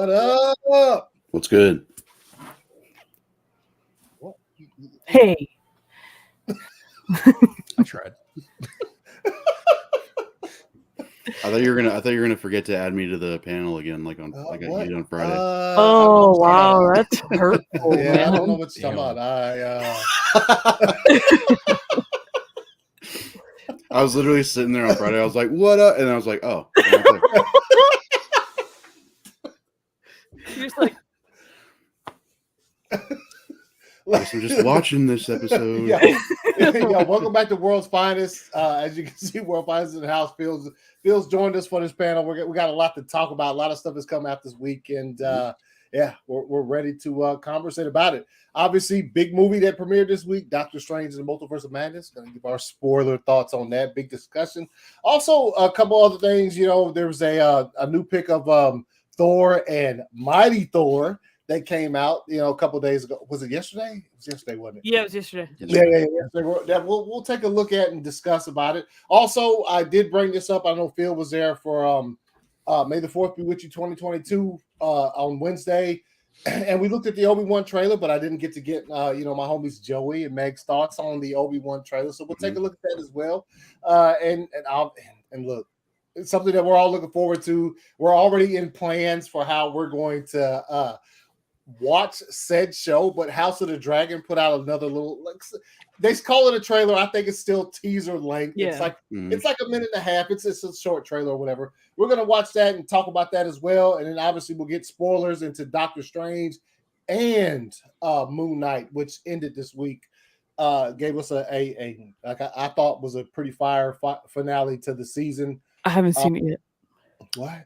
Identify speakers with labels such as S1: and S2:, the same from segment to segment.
S1: What up?
S2: What's good?
S3: Hey.
S4: I tried.
S2: I thought you were gonna forget to add me to the panel again, like you did on Friday.
S3: Oh wow, that's hurtful.
S1: Yeah,
S3: man.
S1: I don't know what you're talking about.
S2: I was literally sitting there on Friday. I was like, "What up?" And I was like, "Oh."
S3: You're just like,
S2: I'm just watching this episode.
S1: Yeah, welcome back to World's Finest. As you can see, World's Finest in the house. Phil's joined us for this panel. We got a lot to talk about. A lot of stuff has come out this week, and we're ready to conversate about it. Obviously, big movie that premiered this week, Doctor Strange and the Multiverse of Madness. Going to give our spoiler thoughts on that. Big discussion. Also, a couple other things. You know, there was a new pick of Thor and Mighty Thor that came out, a couple of days ago. Was it yesterday? It was yesterday, wasn't it?
S3: yeah, it was yesterday.
S1: Yeah. That we'll take a look at and discuss about it. Also, I did bring this up. I know Phil was there for May the 4th be with you 2022 on Wednesday. And we looked at the Obi-Wan trailer, but I didn't get to get my homies Joey and Meg's thoughts on the Obi-Wan trailer. So we'll take a look at that as well. And look, it's something that we're all looking forward to. We're already in plans for how we're going to watch said show, but House of the Dragon put out another little, they call it a trailer. I think it's still teaser length.
S3: Yeah.
S1: It's like a minute and a half. It's a short trailer or whatever. We're gonna watch that and talk about that as well. And then obviously we'll get spoilers into Doctor Strange and Moon Knight, which ended this week. Gave us a I thought was a pretty fire finale to the season.
S3: I haven't seen it yet.
S1: What?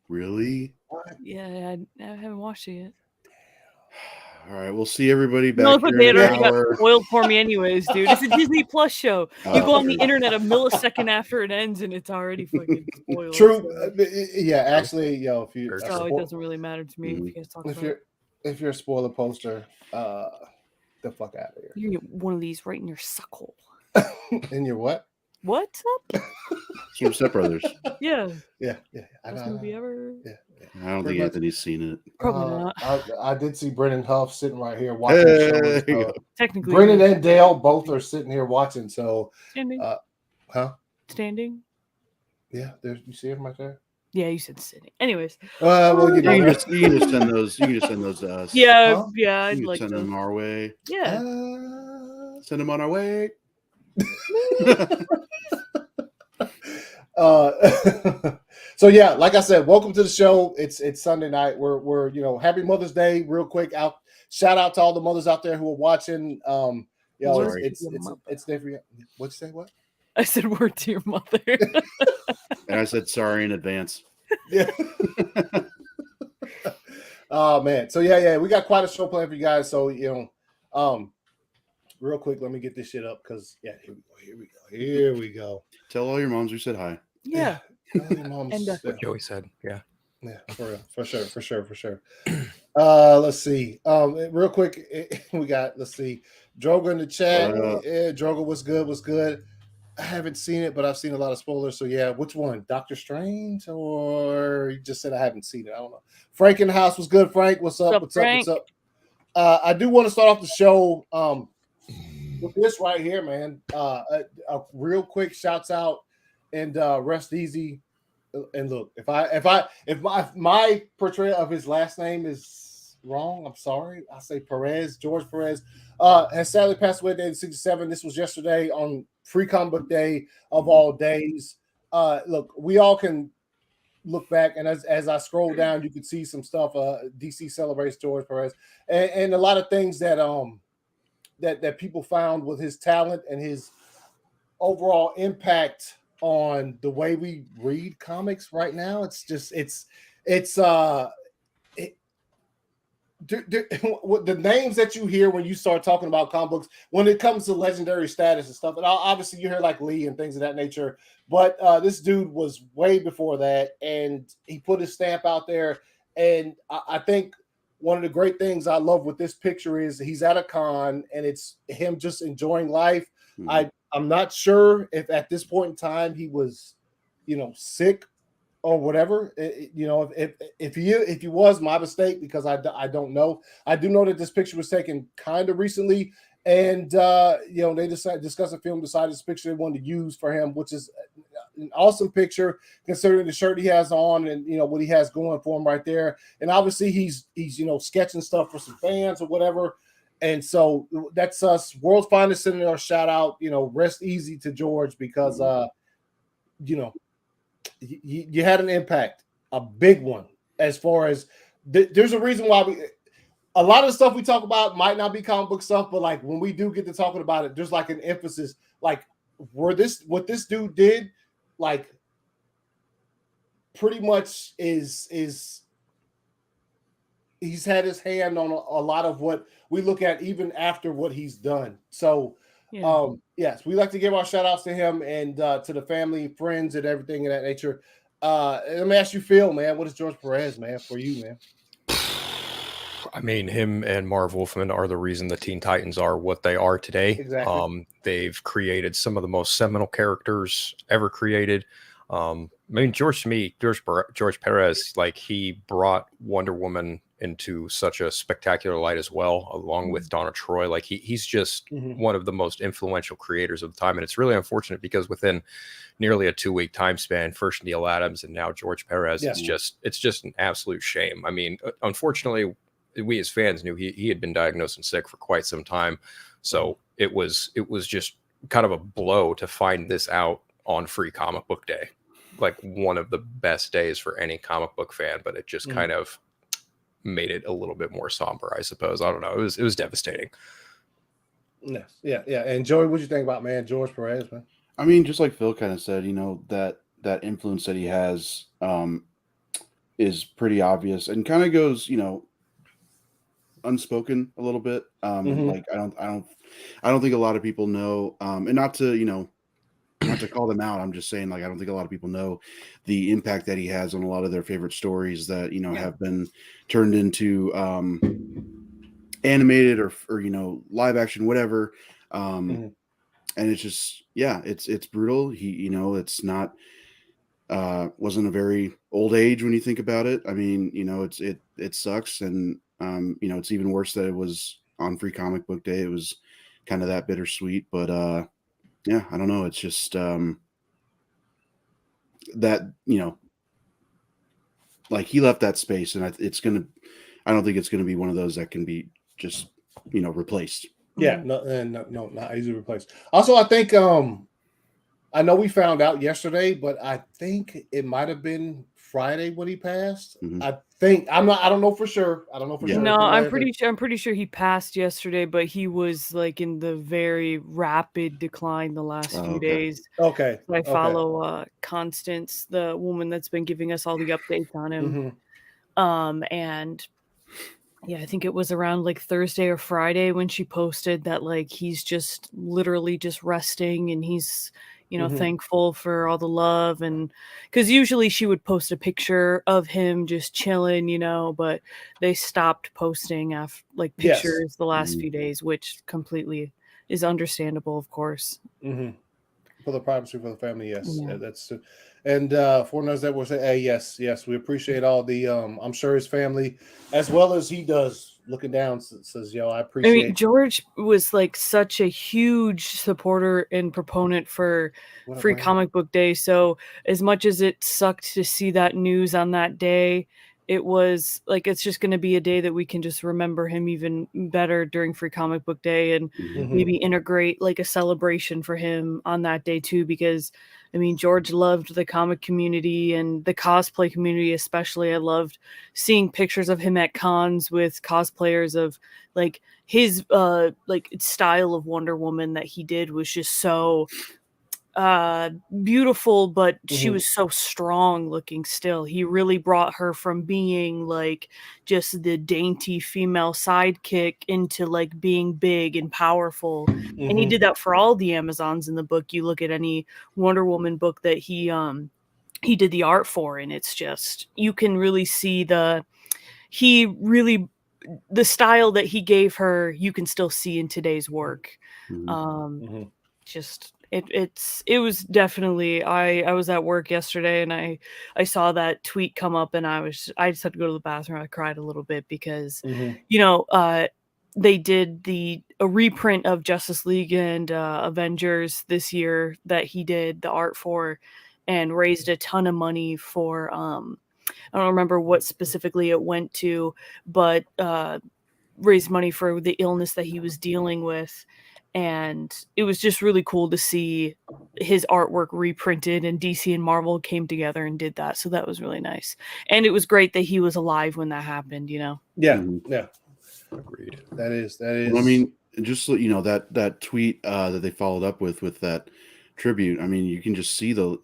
S2: Really?
S3: Yeah, I haven't watched it yet.
S2: All right, we'll see everybody back
S3: No, but
S2: here
S3: they
S2: in
S3: already
S2: an
S3: got
S2: hour.
S3: spoiled for me anyways, dude. It's a Disney Plus show. You go on the
S2: Okay.
S3: internet a millisecond after it ends and it's already fucking spoiled.
S1: True.
S3: So.
S1: Yeah, actually, if you
S3: So it doesn't really matter to me if you guys talk about it.
S1: if you're a spoiler poster, the fuck out of here.
S3: You get one of these right in your suckhole.
S1: In your what?
S3: What's up?
S2: Some Step Brothers.
S3: Yeah.
S1: Yeah.
S3: Best movie ever.
S1: Yeah.
S2: I don't think Anthony's seen it.
S3: Probably not.
S1: I did see Brennan Huff sitting right here watching
S2: Hey.
S1: the show.
S3: Technically.
S1: Brennan and Dale both are sitting here watching. So,
S3: Standing. Standing.
S1: Yeah, you see him right there.
S3: Yeah, you said sitting. Anyways.
S1: Well,
S2: You can just send those. You can just send those to us.
S3: Yeah,
S1: Huh?
S3: yeah.
S2: You
S3: I'd
S2: can
S3: like
S2: send
S3: to.
S2: them our way.
S3: Yeah.
S2: Send them on our way.
S1: So yeah, like I said, welcome to the show. It's Sunday night. We're happy Mother's Day. Real quick, shout out to all the mothers out there who are watching. It's different. What'd you say? What?
S3: I said word to your mother.
S2: And I said sorry in advance.
S1: Yeah. Oh man. So yeah, we got quite a show planned for you guys. So real quick, let me get this shit up because here we go.
S2: Tell all your moms we said hi.
S3: Yeah.
S4: What Joey said. Yeah.
S1: Yeah, for sure. Let's see. Real quick, we got. Let's see. Droga in the chat. Yeah, Droga was good. I haven't seen it, but I've seen a lot of spoilers. So yeah, which one? Doctor Strange, or you just said I haven't seen it? I don't know. Frank in the house was good. Frank, what's up? What's up? I do want to start off the show with this right here, man. A real quick shouts out and rest easy. And look, if my portrayal of his last name is wrong, I'm sorry. I say Pérez, George Pérez, has sadly passed away at the age of 67. This was yesterday on Free Comic Book Day of all days. Look, we all can look back, and as I scroll down, you can see some stuff. DC celebrates George Pérez, and a lot of things that that people found with his talent and his overall impact on the way we read comics right now. It's just the names that you hear when you start talking about comic books, when it comes to legendary status and stuff, and obviously you hear like Lee and things of that nature, but this dude was way before that, and he put his stamp out there. And I think one of the great things I love with this picture is he's at a con and it's him just enjoying life. I'm not sure if at this point in time he was, sick or whatever. If he was, my mistake, because I don't know. I do know that this picture was taken kind of recently, and they discussed the film, decided this picture they wanted to use for him, which is an awesome picture considering the shirt he has on and what he has going for him right there. And obviously he's sketching stuff for some fans or whatever. And so that's us. World's Finest sending our shout out. Rest easy to George, because you had an impact, a big one, as far as there's a reason why a lot of the stuff we talk about might not be comic book stuff, but like when we do get to talking about it, there's like an emphasis, like what this dude did, like pretty much is he's had his hand on a lot of what we look at even after what he's done. So yes, we like to give our shout outs to him and to the family, friends, and everything of that nature. Let me ask you, Phil, man, what is George Pérez, man, for you, man?
S4: I mean, him and Marv Wolfman are the reason the Teen Titans are what they are today.
S1: Exactly.
S4: They've created some of the most seminal characters ever created. I mean, George Pérez, like, he brought Wonder Woman into such a spectacular light as well, along with Donna Troy. Like, he's just one of the most influential creators of the time. And it's really unfortunate because within nearly a 2-week time span, first Neil Adams and now George Pérez, it's just an absolute shame. I mean, unfortunately, we as fans knew he had been diagnosed and sick for quite some time. So it was just kind of a blow to find this out on Free Comic Book Day, like one of the best days for any comic book fan, but it just kind of made it a little bit more somber, I suppose. I don't know. It was devastating.
S1: Yes. Yeah. And Joey, what do you think about, man, George Pérez, man?
S2: I mean, just like Phil kind of said, that influence that he has is pretty obvious and kind of goes, unspoken a little bit. Like I don't think a lot of people know, and not to call them out. I'm just saying, like, I don't think a lot of people know the impact that he has on a lot of their favorite stories that have been turned into animated or live action, whatever. And it's just it's brutal. He it's not wasn't a very old age when you think about it. I mean, it sucks, and it's even worse that it was on Free Comic Book Day. It was kind of that bittersweet, but yeah, I don't know. It's just that like he left that space, and I don't think it's gonna be one of those that can be just replaced.
S1: Yeah, no, not easily replaced. Also, I think I know we found out yesterday, but I think it might have been Friday when he passed. I don't know for sure.
S3: No, I'm pretty sure he passed yesterday, but he was like in the very rapid decline the last few days.
S1: Okay.
S3: I follow Constance, the woman that's been giving us all the updates on him. And yeah, I think it was around like Thursday or Friday when she posted that like he's just literally just resting and he's thankful for all the love. And because usually she would post a picture of him just chilling, but they stopped posting pictures the last few days, which completely is understandable, of course.
S1: For the privacy for the family, yes. Yeah. That's and for those that will say, hey, yes, we appreciate all the I'm sure his family, as well as he does, looking down, says, I appreciate.
S3: I mean, George was like such a huge supporter and proponent for Free Comic Book Day. So as much as it sucked to see that news on that day, it was like, it's just going to be a day that we can just remember him even better during Free Comic Book Day, and maybe integrate like a celebration for him on that day too. Because I mean, George loved the comic community and the cosplay community, especially. I loved seeing pictures of him at cons with cosplayers of like his like style of Wonder Woman that he did was just so beautiful, but she was so strong looking still. He really brought her from being like just the dainty female sidekick into like being big and powerful. And he did that for all the Amazons in the book. You look at any Wonder Woman book that he did the art for, and it's just, you can really see the style that he gave her, you can still see in today's work. Just it was definitely, I was at work yesterday and I saw that tweet come up and I just had to go to the bathroom. I cried a little bit because they did a reprint of Justice League and Avengers this year that he did the art for, and raised a ton of money for I don't remember what specifically it went to, but raised money for the illness that he was dealing with. And it was just really cool to see his artwork reprinted, and DC and Marvel came together and did that. So that was really nice. And it was great that he was alive when that happened,
S1: Yeah. Yeah.
S4: Agreed.
S1: That is.
S2: Well, I mean, just that tweet that they followed up with that tribute. I mean, you can just see the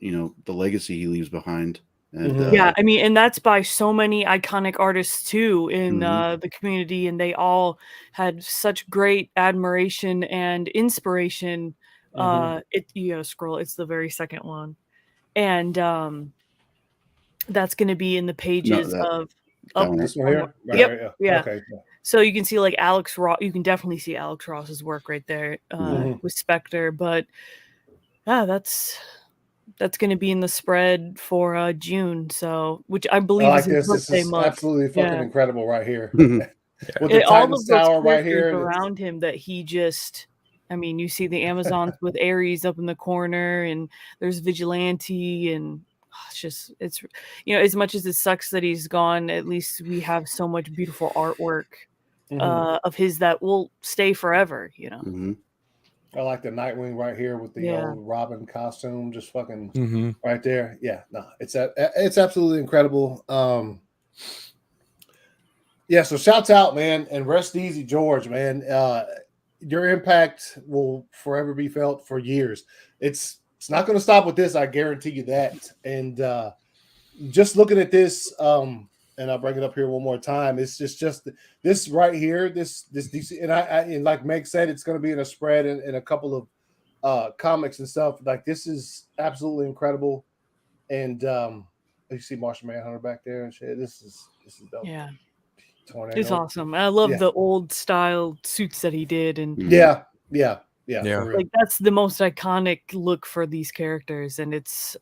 S2: legacy he leaves behind. And,
S3: I mean, and that's by so many iconic artists too in the community, and they all had such great admiration and inspiration. You gotta scroll; it's the very second one, and that's going to be in the pages of
S1: this one here.
S3: Yeah.
S1: Okay.
S3: So you can see like Alex Ross. You can definitely see Alex Ross's work right there with Spectre, but that's going to be in the spread for June, so which I believe is his birthday month.
S1: Absolutely fucking incredible right here. With the
S3: all
S1: Titans
S3: of those
S1: Tower right here
S3: around him that he just. I mean, you see the Amazons with Ares up in the corner, and there's Vigilante, and it's as much as it sucks that he's gone, at least we have so much beautiful artwork of his that will stay forever.
S1: I like the Nightwing right here with the old Robin costume, just fucking right there. Yeah, no, it's absolutely incredible. So shouts out, man, and rest easy, George, man. Your impact will forever be felt for years. It's not going to stop with this, I guarantee you that. And just looking at this, and I'll bring it up here one more time. It's just this right here, this DC, and like Meg said, it's going to be in a spread in a couple of comics and stuff. Like, this is absolutely incredible. And you see Martian Manhunter back there and shit. This is dope.
S3: Yeah,
S1: Tornado.
S3: It's awesome. I love the old style suits that he did, and
S1: yeah.
S3: Like, that's the most iconic look for these characters, and it's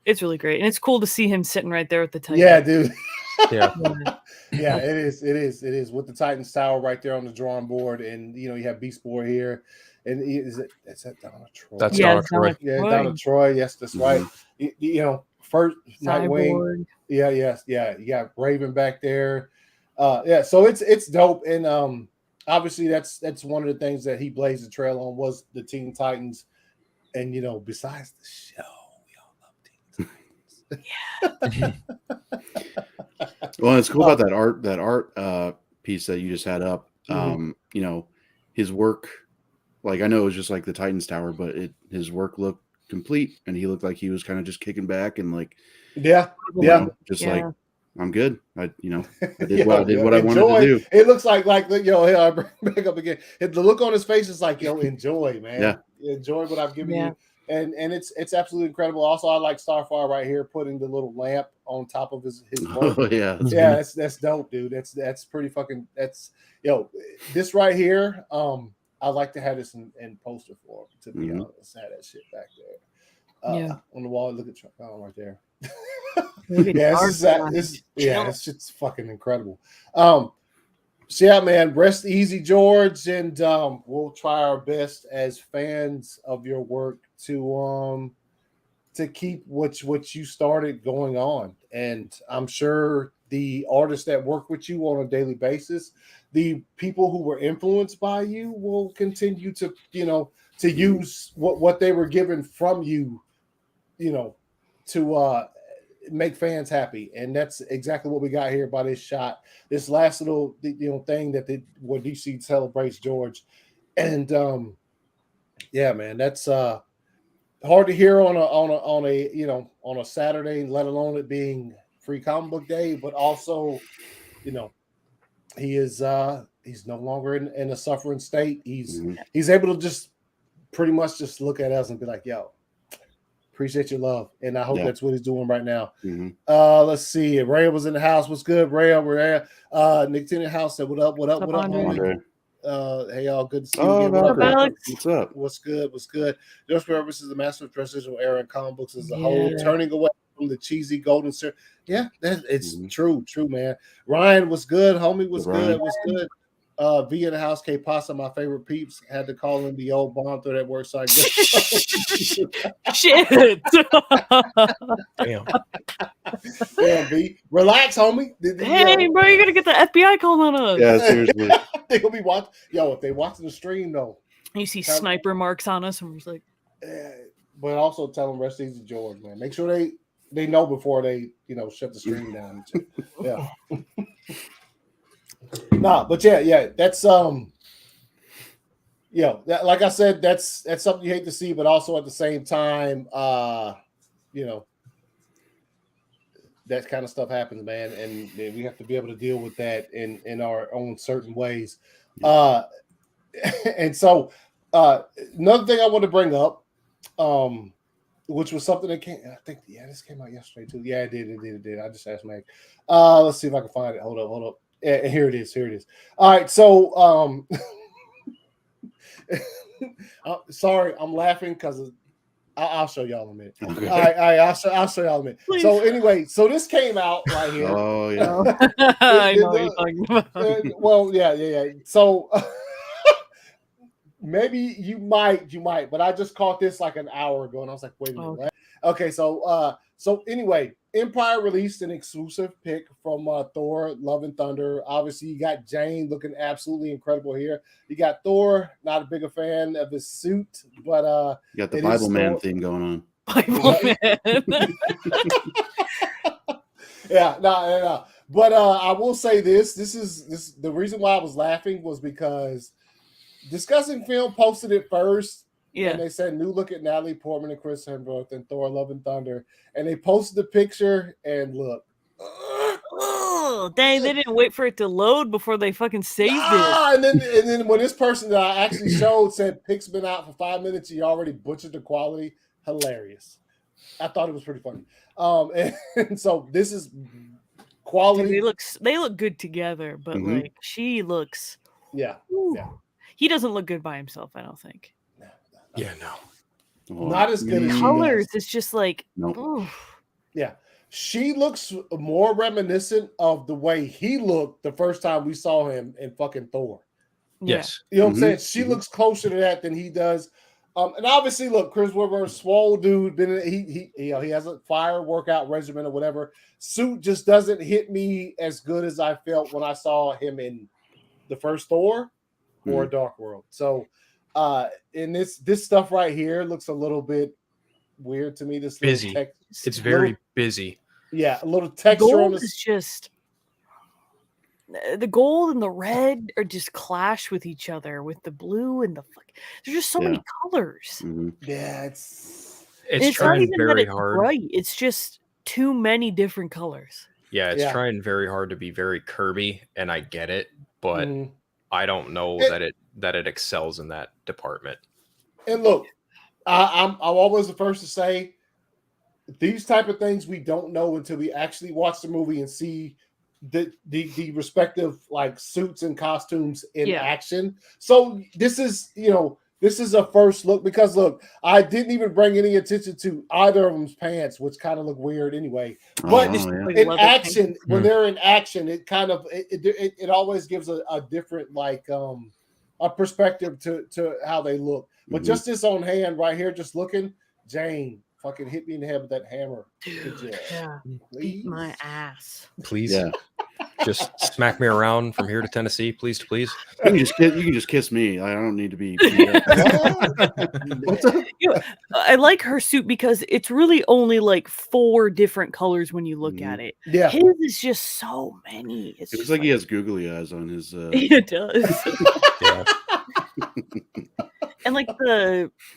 S3: really great, and it's cool to see him sitting right there with the Titans.
S1: Yeah, dude.
S4: Yeah,
S1: it is with the Titans Tower right there on the drawing board, and you have Beast Boy here, and is that Donna Troy?
S4: That's Donna Troy.
S1: Yeah, Donna Troy. Yes, that's right. First Nightwing. Yeah. You got Raven back there. So it's dope, and obviously that's one of the things that he blazed the trail on was the Teen Titans, and besides the show.
S2: Well, it's cool about that art piece that you just had up. His work, like, I know it was just like the Titans Tower, but his work looked complete, and he looked like he was kind of just kicking back and like, like, I'm good. I did what I wanted to do.
S1: It looks like I bring back up again. The look on his face is like, enjoy, man.
S2: Yeah.
S1: Enjoy what I've given you. And it's absolutely incredible. Also, I like Starfire right here putting the little lamp on top of his work.
S2: Oh yeah,
S1: that's dope, dude. That's pretty fucking. This right here. I like to have this in poster form. To be honest, I had that shit back there. On the wall. Look at right there. It's just fucking incredible. Man, rest easy, George, and we'll try our best as fans of your work to keep what you started going on. And I'm sure the artists that work with you on a daily basis, the people who were influenced by you, will continue to use what they were given from you, to make fans happy. And that's exactly what we got here by this shot, this last little thing that what DC celebrates George. And man, that's hard to hear on a Saturday, let alone it being Free Comic Book Day, but also he is he's no longer in a suffering state. He's able to just pretty much just look at us and be like, yo, appreciate your love, and I hope that's what he's doing right now. Let's see. Ray was in the house. What's good, Ray? Nick in the house said, "What up? What up? What up?" Hey y'all, good to see you
S2: Oh,
S1: again. What up,
S2: Valkyrie.
S3: Alex?
S2: What's up?
S1: What's good? What's good? Just remember, this is the master of transitional era in comic books as a
S3: Yeah.
S1: whole, turning away from the cheesy golden syrup. Yeah, it's
S2: Mhm.
S1: true, man. Ryan was good. Homie was
S2: Ryan.
S1: good. Was good. V in the house, K Pasta, my favorite peeps. Had to call in the old bomb through that work site.
S3: Shit.
S4: Damn.
S1: Damn, V. Relax, homie.
S3: Hey, bro, you're gonna get the FBI calling on us.
S2: Yeah, seriously.
S1: They gonna be watching. Yo, if they watching the stream though,
S3: You see sniper marks on us, and we're just like,
S1: but also tell them rest easy, George, man. Make sure they know before they shut the stream down. Yeah. Nah, but yeah, that's that, like I said, that's something you hate to see, but also at the same time, that kind of stuff happens, man, and we have to be able to deal with that in our own certain ways. And so another thing I want to bring up, which was something that came, I think, this came out yesterday too. Yeah, it did. I just asked Meg. Let's see if I can find it. Hold up. Yeah, here it is. All right, so sorry, I'm laughing because I'll show y'all in a minute.
S2: Okay.
S1: All right, I'll show y'all in a minute.
S3: Please.
S1: So anyway, so this came out right here.
S2: Oh yeah.
S3: I know what you're talking about.
S1: Well, yeah. So maybe you might, but I just caught this like an hour ago, and I was like, wait a minute. What? Okay, so anyway, Empire released an exclusive pic from Thor: Love and Thunder. Obviously, you got Jane looking absolutely incredible here. You got Thor. Not a bigger fan of his suit, but
S2: You got the Bible Man theme going on.
S3: Bible Man.
S1: Yeah, no. But I will say this is the reason why I was laughing was because Discussing Film posted it first.
S3: Yeah.
S1: And they said new look at Natalie Portman and Chris Hemsworth and Thor: Love and Thunder. And they posted the picture and look.
S3: Oh, dang, they didn't wait for it to load before they fucking saved it.
S1: And then when this person that I actually showed said pic's been out for 5 minutes, you already butchered the quality. Hilarious. I thought it was pretty funny. And so this is quality.
S3: Dude, they look good together, but like she looks.
S1: Yeah.
S3: Ooh.
S1: Yeah.
S3: He doesn't look good by himself, I don't think.
S4: Yeah, no.
S1: Not as good as
S3: colors. It's just like,
S1: yeah. She looks more reminiscent of the way he looked the first time we saw him in fucking Thor.
S4: Yes.
S1: You know what I'm saying? She looks closer to that than he does. And obviously, look, Chris Webber, swole dude, he has a fire workout regimen or whatever. Suit just doesn't hit me as good as I felt when I saw him in the first Thor or Dark World. So in this stuff right here looks a little bit weird to me. This
S4: busy. It's very busy.
S1: Yeah, a little texture
S3: gold
S1: on this.
S3: Is just the gold and the red are just clash with each other with the blue and the there's just so many colors.
S1: Yeah,
S4: it's
S3: not
S4: trying
S3: even
S4: very
S3: that it's
S4: hard.
S3: Bright. It's just too many different colors.
S4: Yeah, it's trying very hard to be very Kirby, and I get it, but I don't know that it excels in that department. And
S1: look, I'm always the first to say these type of things we don't know until we actually watch the movie and see the respective like suits and costumes in action. So this is a first look because look, I didn't even bring any attention to either of them's pants, which kind of look weird anyway. But in action, when they're in action, it kind of it always gives a different like a perspective to how they look. But just this on hand right here, just looking, Jane fucking hit me in the head with that hammer.
S3: Dude, beat my ass.
S4: Please. Yeah. Just smack me around from here to Tennessee, please.
S2: You can just kiss me. I don't need to be.
S3: I like her suit because it's really only like 4 different colors when you look at it.
S1: Yeah,
S3: his is just so many.
S2: It looks like he has googly eyes on his.
S3: It does.
S4: Yeah.
S3: And like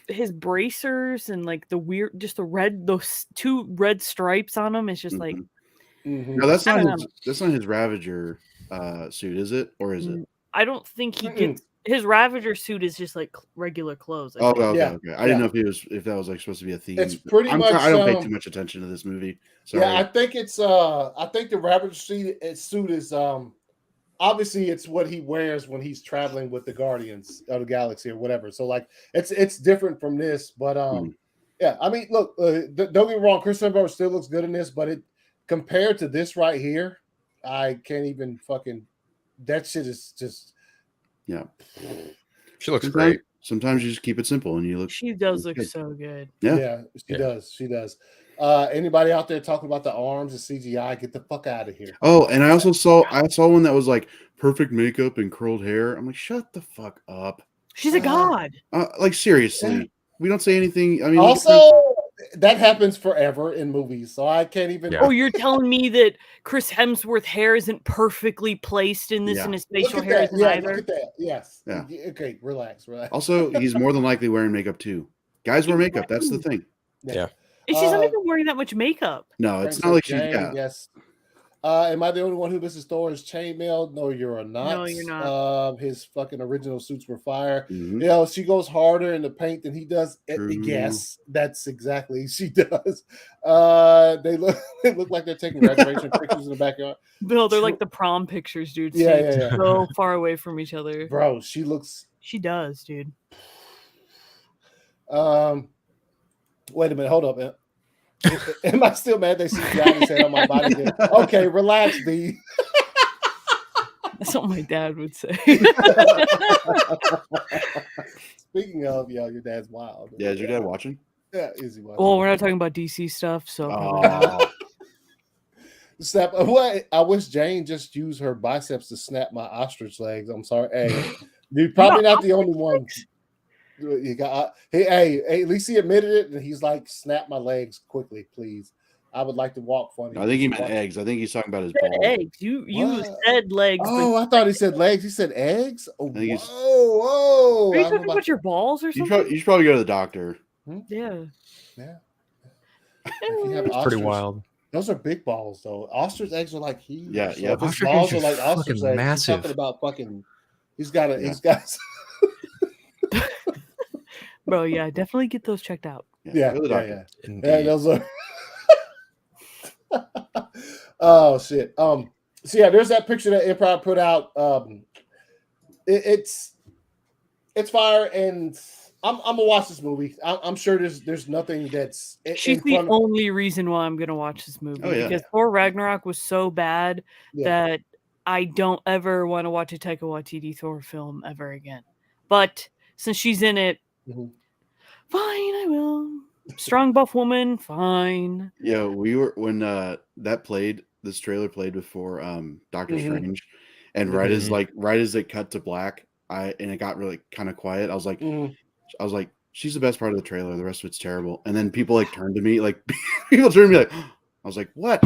S3: his bracers and like the weird, just those 2 red stripes on him. It's just like.
S2: No, that's not his Ravager suit, is it? Or is it?
S3: I don't think he gets his Ravager suit is just like regular clothes.
S2: Okay. I didn't know if that was like supposed to be a theme.
S1: It's pretty much.
S2: I don't pay too much attention to this movie. Sorry.
S1: Yeah, I think it's. I think the Ravager suit is. obviously it's what he wears when he's traveling with the Guardians of the Galaxy or whatever. So like it's different from this, but yeah. I mean, look, don't get me wrong. Chris Hemsworth still looks good in this, but it compared to this right here, I can't even fucking. That shit is just.
S2: Yeah.
S4: She looks great.
S2: Sometimes you just keep it simple and you look.
S3: She does look so good.
S2: Yeah,
S1: she does. She does. Anybody out there talking about the arms and CGI? Get the fuck out of here.
S2: Oh, and I saw one that was like perfect makeup and curled hair. I'm like, shut the fuck up.
S3: She's a god.
S2: Like seriously, we don't say anything. I mean,
S1: also, that happens forever in movies, so I can't even.
S3: Yeah. Oh, you're telling me that Chris Hemsworth hair isn't perfectly placed in this, and his facial hair isn't either?
S1: Look at that. Yes.
S2: Yeah.
S1: Okay, relax.
S2: Also, he's more than likely wearing makeup too. Guys wear makeup. That's the thing.
S4: Yeah.
S3: And she's not even wearing that much makeup.
S2: No, it's not like she's. Yeah.
S1: Yes. Am I the only one who misses Thor's chainmail? No, you're not.
S3: No, you're not.
S1: His fucking original suits were fire.
S2: Mm-hmm.
S1: You know, she goes harder in the paint than he does. Yes, that's exactly she does. They look like they're taking graduation pictures in the backyard.
S3: No, they're like the prom pictures, dude.
S1: Yeah.
S3: So far away from each other.
S1: Bro, she looks.
S3: She does, dude.
S1: Wait a minute, hold up, man. Am I still mad they see Johnny's head on my body? Okay, relax, B.
S3: That's what my dad would say.
S1: Speaking of, your dad's wild.
S2: Yeah, is your dad watching?
S1: Yeah, is he watching?
S3: Well, we're not talking about DC stuff, so.
S1: What? I wish Jane just used her biceps to snap my ostrich legs. I'm sorry. Hey, you're probably not the only one. You got hey, at least he admitted it, and he's like, snap my legs quickly, please. I would like to walk funny.
S2: I think he meant eggs. I think he's talking about his balls.
S3: Eggs. You said legs.
S1: Oh, I thought he said legs. He said eggs. Oh, whoa.
S3: Are you talking about your balls or something?
S2: You should probably go to the doctor.
S3: Yeah.
S1: It's
S4: pretty wild.
S1: Those are big balls, though. Ostrich eggs are like huge.
S2: Yeah.
S1: His balls are like ostrich eggs.
S4: Massive.
S1: He's talking about fucking. He's got.
S3: Bro, yeah, definitely get those checked out.
S1: Yeah. Those are. Oh shit. So yeah, there's that picture that Improv put out. It's fire, and I'm gonna watch this movie. I'm sure there's nothing that's.
S3: She's the only reason why I'm gonna watch this movie because Thor Ragnarok was so bad that I don't ever want to watch a Taika Waititi Thor film ever again. But since she's in it, fine, I will. Strong buff woman, fine.
S2: Yeah, we were when this trailer played before Doctor Strange, and right as it cut to black, and it got really kind of quiet. I was like, she's the best part of the trailer. The rest of it's terrible. And then people turned to me, I was like, what?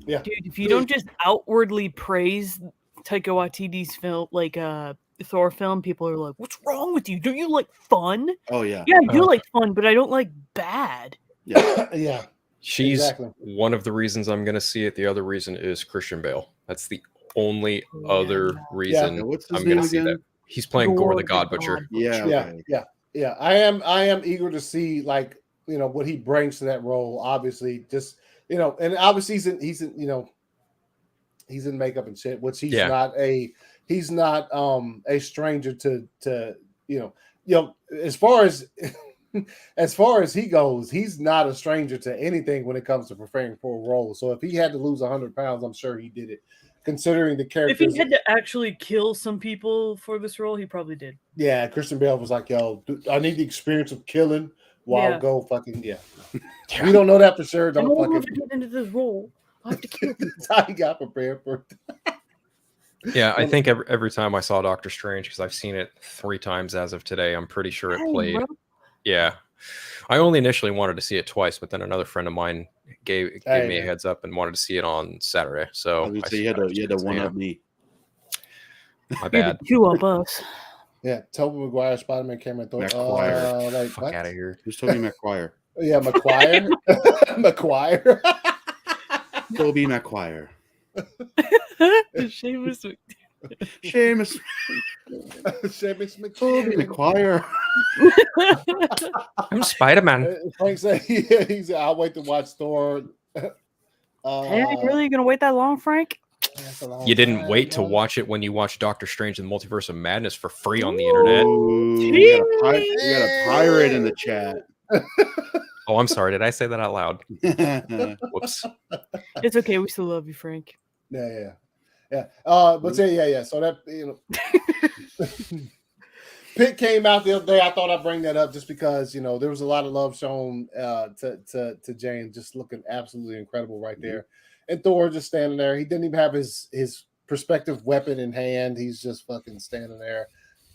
S1: Yeah,
S3: dude, if you don't just outwardly praise Taika Waititi's film, Thor film, people are like, what's wrong with you? Don't you like fun?
S2: Oh yeah.
S3: Yeah, I do like fun, but I don't like bad.
S2: Yeah.
S1: Yeah.
S4: She's one of the reasons I'm going to see it. The other reason is Christian Bale. That's the only other reason I'm going to see that. He's playing Gore the God Butcher.
S2: Yeah.
S1: I am eager to see what he brings to that role. Obviously, just and obviously he's in makeup and shit, which he's not a stranger to as far as he goes, he's not a stranger to anything when it comes to preparing for a role. So if he had to lose 100 pounds, I'm sure he did it. Considering the character,
S3: if he had to actually kill some people for this role, he probably did.
S1: Yeah, Christian Bale was like, "Yo, I need the experience of killing while go fucking We don't know that for sure. Don't fucking
S3: get into this role. I have to kill people."
S1: That's how he got prepared for it.
S4: Yeah, I think every time I saw Doctor Strange, because I've seen it 3 times as of today, I'm pretty sure it played. Bro. Yeah, I only initially wanted to see it twice, but then another friend of mine gave me a heads up and wanted to see it on Saturday. So
S2: you had to one up me.
S4: My bad.
S3: Two up us.
S1: Yeah, Tobey Maguire, Spider-Man, Cameron Thor.
S4: Fuck out of here.
S2: Who's Tobey Maguire?
S1: Yeah, Maguire. Maguire.
S2: Tobey Maguire.
S3: Seamus
S2: Tobey Maguire.
S4: I'm Spider-Man.
S1: Frank said he said, I'll wait to watch Thor.
S3: Hey, really? You gonna wait that long, Frank?
S4: You didn't wait to watch it when you watched Doctor Strange and the Multiverse of Madness for free on the internet.
S2: We got a pirate in the chat.
S4: Oh, I'm sorry. Did I say that out loud? Whoops.
S3: It's okay. We still love you, Frank.
S1: Yeah. But yeah. So that Pitt came out the other day. I thought I'd bring that up just because there was a lot of love shown to Jane, just looking absolutely incredible right there, and Thor just standing there. He didn't even have his perspective weapon in hand. He's just fucking standing there.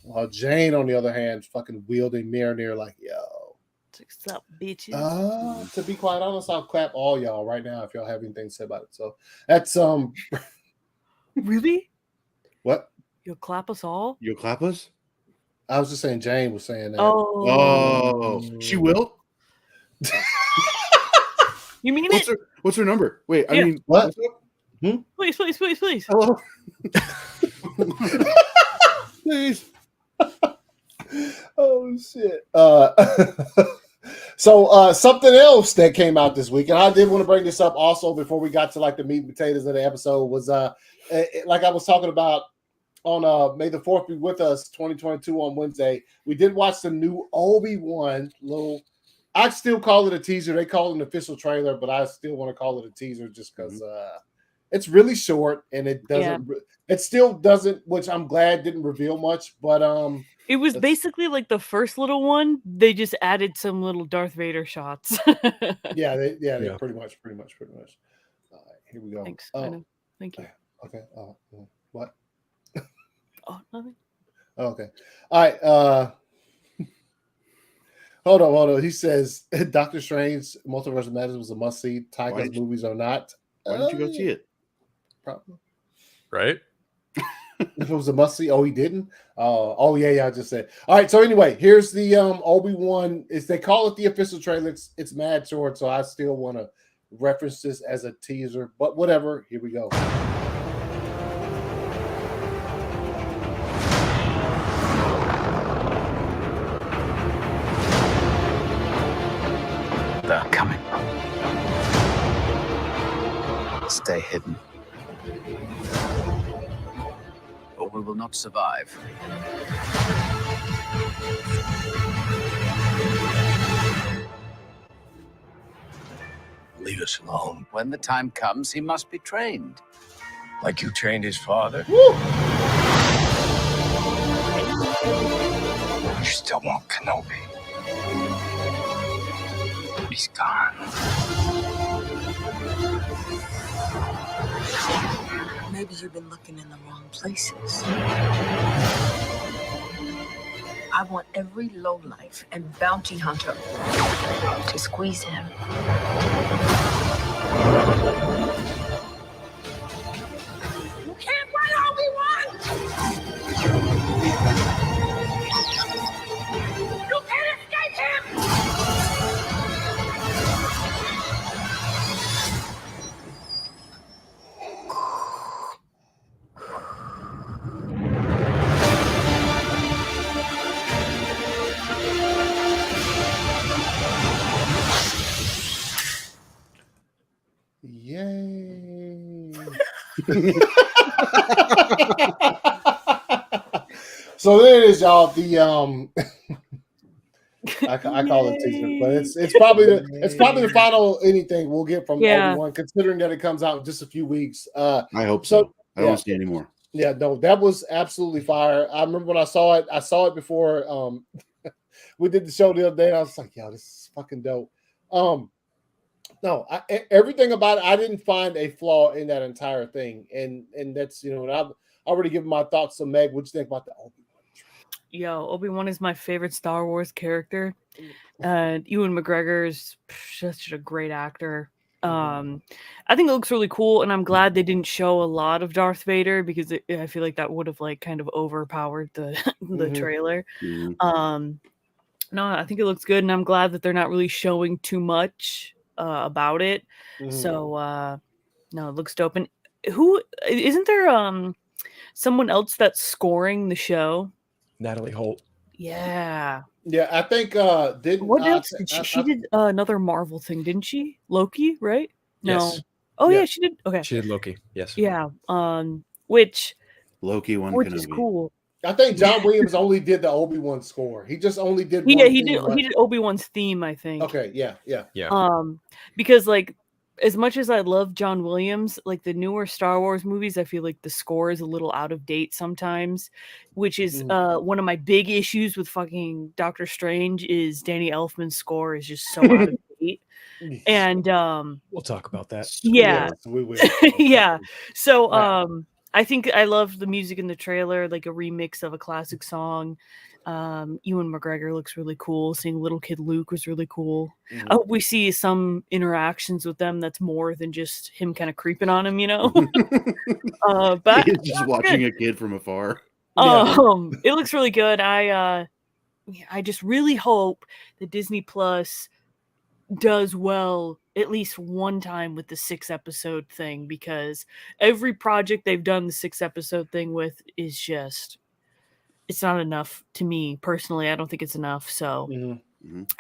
S1: While Jane, on the other hand, fucking wielding Mjolnir like, yo.
S3: What's up, bitches?
S1: To be quite honest, I'll clap all y'all right now if y'all have anything to say about it. So that's
S3: Really?
S1: What?
S3: You'll clap us all?
S2: You'll clap us?
S1: I was just saying Jane was saying that.
S2: Oh, she will?
S3: You mean
S2: what's her number? Wait, I mean,
S1: what?
S3: Please.
S2: Hello. Please.
S1: Oh shit. So something else that came out this week, and I did want to bring this up also before we got to like the meat and potatoes of the episode, was like I was talking about on May the 4th be with us 2022 on Wednesday. We did watch the new Obi-Wan I still call it a teaser. They call it an official trailer, but I still want to call it a teaser just because it's really short and it doesn't it still doesn't, which I'm glad didn't reveal much, but
S3: it was basically like the first little one. They just added some little Darth Vader shots.
S1: Yeah, they pretty much. All right, here we go.
S3: Thanks. I know. Thank you.
S1: Okay. What?
S3: Oh, nothing.
S1: Okay. All right. Hold on. He says Doctor Strange Multiverse of Madness was a must-see. Taika's movies are not.
S2: Why didn't you go see it?
S1: Probably.
S4: Right?
S1: If it was a must-see, he didn't. I just said. All right. So anyway, here's the Obi-Wan. They call it the official trailer. It's mad short, so I still want to reference this as a teaser. But whatever. Here we go.
S5: They're coming. Stay hidden, or we will not survive. Leave us alone. When the time comes, he must be trained. Like you trained his father?
S1: Woo!
S5: You still want Kenobi. He's gone.
S6: Maybe you've been looking in the wrong places. I want every lowlife and bounty hunter to squeeze him. You can't run, Obi-Wan! You can't escape him!
S1: Yay. So there it is, y'all. The I call it teaser, but it's probably the final anything we'll get from Obi-Wan, considering that it comes out in just a few weeks.
S2: I hope so. I don't see any more.
S1: Yeah, no, that was absolutely fire. I remember when I saw it before we did the show the other day, and I was like, yo, this is fucking dope. No, everything about it, I didn't find a flaw in that entire thing, and that's I've already given my thoughts to Meg. What you think about the Obi-Wan?
S3: Yo, Obi-Wan is my favorite Star Wars character, and Ewan McGregor is such a great actor. I think it looks really cool, and I'm glad they didn't show a lot of Darth Vader because I feel like that would have like kind of overpowered the trailer. No, I think it looks good, and I'm glad that they're not really showing too much about it. So no, it looks dope. And who isn't there someone else that's scoring the show?
S4: Natalie Holt.
S1: Yeah, I think
S3: what else did she did another Marvel thing, didn't she? Loki, right?
S4: Yes.
S3: Oh
S1: Yeah.
S3: yeah, she did. Okay.
S4: She did Loki. Yes.
S3: Yeah. Which
S2: Loki won
S3: which
S2: Kenobi.
S3: is cool.
S1: I think John Williams only did the Obi-Wan score. He just only did
S3: Yeah,
S1: one
S3: he
S1: theme,
S3: did.
S1: right?
S3: He did Obi-Wan's theme, I think.
S1: Okay, yeah.
S4: Yeah.
S3: Because like, as much as I love John Williams, like the newer Star Wars movies, I feel like the score is a little out of date sometimes, which is one of my big issues with fucking Doctor Strange. Is Danny Elfman's score is just so out of date, and
S4: We'll talk about that.
S3: yeah,
S1: Yes, we will.
S3: yeah. So
S1: Right.
S3: I think I love the music in the trailer, like a remix of a classic song. Ewan McGregor looks really cool. Seeing little kid Luke was really cool.
S1: Mhm.
S3: I hope we see some interactions with them that's more than just him kind of creeping on him, you know. But
S2: He's just watching a kid from afar.
S3: it looks really good. I just really hope that Disney Plus does well at least one time with the 6-episode thing, because every project they've done the 6-episode thing with is just, it's not enough to me personally. I don't think it's enough. So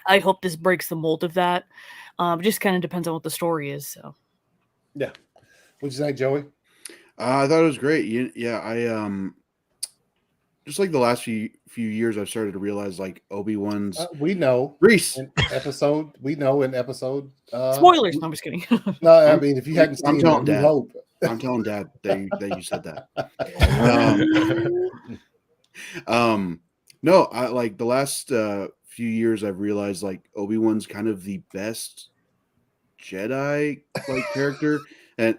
S3: I hope this breaks the mold of that. It just kind of depends on what the story is. So
S1: Yeah. What'd you think, Joey?
S2: I thought it was great. Yeah, I just like the last few years, I've started to realize like Obi-Wan's
S1: We know
S2: Reese.
S1: in episode.
S3: spoilers. No, I'm just kidding.
S1: No, I mean, if you hadn't
S2: I'm
S1: seen
S2: telling
S1: it, you
S2: Dad.
S1: hope.
S2: I'm telling Dad that you said that. No, I like the last few years I've realized like Obi-Wan's kind of the best Jedi like character, and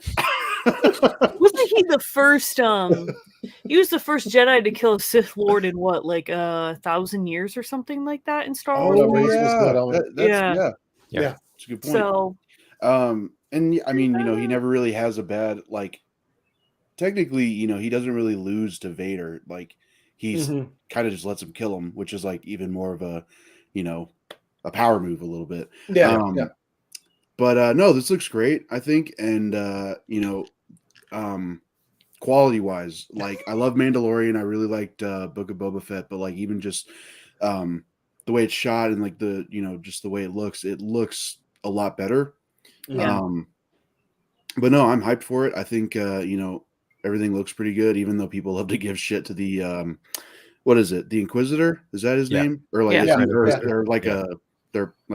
S3: Wasn't he the first? He was the first Jedi to kill a Sith Lord in what, like 1,000 years or something like that in Star Wars?
S1: no, Reese was good on it.
S3: Yeah.
S2: That's a good point.
S3: So
S2: And I mean, he never really has a bad like. Technically, he doesn't really lose to Vader. Like he's kind of just lets him kill him, which is like even more of a, a power move a little bit.
S1: Yeah.
S2: But no, this looks great, I think, and quality wise, like I love Mandalorian. I really liked Book of Boba Fett, but like even just the way it's shot and like the just the way it looks a lot better.
S3: Yeah.
S2: But no, I'm hyped for it. I think everything looks pretty good, even though people love to give shit to the what is it? The Inquisitor? Is that his name? Or like they're like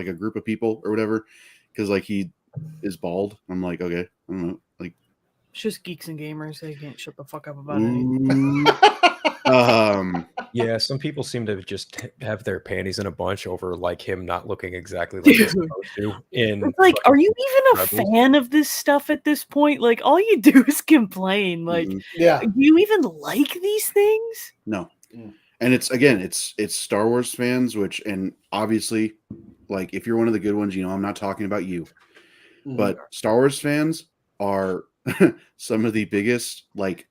S2: a group of people or whatever. Because like he is bald. I'm like, okay, I don't know. Like
S3: it's just geeks and gamers. They can't shut the fuck up about it.
S4: Yeah, some people seem to just have their panties in a bunch over like him not looking exactly like he's supposed to.
S3: It's like, are you even a fan of this stuff at this point? Like, all you do is complain. Like, do you even like these things?
S2: No. And it's Star Wars fans, and obviously, like if you're one of the good ones, I'm not talking about you, but Star Wars fans are some of the biggest, like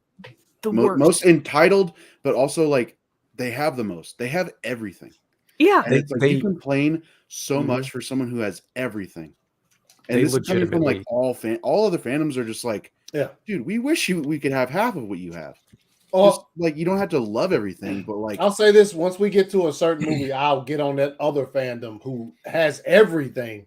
S2: most entitled, but also like they have the most. They have everything.
S3: Yeah,
S2: and it's like you complain so much for someone who has everything. And this is coming from like all other fandoms are just like, dude, we wish we could have half of what you have. Just, like you don't have to love everything, but like
S1: I'll say this: once we get to a certain movie, I'll get on that other fandom who has everything,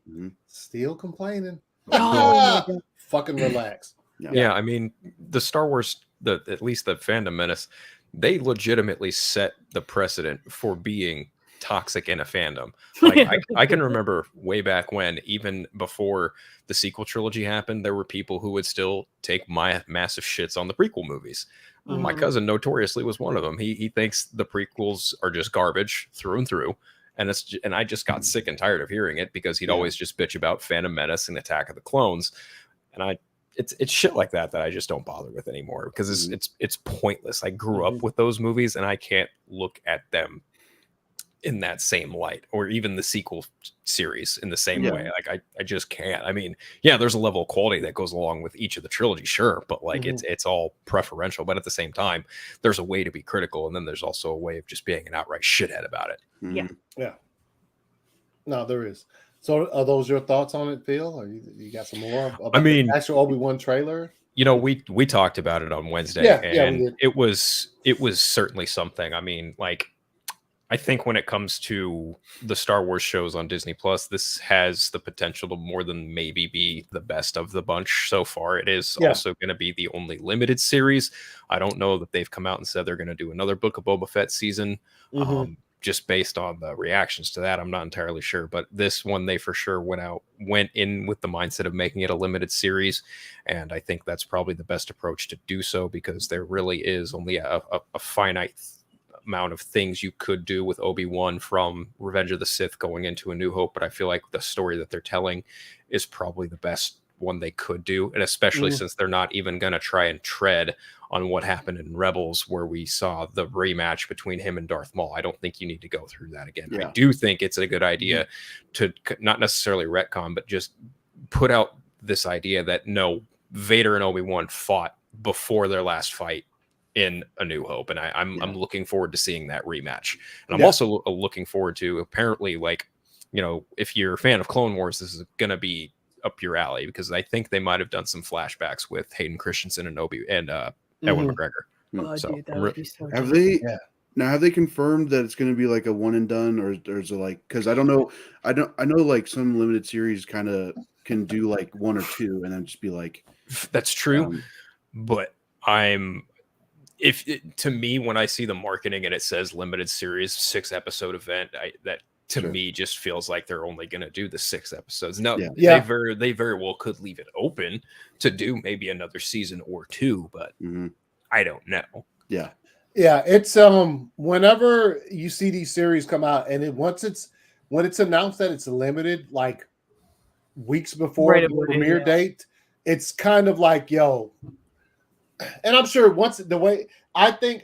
S1: still complaining. Fucking relax.
S4: Yeah, I mean the Star Wars, at least the fandom menace, they legitimately set the precedent for being toxic in a fandom. Like I can remember way back when, even before the sequel trilogy happened, there were people who would still take my massive shits on the prequel movies. My cousin notoriously was one of them. He thinks the prequels are just garbage through and through. And I just got sick and tired of hearing it because he'd always just bitch about Phantom Menace and Attack of the Clones. And it's shit like that I just don't bother with anymore because it's pointless. I grew up with those movies and I can't look at them in that same light, or even the sequel series in the same way. Like I just can't. I mean, yeah, there's a level of quality that goes along with each of the trilogy, sure, but like it's all preferential. But at the same time, there's a way to be critical, and then there's also a way of just being an outright shithead about it.
S3: Yeah.
S1: No, there is. So, are those your thoughts on it, Phil? Or you got some more? About
S4: I mean,
S1: the actual Obi-Wan trailer.
S4: We talked about it on Wednesday, and it was certainly something. I mean, like, I think when it comes to the Star Wars shows on Disney Plus, this has the potential to more than maybe be the best of the bunch so far. It is also going to be the only limited series. I don't know that they've come out and said they're going to do another Book of Boba Fett season. Just based on the reactions to that, I'm not entirely sure. But this one, they for sure went in with the mindset of making it a limited series. And I think that's probably the best approach to do so, because there really is only a finite amount of things you could do with Obi-Wan from Revenge of the Sith going into A New Hope. But I feel like the story that they're telling is probably the best one they could do. And especially since they're not even going to try and tread on what happened in Rebels, where we saw the rematch between him and Darth Maul. I don't think you need to go through that again. I do think it's a good idea to not necessarily retcon, but just put out this idea that no, Vader and Obi-Wan fought before their last fight in A New Hope, and I'm looking forward to seeing that rematch. And I'm also looking forward to, apparently, like, you know, if you're a fan of Clone Wars, this is going to be up your alley, because I think they might have done some flashbacks with Hayden Christensen and Ewan McGregor.
S3: Oh, dude, that would be so
S2: have
S3: dope.
S2: they now have they confirmed that it's going to be like a one and done, or is it like, because I know like some limited series kind of can do like one or two and then just be like,
S4: that's true. But to me, when I see the marketing and it says limited series 6-episode event, that to me just feels like they're only going to do the 6 episodes. No, they very well could leave it open to do maybe another season or 2, but I don't know.
S1: Yeah, it's whenever you see these series come out, and when it's announced that it's limited, like weeks before the premiere date, it's kind of like, yo. And I'm sure I think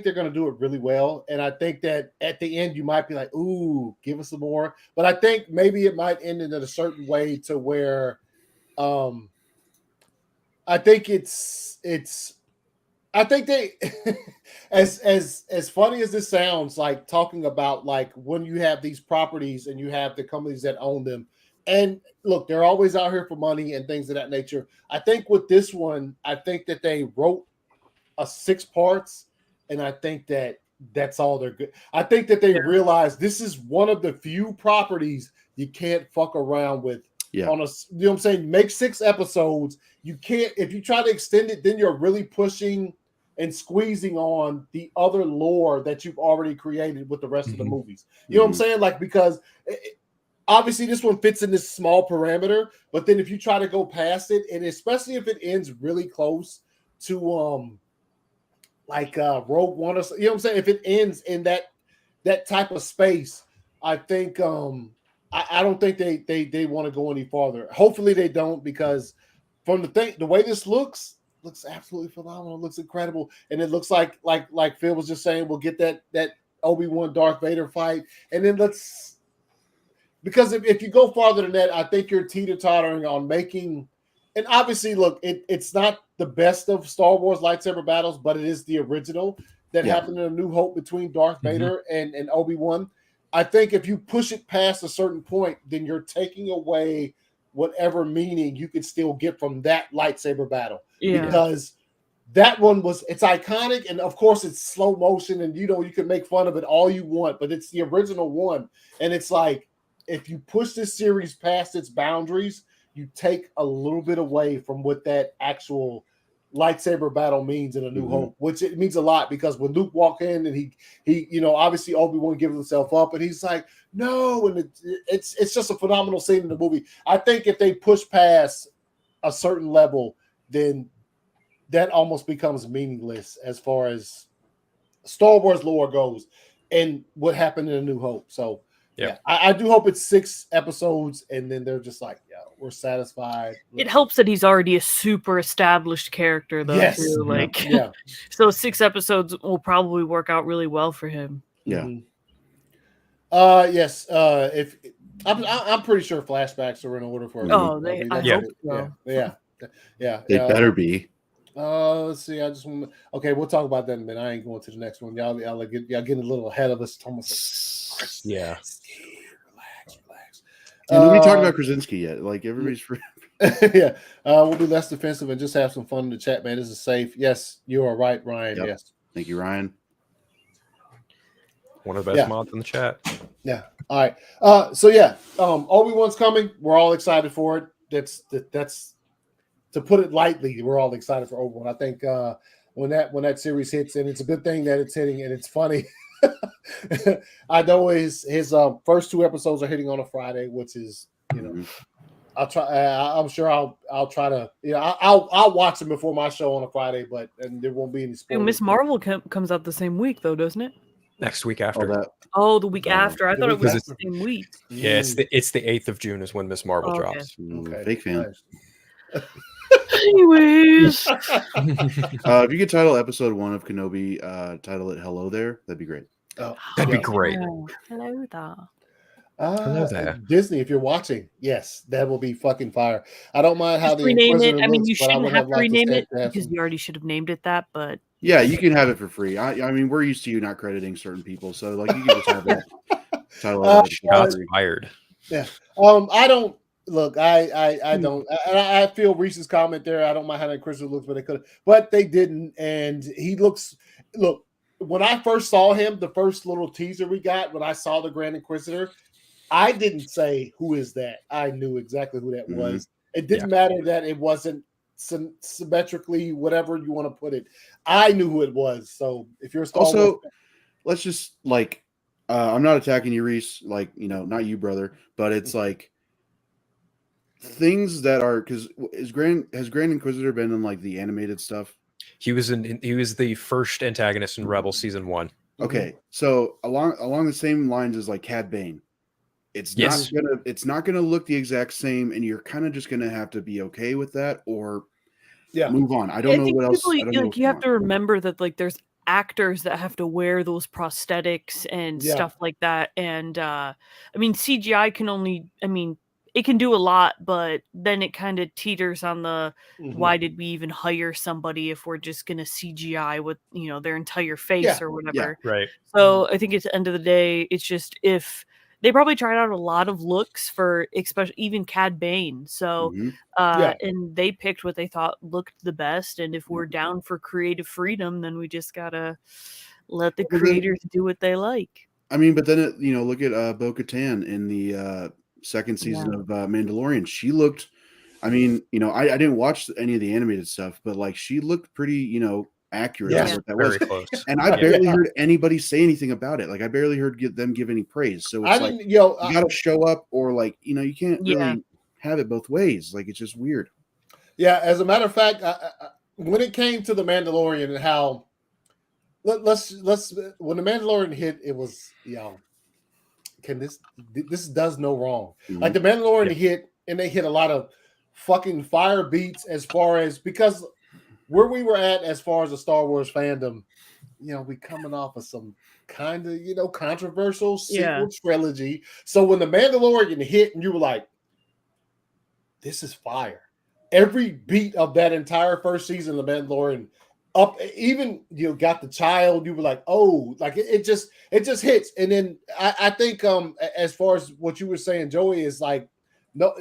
S1: they're going to do it really well. And I think that at the end, you might be like, ooh, give us some more. But I think maybe it might end in a certain way to where I think I think they, as funny as this sounds, like talking about like when you have these properties and you have the companies that own them, and look, they're always out here for money and things of that nature. I think with this one, I think that they wrote 6 parts, and I think that's all they're good. I think that they realize this is one of the few properties you can't fuck around with. On a, you know what I'm saying? Make 6 episodes. You can't, if you try to extend it, then you're really pushing and squeezing on the other lore that you've already created with the rest of the movies. You know what I'm saying? Like, because obviously this one fits in this small parameter, but then if you try to go past it, and especially if it ends really close to Rogue One, or you know what I'm saying, if it ends in that type of space, I think I don't think they want to go any farther. Hopefully they don't, because from the way this looks absolutely phenomenal. It looks incredible, and it looks like Phil was just saying, we'll get that Obi-Wan Darth Vader fight, and then because if you go farther than that, I think you're teeter-tottering on making. And obviously, look, it's not the best of Star Wars lightsaber battles, but it is the original that happened in A New Hope between Darth Vader and Obi-Wan. I think if you push it past a certain point, then you're taking away whatever meaning you could still get from that lightsaber battle. Yeah. Because that one it's iconic, and of course it's slow motion, and you can make fun of it all you want, but it's the original one. And it's like, if you push this series past its boundaries, you take a little bit away from what that actual lightsaber battle means in A New Hope, which it means a lot, because when Luke walked in and he obviously Obi-Wan gives himself up, and he's like, no, and it's just a phenomenal scene in the movie. I think if they push past a certain level, then that almost becomes meaningless as far as Star Wars lore goes and what happened in A New Hope. So yeah, I do hope it's 6 episodes, and then they're just like, yeah, we're satisfied.
S3: It helps that he's already a super established character, though.
S1: Yes.
S3: Too. Like, so 6 episodes will probably work out really well for him.
S2: Yeah.
S1: Yes. If I'm pretty sure flashbacks are in order for.
S3: I hope so.
S1: Yeah.
S2: They better be.
S1: Let's see. Okay, we'll talk about that in a minute. I ain't going to the next one. Y'all getting a little ahead of us. Almost like, relax.
S2: And nobody talked about Krasinski yet. Like, everybody's free.
S1: Yeah. We'll be less defensive and just have some fun in the chat, man. This is safe. Yes, you are right, Ryan.
S2: Yep.
S1: Yes.
S2: Thank you, Ryan.
S4: One of the best mods in the chat.
S1: Yeah. All right. So yeah, Obi-Wan's coming. We're all excited for it. That's to put it lightly, we're all excited for Obi-Wan. I think when that series hits, and it's a good thing that it's hitting, and it's funny. I know his first 2 episodes are hitting on a Friday, which is, you know, I'll try. I'm sure I'll try to. You know, I'll watch them before my show on a Friday, and there won't be any spoilers.
S3: Miss Marvel comes out the same week, though, doesn't it?
S4: Next week after.
S3: The week after. I thought it was the same week.
S4: Yeah, it's the 8th of June is when Miss Marvel drops.
S1: Okay.
S2: Fake fan.
S3: Anyways,
S2: if you could title episode 1 of Kenobi, title it "Hello There," that'd be great.
S4: That'd be great.
S3: Hello there.
S4: Hello there.
S1: Disney, if you're watching, yes, that will be fucking fire. I don't mind how
S3: Just
S1: the
S3: rename
S1: Inquisitor
S3: it. I mean,
S1: looks,
S3: you
S1: but I
S3: shouldn't
S1: would
S3: have to
S1: liked
S3: rename
S1: to
S3: it
S1: have
S3: because
S1: some-
S3: you already should have named it that. But
S2: Yeah, you can have it for free. I mean, we're used to you not crediting certain people, so like you can just have that title.
S4: Shots fired.
S1: Yeah. I don't look. I don't. I feel Reese's comment there. I don't mind how the Inquisitor looks, but they didn't, and he looks. Look, when I first saw him, the first little teaser we got when I saw the Grand Inquisitor, I didn't say, "Who is that?" I knew exactly who that was. It didn't matter that it wasn't symmetrically, whatever you want to put it. I knew who it was. So if you're a Star Wars,
S2: let's just like, I'm not attacking you, Reese. Like, you know, not you, brother, but it's like things that are because has Grand Inquisitor been in like the animated stuff?
S4: He was the first antagonist in Rebel season 1.
S2: Okay, so along the same lines as like Cad Bane, it's not gonna look the exact same, and you're kind of just gonna have to be okay with that or move on. I don't know what else.
S3: You have to remember that like there's actors that have to wear those prosthetics and stuff like that, and I mean CGI can only, I mean, it can do a lot, but then it kind of teeters on the why did we even hire somebody if we're just gonna CGI with, you know, their entire face or whatever.
S4: Right.
S3: So I think at the end of the day, it's just if they probably tried out a lot of looks for especially even Cad Bane. So and they picked what they thought looked the best. And if we're down for creative freedom, then we just gotta let the creators do what they like.
S2: I mean, but then look at Bo-Katan in the second season of Mandalorian. She looked, I mean, I didn't watch any of the animated stuff, but like she looked pretty, accurate.
S1: Yeah,
S2: what that
S4: very
S2: was.
S4: close.
S2: And I barely heard anybody say anything about it. Like I barely heard them give any praise. So it's you got to show up, or like you can't really have it both ways. Like it's just weird.
S1: Yeah, as a matter of fact, when it came to the Mandalorian and how let's when the Mandalorian hit, it was this does no wrong. Like the Mandalorian hit, and they hit a lot of fucking fire beats as far as because where we were at as far as the Star Wars fandom, we coming off of some kind of controversial sequel trilogy. So when the Mandalorian hit, and you were like, "This is fire." Every beat of that entire first season of the Mandalorian, up even got the child, you were like, "Oh," like it just hits. And then I think as far as what you were saying, Joey, is like, no,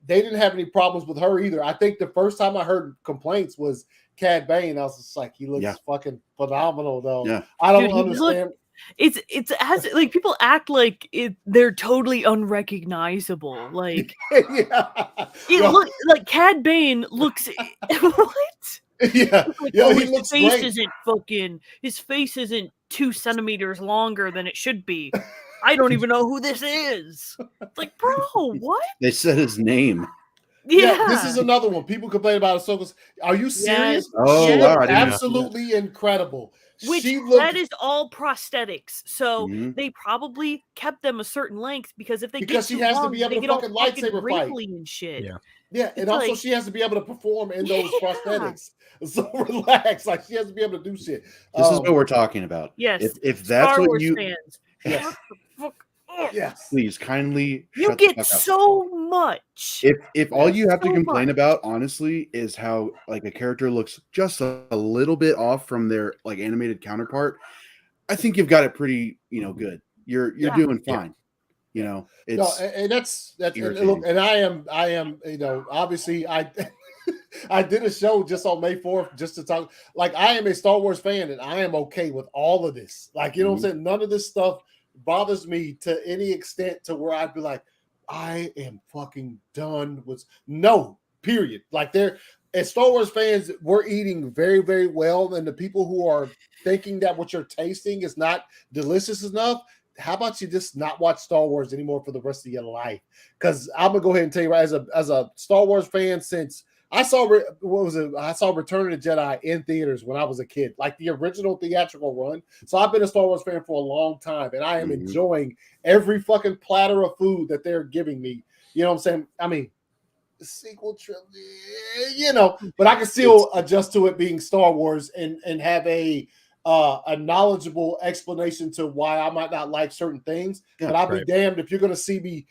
S1: they didn't have any problems with her either. I think the first time I heard complaints was Cad Bane. I was just like, he looks fucking phenomenal, though.
S2: Yeah.
S1: I don't understand.
S3: It's as like people act like they're totally unrecognizable. Like look like Cad Bane looks what?
S1: Yeah,
S3: like,
S1: he
S3: his
S1: looks
S3: face
S1: great.
S3: isn't fucking. His face isn't 2 centimeters longer than it should be. I don't even know who this is. It's like, bro, what?
S2: They said his name.
S3: Yeah,
S1: this is another one. People complain about Ahsoka. Are you serious?
S2: Oh,
S1: she
S2: wow,
S1: looked
S2: I didn't know.
S1: absolutely incredible.
S3: Which
S1: she looked,
S3: that is all prosthetics, so they probably kept them a certain length because if they get
S1: she
S3: too
S1: has
S3: long,
S1: to be able
S3: they
S1: to
S3: get all
S1: fucking
S3: fucking
S1: lightsaber fight.
S3: wrinkly and shit.
S1: Yeah, and also
S3: like,
S1: she has to be able to perform in those prosthetics. So relax, like she has to be able to do shit.
S2: This is what we're talking about.
S3: Yes,
S2: if that's
S3: Star
S2: what
S3: Wars
S2: you
S3: fans,
S1: Yes.
S3: shut the fuck up.
S1: Yes,
S2: please kindly
S3: You
S2: shut the
S3: get
S2: fuck up.
S3: so much.
S2: If all you have to
S3: so
S2: complain
S3: much.
S2: about, honestly, is how like a character looks just a little bit off from their like animated counterpart, I think you've got it pretty, good. You're doing fine. It's
S1: and that's and look, and I am, obviously I I did a show just on May 4th just to talk. Like, I am a Star Wars fan and I am okay with all of this. Like, you know what I'm saying? None of this stuff bothers me to any extent to where I'd be like, I am fucking done with no, period. Like, as Star Wars fans, we're eating very, very well. And the people who are thinking that what you're tasting is not delicious enough, how about you just not watch Star Wars anymore for the rest of your life? Because I'm gonna go ahead and tell you, right, as a Star Wars fan, since I saw I saw Return of the Jedi in theaters when I was a kid, like the original theatrical run. So I've been a Star Wars fan for a long time, and I am enjoying every fucking platter of food that they're giving me. You know what I'm saying? I mean, the sequel trilogy, you know, but I can still adjust to it being Star Wars and have a knowledgeable explanation to why I might not like certain things. But I'll be damned if you're going to see me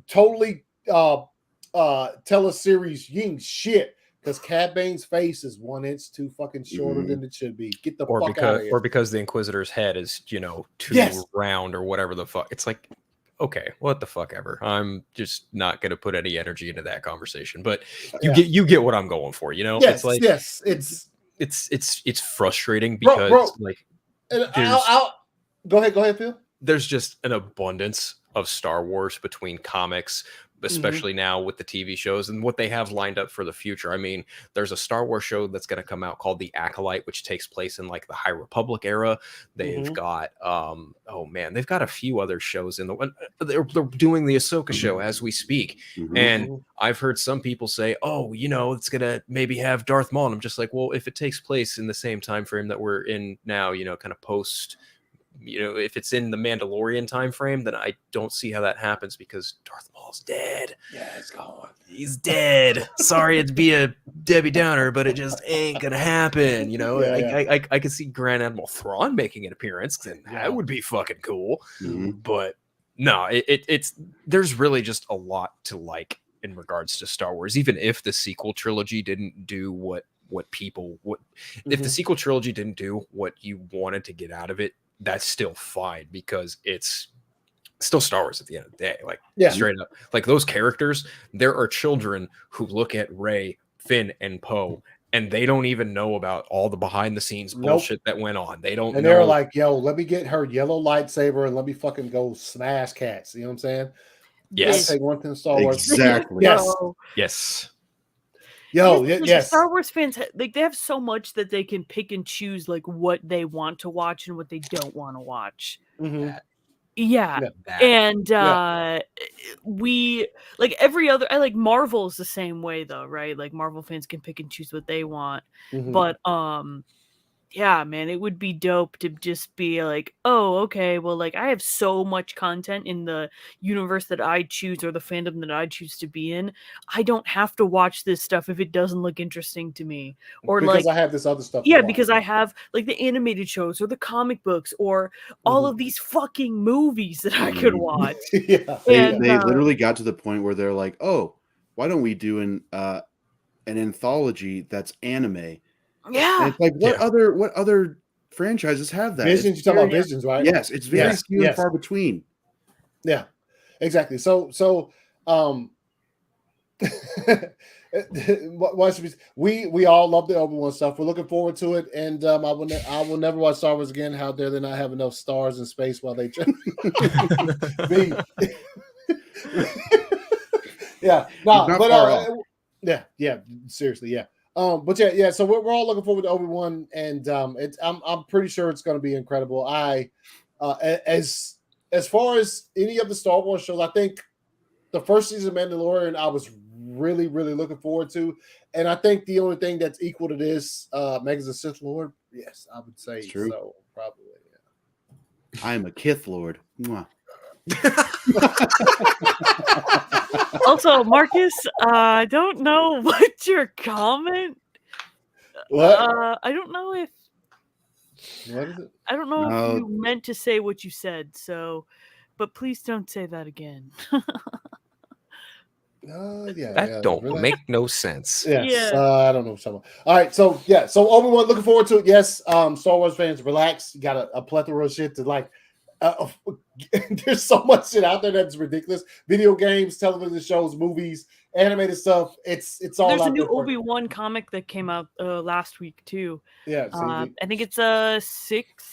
S1: totally tell a series ying shit, because Cad Bane's face is 1 inch too fucking shorter than it should be. Get the fuck out of here.
S4: Or because the Inquisitor's head is, you know, too round or whatever the fuck. It's like, okay, what the fuck ever. I'm just not going to put any energy into that conversation. But you get what I'm going for, you know?
S1: Yes,
S4: it's like it's frustrating because like
S1: go ahead, Phil.
S4: There's just an abundance of Star Wars between comics, especially now with the TV shows and what they have lined up for the future. I mean, there's a Star Wars show that's going to come out called The Acolyte, which takes place in like the High Republic era. They've got they've got a few other shows in the they're doing the Ahsoka show as we speak. And I've heard some people say, oh, you know, it's gonna maybe have Darth Maul. And I'm just like, well, if it takes place in the same time frame that we're in now, you know, kind of post, you know, if it's in the Mandalorian time frame, then I don't see how that happens, because Darth Maul's dead.
S1: Yeah, it's gone.
S4: He's dead. Sorry to be a Debbie Downer, but it just ain't gonna happen. You know, I could see Grand Admiral Thrawn making an appearance, and that would be fucking cool. But no, it's there's really just a lot to like in regards to Star Wars, even if the sequel trilogy didn't do if the sequel trilogy didn't do what you wanted to get out of it, that's still fine, because it's still Star Wars at the end of the day. Like, straight up, like those characters, there are children who look at Rey, Finn, and Poe, and they don't even know about all the behind the scenes bullshit that went on. They don't.
S1: And they're like, "Yo, let me get her yellow lightsaber and let me fucking go smash cats." You know what I'm saying?
S4: Yes.
S1: Take one thing, Star Wars.
S2: Exactly.
S4: Yes.
S1: Yes.
S3: Star Wars fans, like, they have so much that they can pick and choose, like, what they want to watch and what they don't want to watch. We like every other. I like Marvel is the same way though, right? Like, Marvel fans can pick and choose what they want, but yeah, man, it would be dope to just be like, oh, okay, well, like, I have so much content in the universe that I choose, or the fandom that I choose to be in. I don't have to watch this stuff if it doesn't look interesting to me, or
S1: because I have this other stuff.
S3: Yeah, because I have like the animated shows or the comic books or all of these fucking movies that I could watch.
S2: They literally got to the point where they're like, oh, why don't we do an anthology that's anime?
S3: Yeah,
S2: and it's like what other franchises have that?
S1: Visions, you talk about Visions, right?
S2: Yes, it's very few and far between.
S1: Yeah, exactly. So we all love the Obi-Wan stuff. We're looking forward to it, and I will never watch Star Wars again. How dare they not have enough stars in space while they seriously. But so we're all looking forward to Obi-Wan, and I'm pretty sure it's going to be incredible. As far as any of the Star Wars shows, I think the first season of Mandalorian I was really, really looking forward to, and I think the only thing that's equal to this, Megan's a Sith Lord. Yes, I would say so. Probably. Yeah.
S2: I am a Kith Lord. Mwah.
S3: Also, Marcus, I don't know what's your comment.
S1: What?
S3: I don't know if.
S1: What is it?
S3: I don't know if you meant to say what you said. So, but please don't say that again.
S4: That don't make no sense.
S1: Yes, I don't know someone. All right, so Obi-Wan, looking forward to it. Yes, Star Wars fans, relax. You got a plethora of shit to like. there's so much shit out there that's ridiculous. Video games, television shows, movies, animated stuff. It's all.
S3: There's
S1: out
S3: a new
S1: there for
S3: Obi-Wan comic that came out last week too.
S1: Yeah,
S3: I think it's 6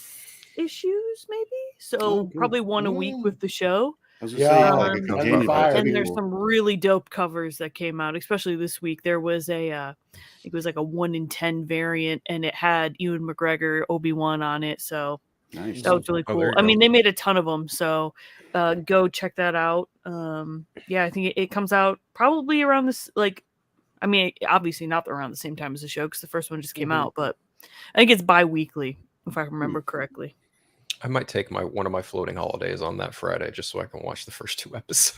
S3: issues, maybe. So
S2: cool.
S3: probably one a week with the show.
S2: I was gonna say,
S1: Yeah,
S2: like a companion,
S1: fire.
S2: that'd be
S3: And there's
S2: cool.
S3: some really dope covers that came out, especially this week. There was I think it was like a 1 in 10 variant, and it had Ewan McGregor, Obi-Wan on it. So
S2: Nice.
S3: that was really
S4: Oh,
S3: cool.
S4: there you
S3: I mean,
S4: go.
S3: they made a ton of them, so go check that out. Yeah, I think it comes out probably around this. Like, I mean, obviously not around the same time as the show because the first one just came out, but I think it's bi-weekly if I remember correctly.
S4: I might take one of my floating holidays on that Friday just so I can watch the first 2 episodes.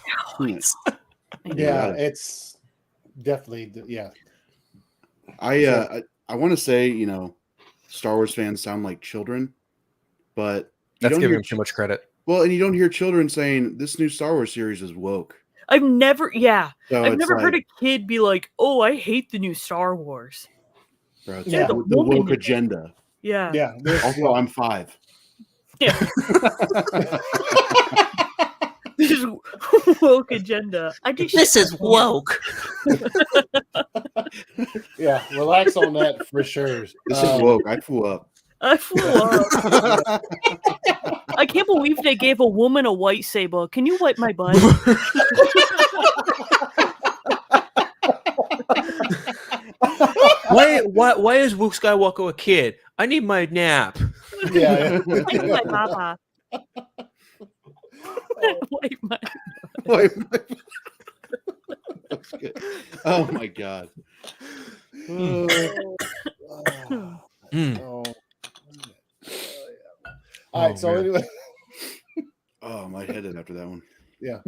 S1: Yeah, it's definitely
S2: I want to say, you know, Star Wars fans sound like children, but
S4: That's giving them too much credit.
S2: Well, and you don't hear children saying this new Star Wars series is woke.
S3: I've never
S2: So
S3: I've
S2: it's
S3: never heard
S2: like,
S3: a kid be like, "Oh, I hate the new Star Wars."
S2: bro, it's
S1: Yeah.
S2: the woke agenda.
S3: Yeah.
S1: yeah.
S2: Also, I'm 5.
S3: Yeah. This is woke agenda.
S7: This is woke.
S1: Yeah, relax on that for sure.
S2: This is woke. I flew up.
S3: I flew up. I can't believe they gave a woman a white saber. Can you wipe my butt?
S7: Why is Luke Skywalker a kid? I need my nap.
S1: Yeah.
S3: I need my papa. Wipe my.
S2: That's good. Oh my god.
S1: All right. So anyway,
S2: Oh, my head in after that one.
S1: yeah.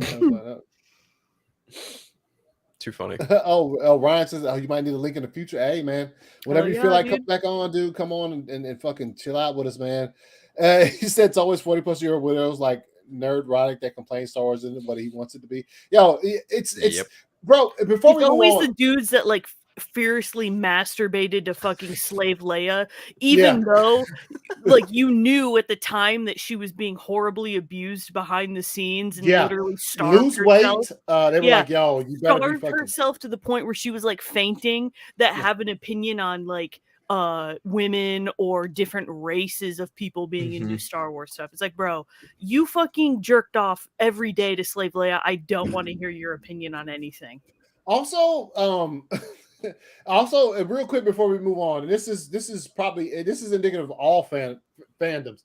S4: Too funny.
S1: Ryan says, "Oh, you might need a link in the future." Hey, man, whatever you feel like, come back on, dude. Come on and fucking chill out with us, man. He said it's always 40+ year widows like nerd that complain Star Wars isn't what he wants it to be. Yo, it's bro. Before
S3: It's
S1: we
S3: always
S1: move on,
S3: the dudes that like fiercely masturbated to fucking slave Leia, even though like you knew at the time that she was being horribly abused behind the scenes and literally starved
S1: lose
S3: herself.
S1: weight. They were like, "Yo, you better be
S3: Starved
S1: fucking."
S3: herself to the point where she was like fainting. That have an opinion on like women or different races of people being into Star Wars stuff. It's like, bro, you fucking jerked off every day to slave Leia. I don't want to hear your opinion on anything.
S1: Also, real quick before we move on, and this is indicative of all fandoms.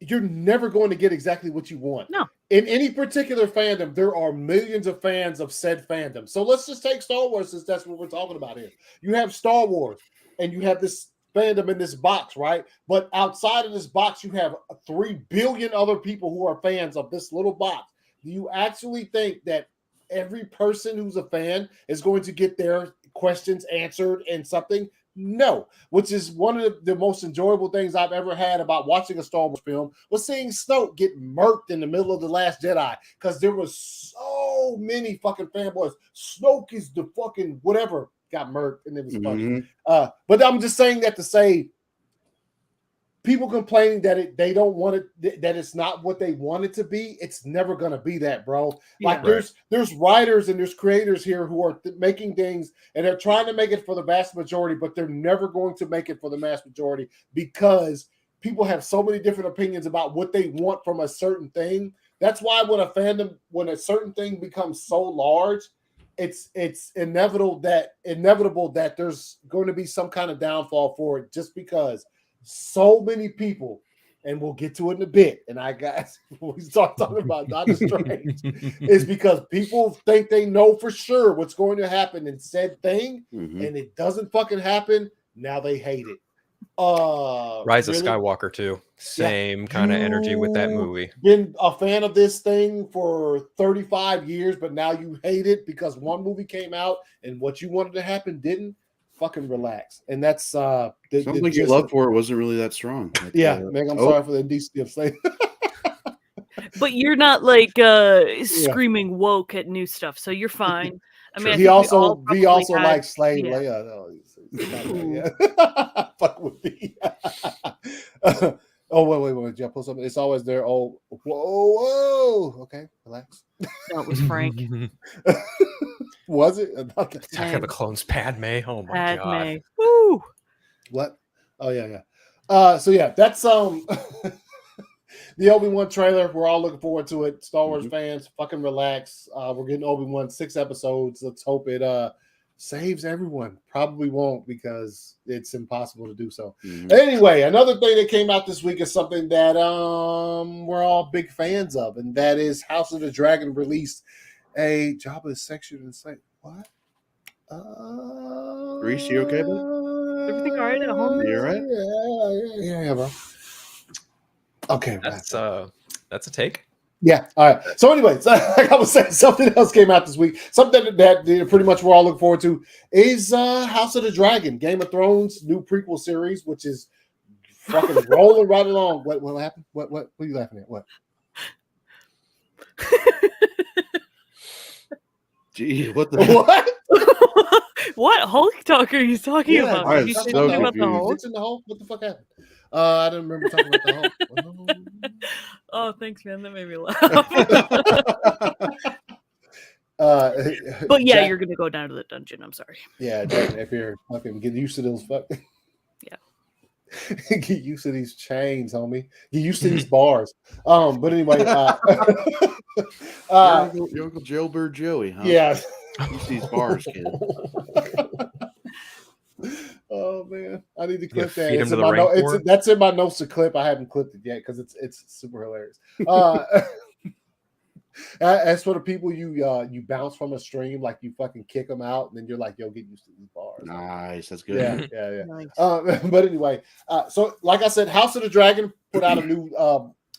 S1: You're never going to get exactly what you want.
S3: No.
S1: In any particular fandom, there are millions of fans of said fandom. So let's just take Star Wars, since that's what we're talking about here. You have Star Wars, and you have this fandom in this box, right? But outside of this box, you have 3 billion other people who are fans of this little box. Do you actually think that every person who's a fan is going to get their questions answered in something? No, which is one of the most enjoyable things I've ever had about watching a Star Wars film was seeing Snoke get murked in the middle of The Last Jedi, because there was so many fucking fanboys. Snoke is the fucking whatever, got murked, and it was funny. But I'm just saying that to say, people complaining that they don't want it, that it's not what they want it to be. It's never going to be that, bro. Like there's writers and there's creators here who are making things, and they're trying to make it for the vast majority, but they're never going to make it for the mass majority, because people have so many different opinions about what they want from a certain thing. That's why when a certain thing becomes so large, it's inevitable that there's going to be some kind of downfall for it, just because so many people, and we'll get to it in a bit. And when we start talking about Doctor Strange, is because people think they know for sure what's going to happen in said thing, and it doesn't fucking happen. Now they hate it.
S4: Rise of Skywalker too. Same kind of energy with that movie.
S1: Been a fan of this thing for 35 years, but now you hate it because one movie came out and what you wanted to happen didn't. Fucking relax. And that's sounds
S2: like your love for it wasn't really that strong.
S1: Meg, I'm sorry for the indecency of saying.
S3: But you're not like screaming woke at new stuff, so you're fine. I mean,
S1: he also likes Slave Leia. Fuck with me. Oh, wait. Did y'all pull something? It's always there. Oh, whoa. Okay, relax.
S3: That was Frank.
S1: Was it?
S4: Attack of the Clones Padme. Oh my god.
S3: Padme. Woo!
S1: What? Oh yeah. So yeah, that's the Obi-Wan trailer. We're all looking forward to it. Star Wars fans, fucking relax. We're getting Obi-Wan 6 episodes. Let's hope it saves everyone. Probably won't because it's impossible to do so. Anyway, another thing that came out this week is something that we're all big fans of, and that is House of the Dragon released a Jabba's section and say what?
S2: Reese, you okay, bud?
S3: Everything all right at home?
S2: You all right?
S1: Yeah, bro. Okay,
S4: That's a take.
S1: Yeah. All right. So, anyways, like I was saying, something else came out this week. Something that pretty much we're all looking forward to is House of the Dragon, Game of Thrones new prequel series, which is fucking rolling right along. What happened? What are you laughing at? What?
S2: Gee, what the
S1: What?
S3: What Hulk talk are you talking about?
S2: I am
S3: Did you say
S2: so
S3: something about the
S2: confused.
S3: Hulk?
S1: It's in the Hulk. What the fuck happened? I didn't remember talking about the Hulk.
S3: Oh, thanks, man. That made me laugh.
S1: But
S3: yeah, you're gonna go down to the dungeon. I'm sorry.
S1: Yeah, Jack, if you're fucking get used to those fucking.
S3: Yeah.
S1: Get used to these chains, homie. Get used to these bars. But anyway,
S2: your Uncle Jailbird Joey, huh?
S1: yeah.
S2: Use these bars, kid.
S1: Oh man, I need to clip that.
S4: feed him
S1: It's
S4: to
S1: in
S4: the
S1: my
S4: rainforest?
S1: that's in my notes to clip. I haven't clipped it yet because it's super hilarious. As for the people you bounce from a stream, like you fucking kick them out, and then you're like, "Yo, get used to these bars."
S2: Nice, that's good.
S1: Yeah.
S3: Nice.
S1: But anyway, so like I said, House of the Dragon put out a new.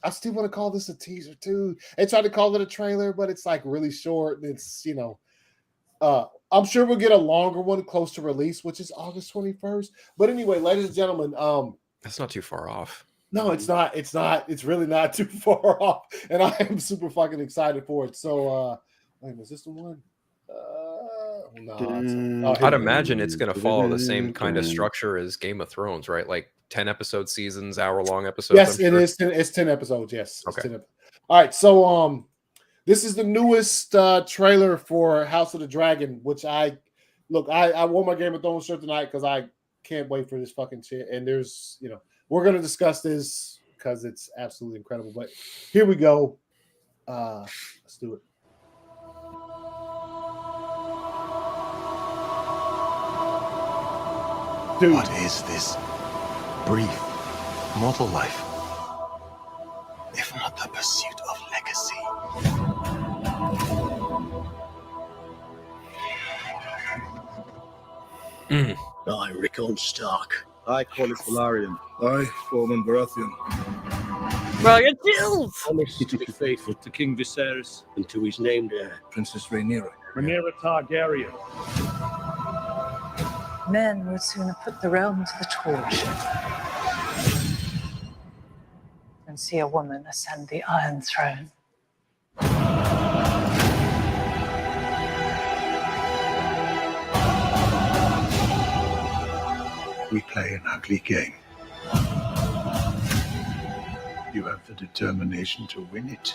S1: I still want to call this a teaser too. They tried to call it a trailer, but it's like really short, and it's I'm sure we'll get a longer one close to release, which is August 21st. But anyway, ladies and gentlemen,
S4: That's not too far off.
S1: no, it's not. It's not. It's really not too far off, and I am super fucking excited for it. So, wait, was this the one? No,
S4: I'd imagine it's going to follow the same kind of structure as Game of Thrones, right? Like 10 episode seasons, hour-long episodes.
S1: Yes,
S4: I'm
S1: it
S4: sure.
S1: is. It's 10 episodes. Yes. It's
S4: Okay.
S1: 10 All right. So, this is the newest trailer for House of the Dragon, which I wore my Game of Thrones shirt tonight because I can't wait for this fucking shit. And there's, we're going to discuss this because it's absolutely incredible. But here we go. Let's do it. Dude.
S8: What is this brief mortal life, if not the pursuit of legacy?
S5: I, Rickon Stark.
S9: I call it Solarian. I, Foreman Baratheon.
S3: Bro, I got chills.
S5: Promise to be faithful
S9: To King Viserys,
S5: and to his named heir.
S9: Princess Rhaenyra.
S10: Rhaenyra Targaryen.
S6: Men would sooner put the realm to the torch than see a woman ascend the Iron Throne.
S8: We play an ugly game. You have the determination to win it.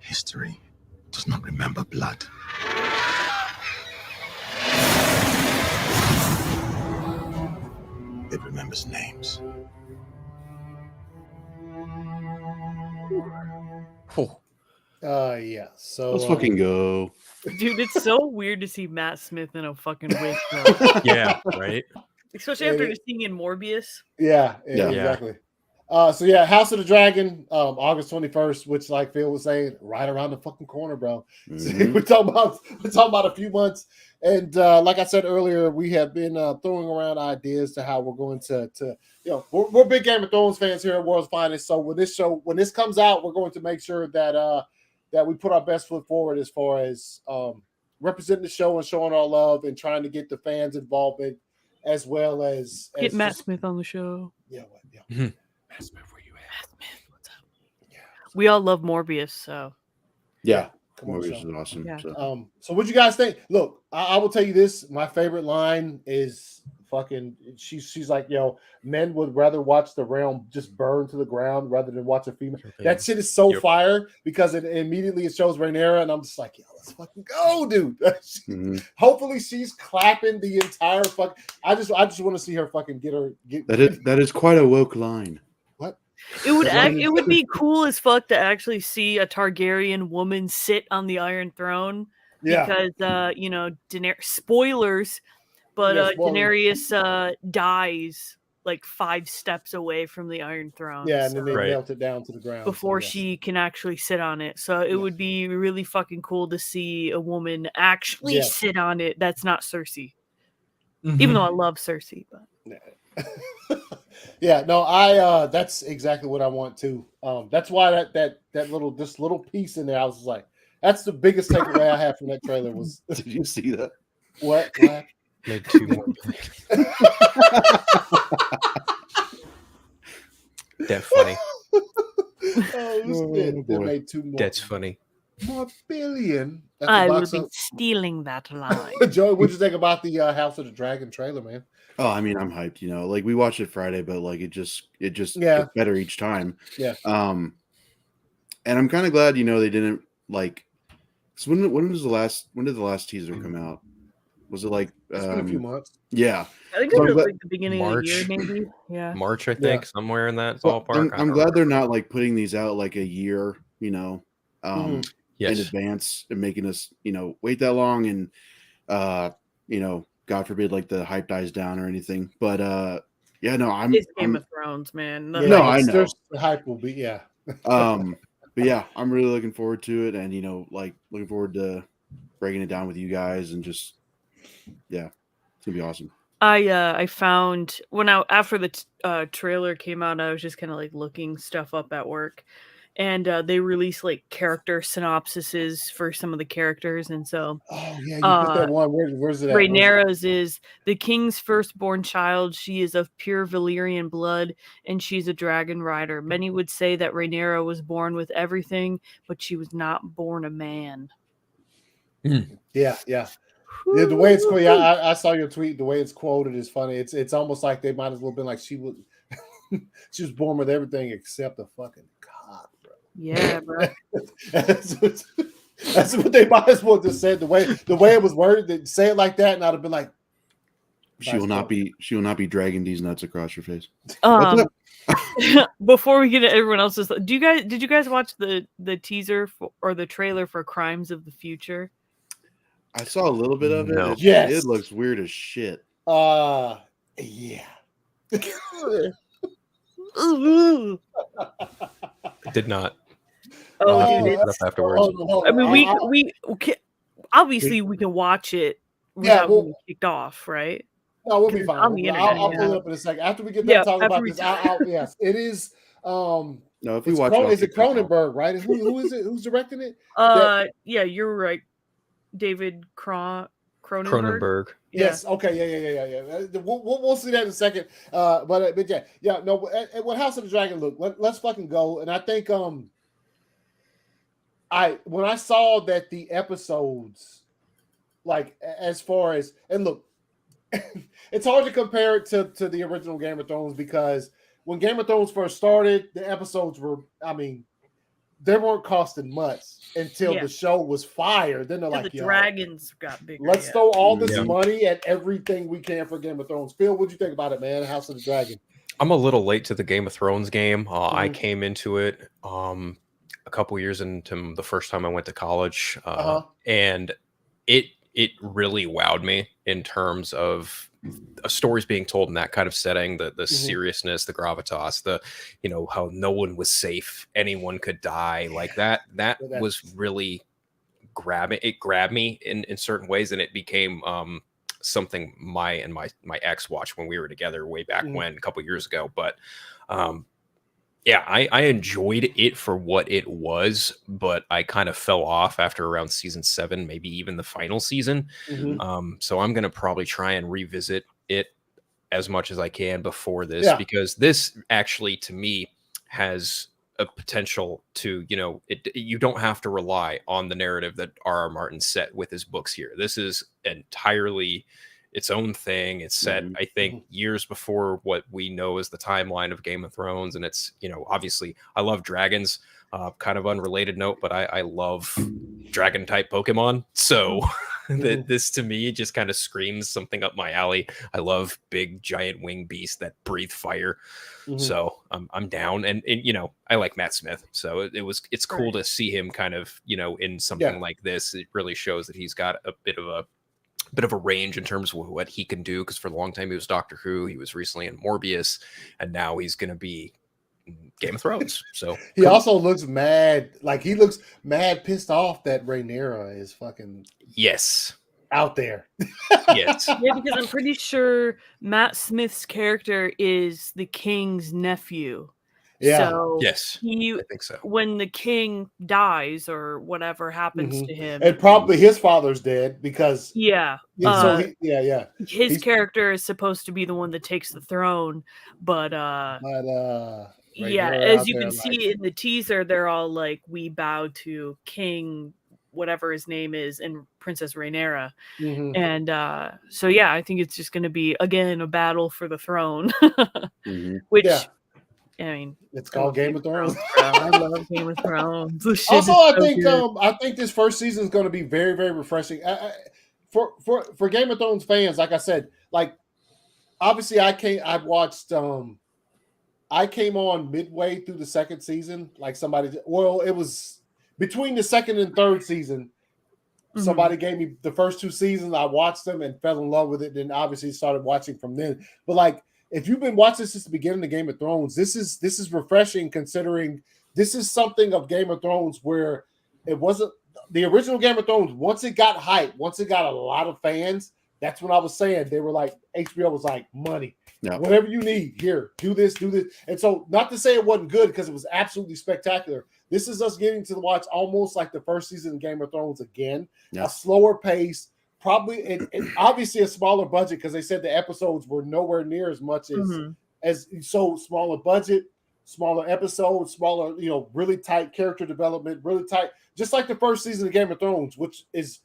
S8: History does not remember blood. It remembers names.
S1: Yeah. So
S2: Let's fucking go.
S3: Dude, it's so weird to see Matt Smith in a fucking wig, though.
S4: Yeah, right.
S3: Especially after just seeing in Morbius.
S1: Yeah,
S2: Yeah.
S1: exactly. So yeah, House of the Dragon, August 21st, which like Phil was saying, right around the fucking corner, bro.
S2: Mhm.
S1: we're talking about a few months. And like I said earlier, we have been throwing around ideas to how we're going to we're big Game of Thrones fans here at World's Finest. So when this comes out, we're going to make sure that that we put our best foot forward as far as representing the show and showing our love and trying to get the fans involvement as well as
S3: Get Matt Smith on the show.
S1: Yeah,
S4: Mhm.
S1: Matt Smith, where you at?
S3: What's up? Yeah. We all love Morbius, so
S2: Yeah.
S1: Come on,
S2: Morbius
S1: show.
S2: is awesome.
S3: Yeah.
S1: So what you guys think? Look, I will tell you this. My favorite line is fucking. She's like, yo, men would rather watch the realm just burn to the ground rather than watch a female. That shit is so fire because it immediately it shows Rhaenyra, and I'm just like, yo, let's fucking go, dude. Hopefully she's clapping the entire fuck. I just want to see her fucking get.
S2: That is quite a woke line.
S1: What?
S3: It would be cool as fuck to actually see a Targaryen woman sit on the Iron Throne.
S1: Yeah.
S3: Because Daenerys, spoilers, but Daenerys dies like 5 steps away from the Iron Throne.
S1: Yeah, and then they melt it down to the ground
S3: before she can actually sit on it. So it would be really fucking cool to see a woman actually sit on it. That's not Cersei. Even though I love Cersei, but
S1: yeah, no, I that's exactly what I want too. That's why that little piece in there, I was like, that's the biggest takeaway I had from that trailer was.
S2: Did you see that?
S1: What?
S4: Made 2 more billion. That's funny.
S1: They made 2 more.
S4: That's funny.
S1: More billion.
S3: I will be stealing that line.
S1: Joey, what'd you think about the House of the Dragon trailer, man?
S2: Oh, I mean, I'm hyped. Like we watched it Friday, but like it just gets better each time.
S1: Yeah.
S2: And I'm kind of glad they didn't like. So when did the last teaser come out? Was it like
S1: it's been a few months?
S2: Yeah,
S3: I think it was like the beginning of the year, maybe. Yeah,
S4: March, I think, somewhere in that ballpark.
S2: I'm glad they're not like putting these out like a year, in
S4: Yes.
S2: advance and making us, wait that long and, God forbid, like the hype dies down or anything. But yeah, no,
S3: it's Game of Thrones, man.
S2: No, I know
S1: the hype will be,
S2: but yeah, I'm really looking forward to it, and looking forward to breaking it down with you guys, and just it's gonna be awesome.
S3: I found after the trailer came out, I was just kind of like looking stuff up at work, and they released like character synopsises for some of the characters, and so
S1: you put that one. Where's it at?
S3: Rhaenyra's is the king's firstborn child. She is of pure Valyrian blood, and she's a dragon rider. Many would say that Rhaenyra was born with everything, but she was not born a man.
S1: Yeah. The way it's quoted, I saw your tweet. The way it's quoted is funny. It's almost like they might as well been like she was born with everything except a fucking cock, bro.
S3: Yeah, bro.
S1: That's what they might as well just said. The way it was worded, they say it like that, and I'd have been like,
S2: She will not be dragging these nuts across your face.
S3: Before we get to everyone else's, did you guys watch the teaser or the trailer for Crimes of the Future?
S2: I saw a little bit of it.
S4: No.
S1: Yes.
S2: It looks weird as shit.
S1: Yeah.
S4: Did not.
S3: Oh, dude,
S4: up afterwards.
S3: I mean, we obviously we can watch it without being kicked off, right?
S1: No, we'll be fine.
S3: On the internet,
S1: I'll pull it up in a second after we get done talking about this. Yes, it is.
S2: No, if we watch,
S1: is it Cronenberg, right? Who is it? Who's directing it?
S3: Yeah, you're right. David Cronenberg.
S1: Yes. Okay. Yeah. We'll see that in a second. But yeah. No. What House of the Dragon? Look, let's fucking go. And I think when I saw that the episodes, like as far as, and look, it's hard to compare it to the original Game of Thrones, because when Game of Thrones first started, the episodes were, they weren't costing much until the show was fired. Then they're like,
S3: the dragons got bigger.
S1: Let's throw all this money at everything we can for Game of Thrones. Phil, what'd you think about it, man? House of the Dragon.
S4: I'm a little late to the Game of Thrones game. I came into it a couple years into the first time I went to college, and it really wowed me in terms of stories being told in that kind of setting, the seriousness, the gravitas, the how no one was safe, anyone could die, like that was really grabbing. It grabbed me in certain ways, and it became something my ex watched when we were together way back when, a couple years ago. But I enjoyed it for what it was, but I kind of fell off after around season 7, maybe even the final season. So I'm going to probably try and revisit it as much as I can before this, because this actually, to me, has a potential to, you don't have to rely on the narrative that R.R. Martin set with his books here. This is entirely its own thing. It's set, I think, years before what we know as the timeline of Game of Thrones. And it's, obviously I love dragons, kind of unrelated note, but I love dragon type Pokemon. So this to me just kind of screams something up my alley. I love big giant wing beasts that breathe fire. So I'm down. And I like Matt Smith. So it's cool to see him kind of, in something like this. It really shows that he's got a bit of a range in terms of what he can do, because for a long time he was Doctor Who, he was recently in Morbius, and now he's going to be Game of Thrones. So
S1: he also looks mad, like he looks mad pissed off that Rhaenyra is fucking out there.
S3: Because I'm pretty sure Matt Smith's character is the king's nephew. So
S4: I think so.
S3: When the king dies or whatever happens to him,
S1: and probably his father's dead because
S3: his character is supposed to be the one that takes the throne, but as you can see in the teaser, they're all like, we bow to King whatever his name is and Princess Rhaenyra. And I think it's just going to be again a battle for the throne. Which I mean,
S1: it's called Game of Thrones.
S3: I love Game of Thrones.
S1: Also, I think this first season is going to be very, very refreshing. For Game of Thrones fans, like I said, like obviously I came on midway through the second season. Like it was between the second and third season. Somebody gave me the first two seasons. I watched them and fell in love with it. Then obviously started watching from then. But like, if you've been watching since the beginning of Game of Thrones, this is refreshing, considering this is something of Game of Thrones where it wasn't the original Game of Thrones. Once it got hype, once it got a lot of fans, that's when I was saying they were like, HBO was like, money, whatever you need, here, do this. And so, not to say it wasn't good, because it was absolutely spectacular. This is us getting to watch almost like the first season of Game of Thrones again, a slower pace. Probably, and obviously a smaller budget, because they said the episodes were nowhere near as much as so smaller budget, smaller episodes, smaller, really tight character development, really tight, just like the first season of Game of Thrones, which is,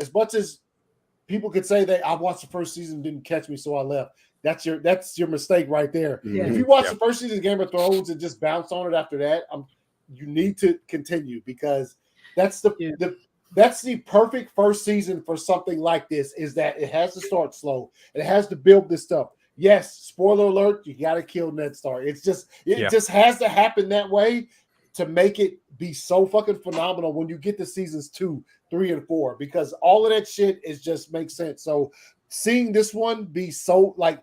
S1: as much as people could say that I watched the first season, didn't catch me, so I left. That's your mistake right there. If you watch the first season of Game of Thrones and just bounce on it after that, you need to continue, because that's that's the perfect first season for something like this, is that it has to start slow. It has to build this stuff. Yes, spoiler alert, you got to kill Ned Stark. It just has to happen that way to make it be so fucking phenomenal when you get to seasons 2, 3, and 4, because all of that shit is just makes sense. So seeing this one be so like,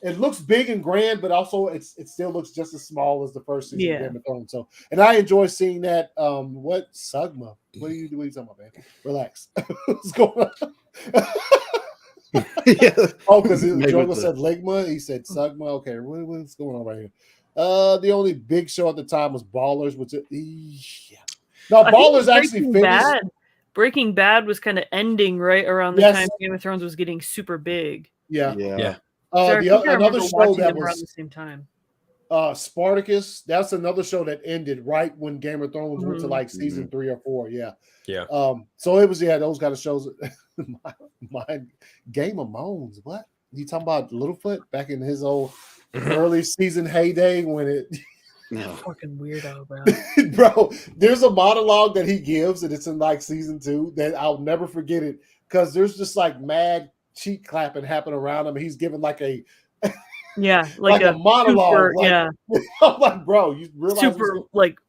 S1: it looks big and grand, but also it still looks just as small as the first season of Game of Thrones. So, and I enjoy seeing that. What Sugma? What are you talking about, man? Relax. What's going on? Oh, because Jogo said Ligma. He said Sugma. Okay, what's going on right here? The only big show at the time was Ballers, which no, Ballers actually finished.
S3: Breaking Bad was kind of ending right around the time Game of Thrones was getting super big.
S1: Yeah.
S3: Another show that was around the same time.
S1: Spartacus. That's another show that ended right when Game of Thrones went to like season 3 or 4. Yeah. So it was those kind of shows. my Game of Moans. What you talking about? Littlefoot back in his old early season heyday when it.
S3: Fucking weirdo, bro.
S1: Bro, there's a monologue that he gives, and it's in like season 2 that I'll never forget it, because there's just like mad cheek clapping happening around him. He's giving like a like a monologue.
S3: Super,
S1: I'm like, bro, you realize
S3: super like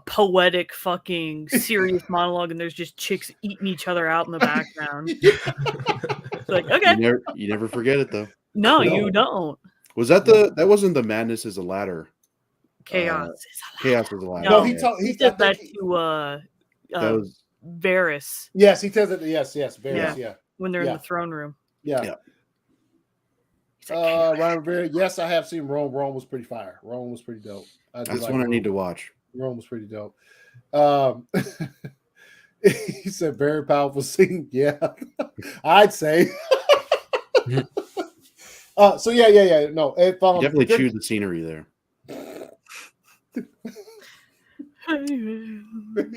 S3: poetic fucking serious monologue, and there's just chicks eating each other out in the background. It's like, okay,
S2: you never forget it though.
S3: No, you don't.
S2: Was that that wasn't the Madness is a Ladder?
S3: Chaos
S2: is a ladder.
S1: No,
S3: he said that to Varys.
S1: Yes, he says it. Yes, Varys. Yeah.
S3: When they're in the throne room.
S1: Yeah. Ryan Rivera. Yes, I have seen Rome. Rome was pretty fire. Rome was pretty dope.
S2: That's one I need to watch.
S1: Rome was pretty dope. He said very powerful scene. Yeah, I'd say. So yeah. No, if
S2: You definitely chewed the scenery there.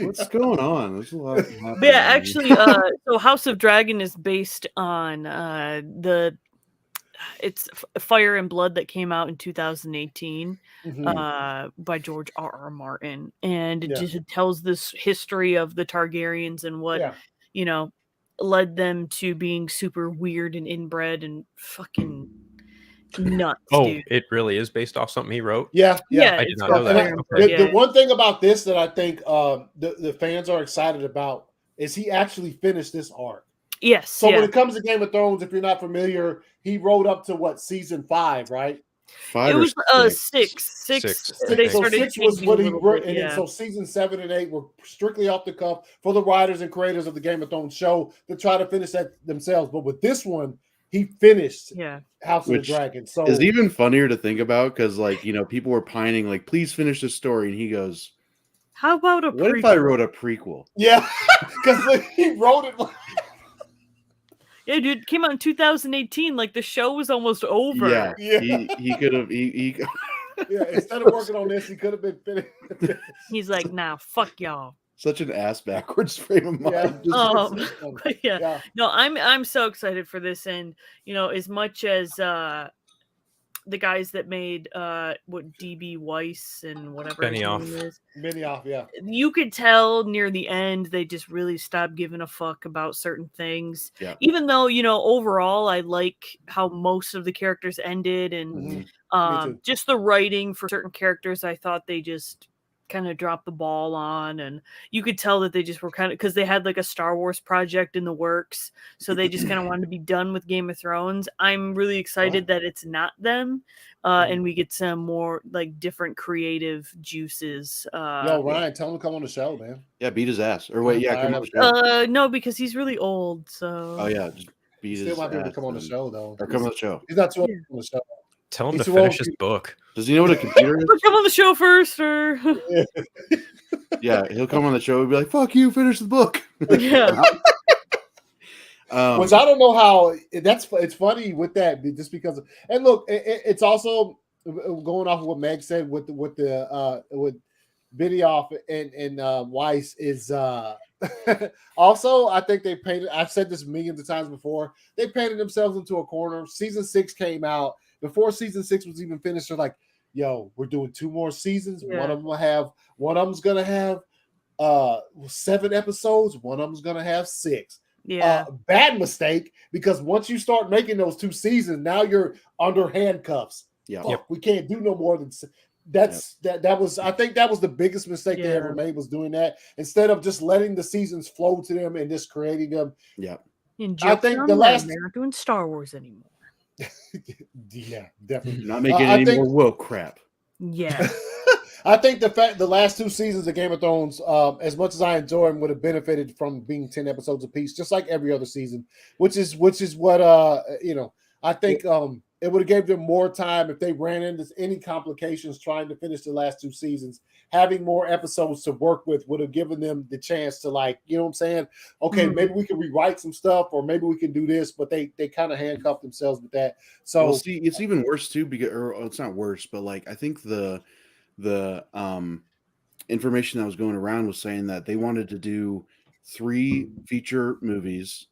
S2: What's going on? There's a lot happening.
S3: Yeah, actually, so House of Dragon is based on it's Fire and Blood that came out in 2018 by George R.R. Martin, and it just tells this history of the Targaryens and what led them to being super weird and inbred and fucking nuts. Dude.
S4: It really is based off something he wrote.
S1: Yeah.
S4: I did not know that.
S1: The one thing about this that I think the fans are excited about is he actually finished this arc.
S3: Yes.
S1: So when it comes to Game of Thrones, if you're not familiar, he wrote up to what, season 5, right?
S2: 5
S3: it was
S2: or
S3: 6.
S1: They
S3: started
S1: 6 was what he wrote, and
S3: yeah.
S1: then so season 7 and 8 were strictly off the cuff for the writers and creators of the Game of Thrones show to try to finish that themselves. But with this one, he finished House of the Dragon. So
S2: it's even funnier to think about because, like, you know, people were pining, like, please finish the story, and he goes,
S3: "How about a
S2: what
S3: prequel?
S2: if I wrote a prequel?"
S1: Yeah, because he wrote it.
S3: Yeah, dude, it came out in 2018. Like the show was almost over.
S2: Yeah. He could have. He
S1: yeah, instead of working on this, he could have been finished.
S3: He's like, nah, fuck y'all.
S2: Such an ass backwards frame of mind.
S3: Yeah. No, I'm so excited for this, and you know, as much as the guys that made what DB Weiss and whatever
S4: Benioff.
S3: his name is.
S1: Benioff, yeah.
S3: You could tell near the end they just really stopped giving a fuck about certain things.
S2: Yeah.
S3: Even though, you know, overall I like how most of the characters ended, and just the writing for certain characters I thought they just kind of dropped the ball on, and you could tell that they just were kind of, because they had like a Star Wars project in the works, so they just kind of wanted to be done with Game of Thrones. I'm really excited that it's not them, and we get some more like different creative juices.
S1: Yo, Ryan, tell him to come on the show, man.
S2: Yeah, beat his ass. Or wait, come on the show.
S3: No, because he's really old. So
S2: oh yeah, just beat his ass.
S1: Still might be able to come on the show though.
S2: Or come on the show.
S1: He's not too old on the show.
S4: Tell him to finish his book.
S2: Does he know what a computer is?
S3: Come on the show first, or
S2: yeah, he'll come on the show and be like, "Fuck you, finish the book."
S3: Yeah.
S1: Which I don't know how it's funny with that, just because. And look, it's also going off of what Meg said with Benioff and Weiss is also, I think they painted. I've said this millions of times before. They painted themselves into a corner. Season 6 came out before season 6 was even finished. They're like, "Yo, we're doing 2 more seasons.
S3: Yeah.
S1: One of them's gonna have 7 episodes. One of them's gonna have 6."
S3: Yeah.
S1: Bad mistake, because once you start making those 2 seasons, now you're under handcuffs.
S2: Yeah.
S1: We can't do no more than that was, I think that was the biggest mistake they ever made, was doing that instead of just letting the seasons flow to them and just creating them.
S2: Yeah.
S1: I think the last,
S3: they're not doing Star Wars anymore.
S1: Yeah, definitely
S2: not making any more woke crap.
S3: Yeah.
S1: I think the last 2 seasons of Game of Thrones, as much as I enjoy them, would have benefited from being 10 episodes apiece, just like every other season, which is what I think it would have gave them more time if they ran into any complications trying to finish the last 2 seasons. Having more episodes to work with would have given them the chance to, like, you know what I'm saying? Okay, maybe we can rewrite some stuff, or maybe we can do this, but they kind of handcuffed themselves with that. So
S2: well, see, it's even worse too, because it's not worse, but like I think the information that was going around was saying that they wanted to do 3 feature movies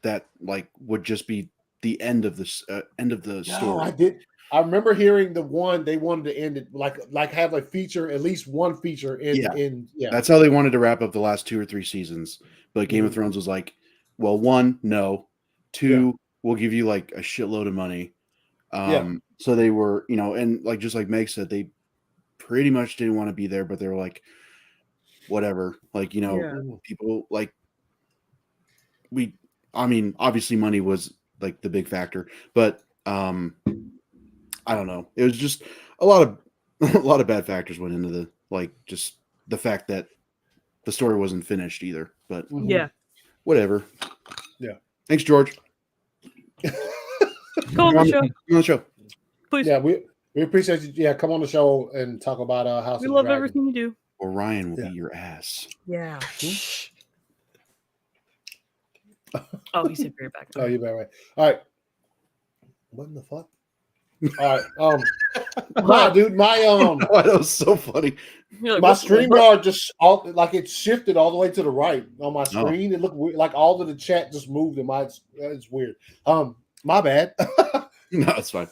S2: that like would just be the end of the story.
S1: I remember hearing the one they wanted to end it like have a feature, at least one feature in.
S2: That's how they wanted to wrap up the last 2 or 3 seasons. But Game of Thrones was like, well, 1, no, 2, we'll give you like a shitload of money. So they were, and like just like Meg said, they pretty much didn't want to be there, but they were like, whatever, like, people like obviously money was like the big factor, but I don't know. It was just a lot of bad factors went into the, like, just the fact that the story wasn't finished either, but whatever.
S1: Yeah.
S2: Thanks, George.
S3: Come on
S2: the show.
S3: Please.
S1: Yeah, we appreciate you. Yeah, come on the show and talk about House of the Dragon.
S3: We love everything you do.
S2: Orion will be your ass.
S3: Yeah. Oh, he said be right back.
S1: Oh, you better right. All right. What in the fuck? All right, dude, my
S2: that was so funny.
S3: Like,
S1: my
S3: what the
S1: StreamYard just like it shifted all the way to the right on my screen. It looked weird, like all of the chat just moved in my. It's weird. My bad.
S2: No, it's fine.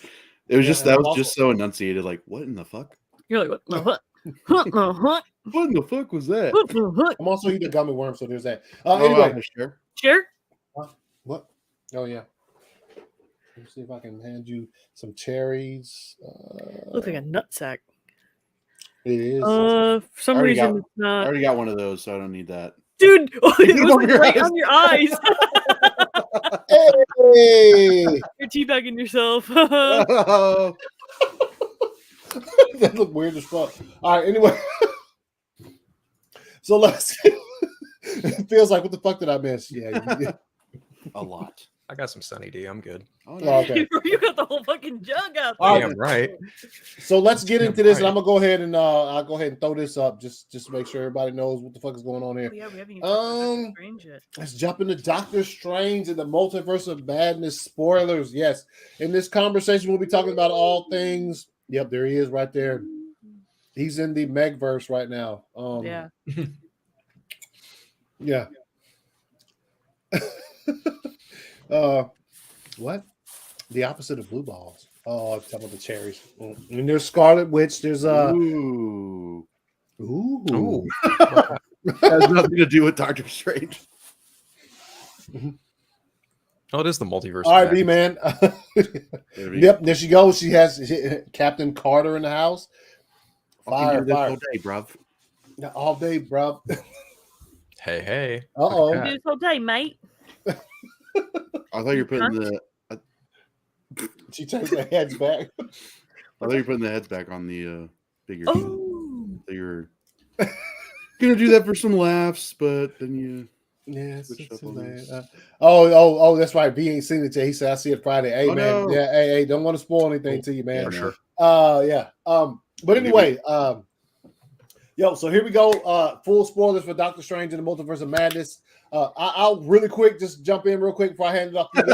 S2: It was just that was just so enunciated. Like, what in the fuck?
S3: You're like, what the fuck? What the fuck?
S2: What in the fuck was that?
S3: What the fuck?
S1: I'm also eating a gummy worm, so there's that.
S2: Oh,
S1: Anyway,
S2: sure.
S3: Sure.
S1: what? Oh yeah. Let me see if I can hand you some cherries.
S3: Looks like a nutsack.
S1: It is.
S3: For some reason, it's
S2: I
S3: not.
S2: already got one of those, so I don't need that.
S3: Dude, it was
S2: over
S3: like
S2: your
S3: right
S2: eyes.
S3: on your eyes.
S1: Hey!
S3: You're teabagging yourself.
S2: Oh.
S1: That looked weird as fuck. All right, anyway. So let's. It feels like, what the fuck did I miss? Yeah.
S2: A lot.
S4: I got some Sunny D. I'm good.
S2: Oh,
S1: Oh, okay.
S3: You got the whole fucking jug out
S1: All
S3: there.
S1: right.
S4: Damn right.
S1: So let's get
S4: Damn
S1: into this, and
S4: right.
S1: I'm gonna go ahead and I'll go ahead and throw this up just to make sure everybody knows what the fuck is going on here.
S3: Oh, yeah, we haven't even talked about Doctor Strange yet.
S1: Let's jump into Doctor Strange and the Multiverse of Madness spoilers. Yes, in this conversation, we'll be talking about all things. Yep, there he is right there. He's in the Megverse right now.
S3: Yeah.
S1: Yeah. What? The opposite of blue balls. Oh, I'm talking about the cherries. And there's Scarlet Witch. There's
S2: Ooh.
S1: Ooh.
S2: Has nothing to do with Doctor Strange.
S4: Oh, it is the multiverse.
S1: All right, B man. Yep, there she goes. She has Captain Carter in the house. Fire.
S2: All day, bruv.
S1: All day, bro.
S4: Hey.
S1: Uh-oh.
S4: Look at
S3: Do
S4: that.
S3: this all day, mate.
S2: I thought you were putting the.
S1: She takes her heads back.
S2: I thought you were putting the heads back on the figure.
S3: Oh.
S2: So you're gonna do that for some laughs, but then you.
S1: Yes.
S2: switched up on this.
S1: Oh, that's right. B ain't seen it yet. He said I see it Friday. Hey,
S2: Oh,
S1: man.
S2: no.
S1: Yeah, hey, don't want to spoil anything to you, man.
S4: For sure.
S1: Yeah. But anyway, so here we go. Full spoilers for Doctor Strange and the Multiverse of Madness. I'll really quick just jump in real quick before I hand it off to you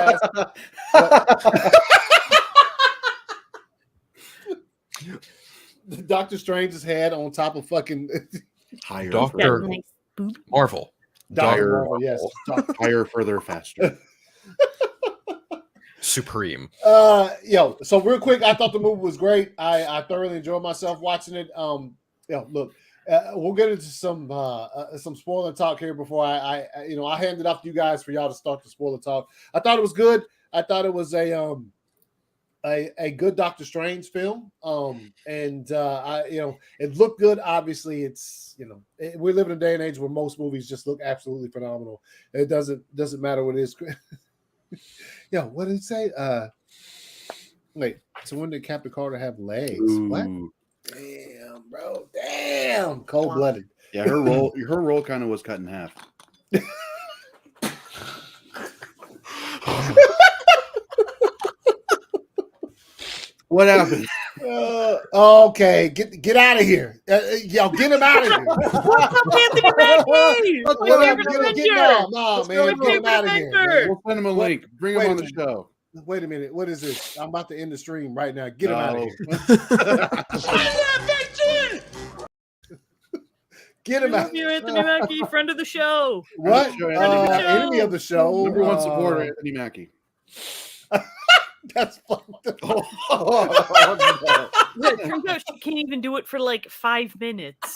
S1: guys. Doctor Strange's head on top of fucking
S2: Higher,
S4: Doctor Marvel.
S2: Dire,
S1: Marvel, yes.
S2: higher, further, faster.
S4: Supreme.
S1: So real quick, I thought the movie was great. I thoroughly enjoyed myself watching it. Look, we'll get into some spoiler talk here before I hand it off to you guys for y'all to start the spoiler talk. I thought it was good. I thought it was a good Doctor Strange film. It looked good. Obviously, it's we live in a day and age where most movies just look absolutely phenomenal. It doesn't matter what it is. Yeah, what did it say? Wait, so when did Captain Carter have legs?
S2: Ooh.
S1: What? Damn, bro. Damn, cold-blooded.
S2: Yeah, her role kind of was cut in half. What happened?
S1: Okay, get out of here. Yo, get him out of here.
S3: Anthony Mackie!
S1: No, man, get him out of here.
S2: We'll send him a link. Bring him on the show.
S1: Wait a minute. What is this? I'm about to end the stream right now. Get him out of here. Get him out.
S3: You, Anthony Mackie, friend of the show.
S1: What?
S2: Enemy
S1: of the show.
S2: Number one supporter, Anthony Mackie.
S1: That's fucked up.
S3: It turns out she can't even do it for like 5 minutes.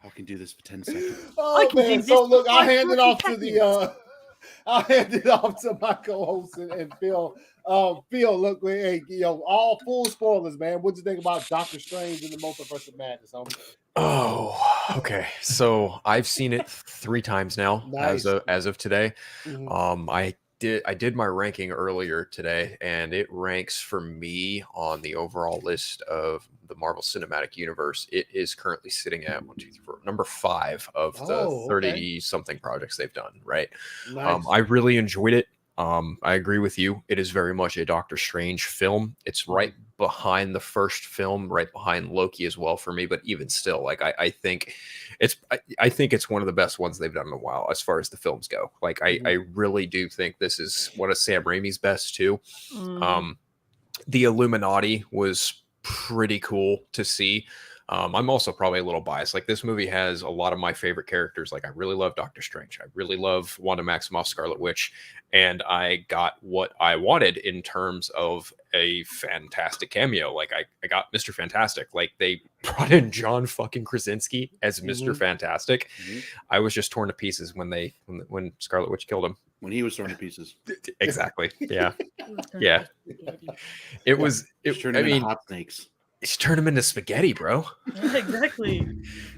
S2: I can do this for 10 seconds.
S1: Oh
S3: can do
S1: man!
S3: this
S1: So look,
S3: for
S1: I'll hand it
S3: 30
S1: off to the. I'll hand it off to my co-host and Phil. Phil, look, hey, all full spoilers, man. What'd you think about Doctor Strange and the Multiverse of Madness? Homie?
S4: Oh, okay. So I've seen it 3 times now
S1: Nice.
S4: as of today.
S1: Mhm.
S4: I did my ranking earlier today, and it ranks for me on the overall list of the Marvel Cinematic Universe. It is currently sitting at number 5 of the 30 something projects they've done. Right.
S1: Nice.
S4: I really enjoyed it. I agree with you. It is very much a Doctor Strange film. It's right behind the first film, right behind Loki as well for me. But even still, like I think I think it's one of the best ones they've done in a while as far as the films go. Like I really do think this is one of Sam Raimi's best too. The Illuminati was pretty cool to see. I'm also probably a little biased. Like this movie has a lot of my favorite characters. Like I really love Doctor Strange. I really love Wanda Maximoff, Scarlet Witch, and I got what I wanted in terms of a fantastic cameo. Like I got Mr. Fantastic. Like they brought in John fucking Krasinski as Mr. Fantastic. I was just torn to pieces when Scarlet Witch killed him.
S2: When he was torn to pieces.
S4: Exactly. Yeah. Yeah. It was.
S2: I mean, hot snakes.
S4: Just turn him into spaghetti, bro.
S3: Yeah, exactly.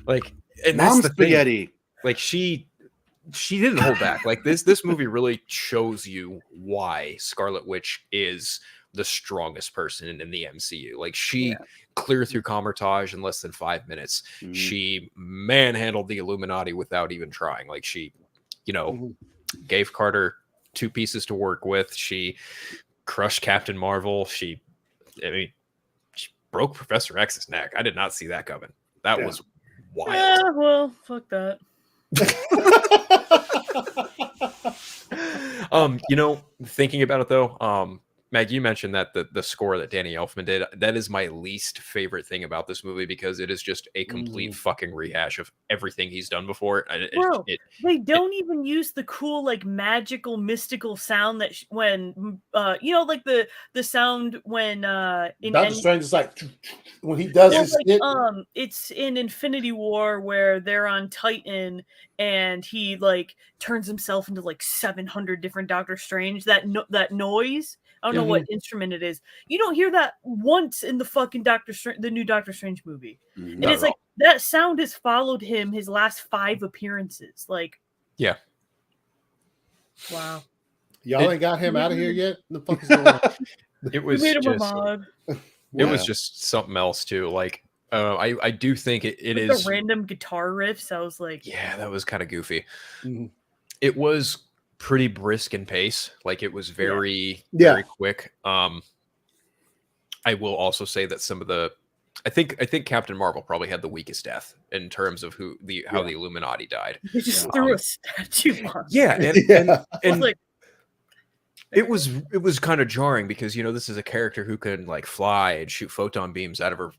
S4: Like, and
S2: Mom
S4: that's the
S2: spaghetti.
S4: thing. Like she didn't hold back. Like this movie really shows you why Scarlet Witch is the strongest person in the MCU. Like she cleared through Comertage in less than 5 minutes. She manhandled the Illuminati without even trying. Like she, gave Carter 2 pieces to work with. She crushed Captain Marvel. She broke Professor X's neck. I did not see that coming. That was wild.
S3: Yeah, well, fuck that.
S4: Thinking about it though, Mag, you mentioned that the score that Danny Elfman did, that is my least favorite thing about this movie because it is just a complete fucking rehash of everything he's done before.
S3: They don't even use the cool, like, magical, mystical sound that when, like the sound when in
S1: Doctor Strange is like when he does his shit.
S3: It's in Infinity War where they're on Titan and he like turns himself into like 700 different Doctor Strange. That noise. I don't know what instrument it is. You don't hear that once in the fucking the new Doctor Strange movie. And it's like that sound has followed him his last 5 appearances. Like,
S4: yeah.
S3: Wow.
S1: Y'all ain't got him out of here yet? The fuck is going on?
S4: It was
S3: made him
S4: just,
S3: a mod.
S4: It was just something else too. Like, I do think it is
S3: the random guitar riffs. I was like,
S4: yeah, that was kind of goofy. It was pretty brisk in pace. Like it was very quick. I will also say that some of the I think Captain Marvel probably had the weakest death in terms of how the Illuminati died.
S3: They just threw a statue on.
S4: Yeah, and like, it was kind of jarring because this is a character who could like fly and shoot photon beams out of her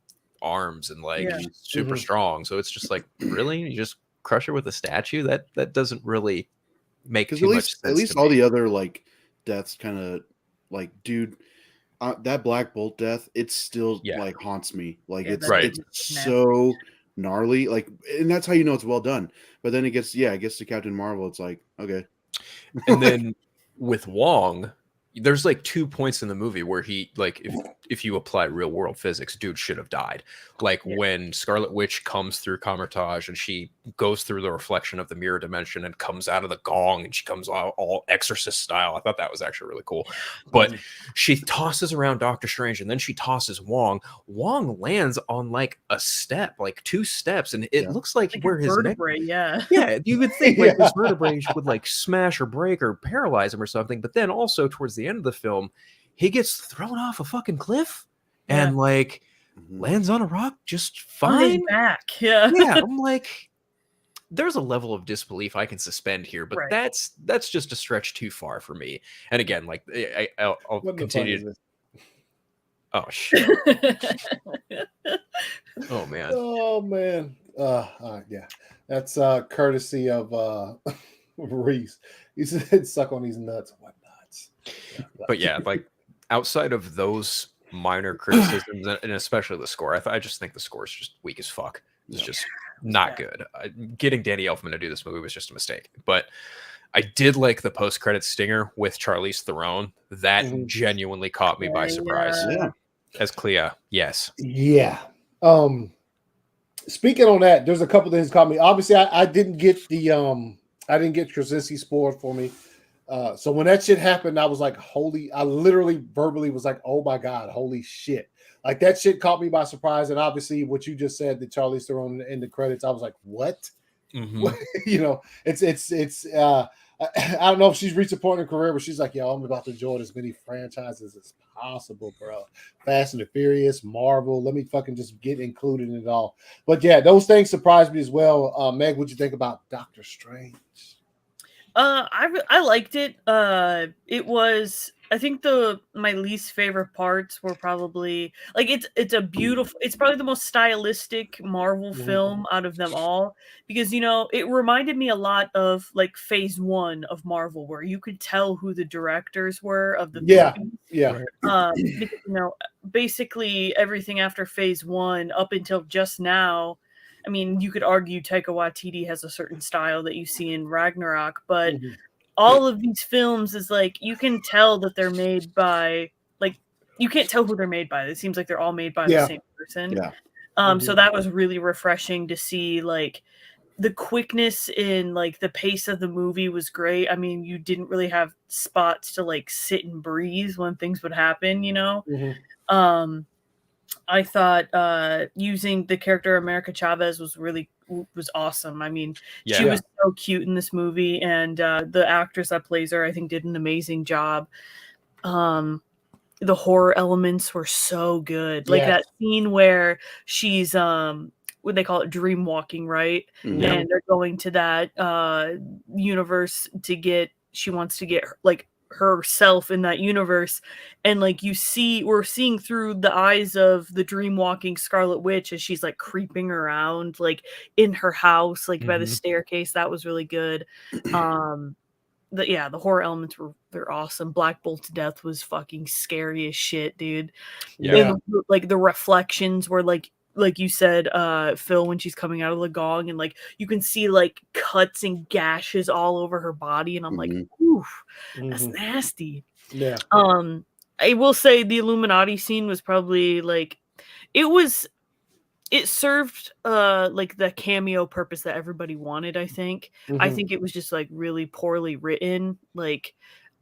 S4: arms and like she's super strong. So it's just like, really, you just crush her with a statue? That doesn't really make too much sense.
S2: At least all the other like deaths kind of like, dude, that Black Bolt death, it still like haunts me. Like it's so gnarly. Like, and that's how you know it's well done. But then it gets to Captain Marvel. It's like, okay.
S4: And then with Wong, there's like 2 points in the movie where he like if you apply real world physics, dude should have died. Like when Scarlet Witch comes through Comertage and she goes through the reflection of the mirror dimension and comes out of the gong and she comes out all Exorcist style. I thought that was actually really cool. But she tosses around Doctor Strange and then she tosses Wong. Wong lands on like a step, like 2 steps, and it looks like where his
S3: vertebrae,
S4: neck, you would think like his vertebrae would like smash or break or paralyze him or something. But then also towards the end of the film, he gets thrown off a fucking cliff and like lands on a rock just fine.
S3: On his back. Yeah.
S4: I'm like, there's a level of disbelief I can suspend here, but that's just a stretch too far for me. And again, like I'll continue. Oh shit. Oh man.
S1: Oh man. Yeah. That's courtesy of Reese. He said suck on these nuts. What nuts?
S4: But yeah, like outside of those minor criticisms and especially the score, I just think the score is just weak as fuck. It's just not good. Getting Danny Elfman to do this movie was just a mistake. But I did like the post-credit stinger with Charlize Theron. That genuinely caught me by surprise.
S2: Yeah.
S4: As Clea, yes.
S1: Yeah. Speaking on that, there's a couple things caught me. Obviously, I didn't get I didn't get Krasinski spoiled for me. So when that shit happened, I was like, I literally verbally was like, oh my God, holy shit. Like that shit caught me by surprise. And obviously what you just said, the Charlize Theron in the credits, I was like, what? You know, it's I don't know if she's reached a point in her career where she's like, yo, I'm about to join as many franchises as possible, bro. Fast and the Furious, Marvel, let me fucking just get included in it all. But yeah, those things surprised me as well. Meg, what'd you think about Doctor Strange?
S3: I liked it. It was, I think my least favorite parts were probably like it's a beautiful, it's probably the most stylistic Marvel film out of them all, because you know it reminded me a lot of like Phase 1 of Marvel, where you could tell who the directors were of the movies. Because, you know, basically everything after Phase 1 up until just now. I mean, you could argue Taika Waititi has a certain style that you see in Ragnarok, but all of these films is like, you can tell that they're made by, like, you can't tell who they're made by. It seems like they're all made by the same person. So that was really refreshing to see. Like, the quickness in like the pace of the movie was great. I mean, you didn't really have spots to like sit and breathe when things would happen, you know? I thought using the character America Chavez was awesome. I mean, she was so cute in this movie, and the actress that plays her, I think, did an amazing job. The horror elements were so good. Like that scene where she's what they call it, dream walking, right? And they're going to that universe she wants to get like herself in that universe, and like we're seeing through the eyes of the dream walking Scarlet Witch as she's like creeping around like in her house, like by the staircase. That was really good. The horror elements they're awesome. Black Bolt's death was fucking scary as shit, dude. And, like the reflections were like you said, Phil, when she's coming out of the gong, and like you can see like cuts and gashes all over her body, and I'm like, oof, that's nasty. I will say the Illuminati scene was probably like, it served like the cameo purpose that everybody wanted. I think it was just like really poorly written, like.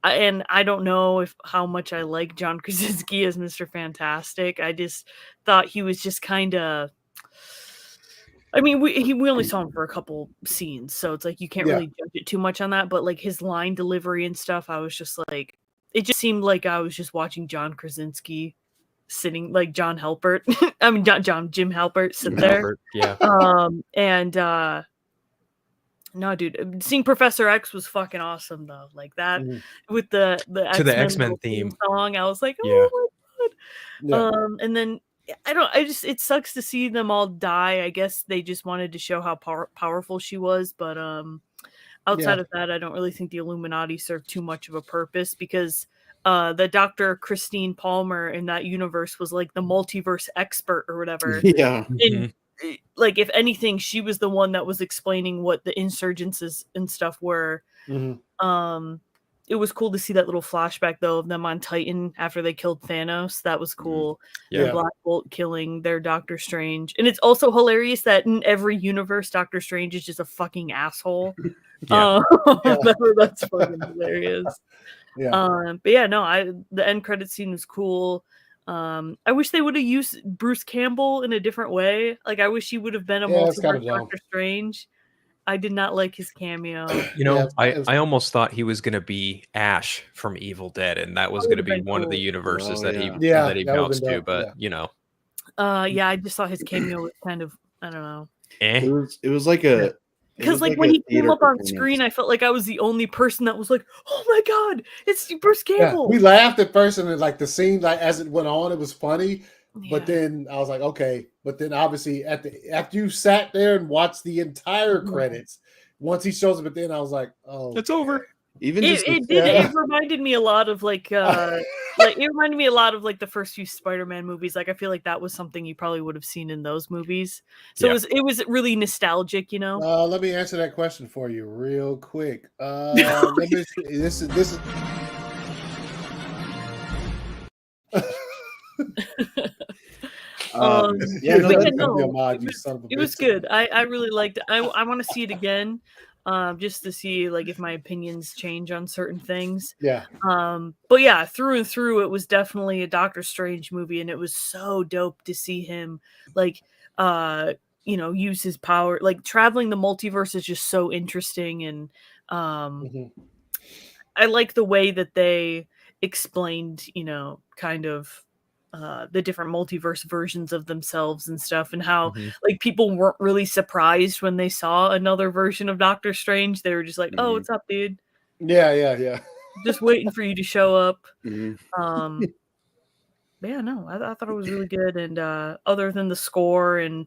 S3: And I don't know how much I like John Krasinski as Mr. Fantastic. I just thought he was just kind of. I mean, we only saw him for a couple scenes, so it's like you can't really judge it too much on that. But like his line delivery and stuff, I was just like, it just seemed like I was just watching John Krasinski sitting, like John Halpert. I mean, Jim Halpert sit there. No, dude, seeing Professor X was fucking awesome though. Like that with the
S4: X-Men theme
S3: song, I was like, oh my god. And then it sucks to see them all die. I guess they just wanted to show how powerful she was, but outside of that, I don't really think the Illuminati served too much of a purpose, because the Dr. Christine Palmer in that universe was like the multiverse expert or whatever. And like, if anything, she was the one that was explaining what the insurgencies and stuff were. It was cool to see that little flashback though of them on Titan after they killed Thanos. That was cool. And Black Bolt killing their Doctor Strange. And it's also hilarious that in every universe Doctor Strange is just a fucking asshole. That's fucking hilarious. But yeah, no, the end credit scene was cool. I wish they would have used Bruce Campbell in a different way. Like, I wish he would have been a multiverse Doctor Strange. I did not like his cameo.
S4: You know, I almost thought he was going to be Ash from Evil Dead, and that was going to be one of the universes that he bounced to. But you know,
S3: I just thought his cameo was kind of, I don't know.
S2: It was like a.
S3: Because like when he came up on screen, I felt like I was the only person that was like, "Oh my god, it's Bruce Campbell!"
S1: We laughed at first, and like the scene, like as it went on, it was funny. But then I was like, okay. But then obviously after you sat there and watched the entire credits, once he shows up, but then I was like, oh,
S4: it's over.
S3: Even it reminded me a lot of like it reminded me a lot of like the first few Spider-Man movies. Like I feel like that was something you probably would have seen in those movies. So it was really nostalgic, you know.
S1: Let me answer that question for you real quick. Let me see. This is
S3: it was good. I really liked it. I want to see it again, just to see like if my opinions change on certain things. But yeah, through and through, it was definitely a Doctor Strange movie, and it was so dope to see him like use his power. Like traveling the multiverse is just so interesting, and I like the way that they explained, kind of the different multiverse versions of themselves and stuff, and how like people weren't really surprised when they saw another version of Doctor Strange. They were just like, "Oh, what's up, dude?
S1: Yeah.
S3: Just waiting for you to show up."
S2: Mhm.
S3: But yeah, no, I thought it was really good, and other than the score and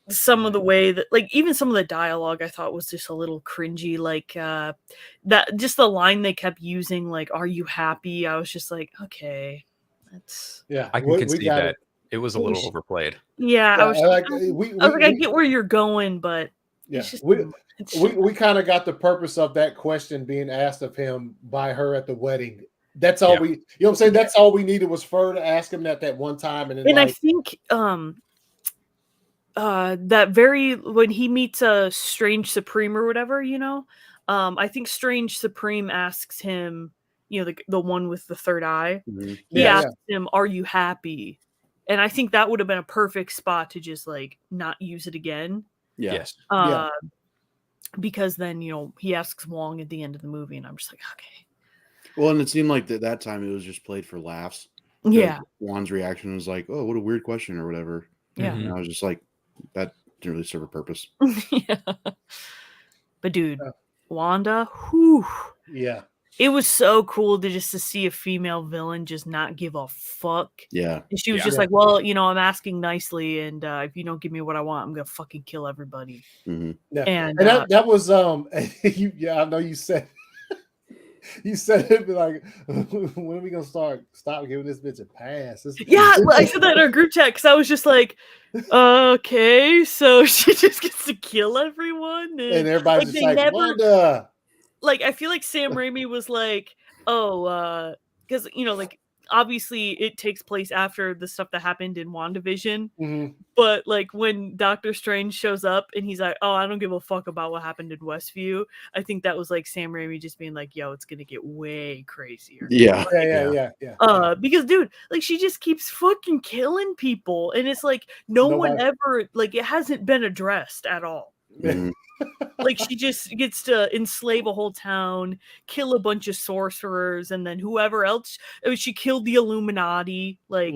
S3: some of the way that, like, even some of the dialogue I thought was just a little cringy, like that just the line they kept using, like, "Are you happy?" I was just like, okay, that's
S4: I can concede that it was a little overplayed.
S3: yeah, I was
S1: like
S3: I get where you're going, but it's just
S1: we kind of got the purpose of that question being asked of him by her at the wedding. That's all we, what I'm saying? That's all we needed was for her to ask him that one time. And
S3: I think that when he meets a Strange Supreme or whatever, I think Strange Supreme asks him, the one with the third eye, he asks him, "Are you happy?" And I think that would have been a perfect spot to just like not use it again.
S2: Yes.
S3: Because then, he asks Wong at the end of the movie, and I'm just like, okay.
S2: Well, and it seemed like that time it was just played for laughs.
S3: Yeah.
S2: Juan's reaction was like, "Oh, what a weird question," or whatever.
S3: Yeah.
S2: And I was just like, that didn't really serve a purpose.
S3: Yeah. But dude, Wanda, whew.
S1: Yeah.
S3: It was so cool to see a female villain just not give a fuck.
S2: Yeah.
S3: And she was just like, well, I'm asking nicely, and if you don't give me what I want, I'm gonna fucking kill everybody.
S1: Yeah.
S3: And
S1: that was I know you said it like, when are we gonna stop giving this bitch a pass?
S3: I said that in our group chat because I was just like, okay, so she just gets to kill everyone,
S1: and everybody's just like, Wanda.
S3: Like, I feel like Sam Raimi was like, because like obviously it takes place after the stuff that happened in WandaVision, but like when Doctor Strange shows up and he's like, "Oh, I don't give a fuck about what happened in Westview," I think that was like Sam Raimi just being like, "Yo, it's gonna get way crazier."
S2: Yeah.
S3: Because dude, like she just keeps fucking killing people, and it's like nobody one ever, like, it hasn't been addressed at all. Like she just gets to enslave a whole town, kill a bunch of sorcerers, and then whoever else. She killed the Illuminati, like.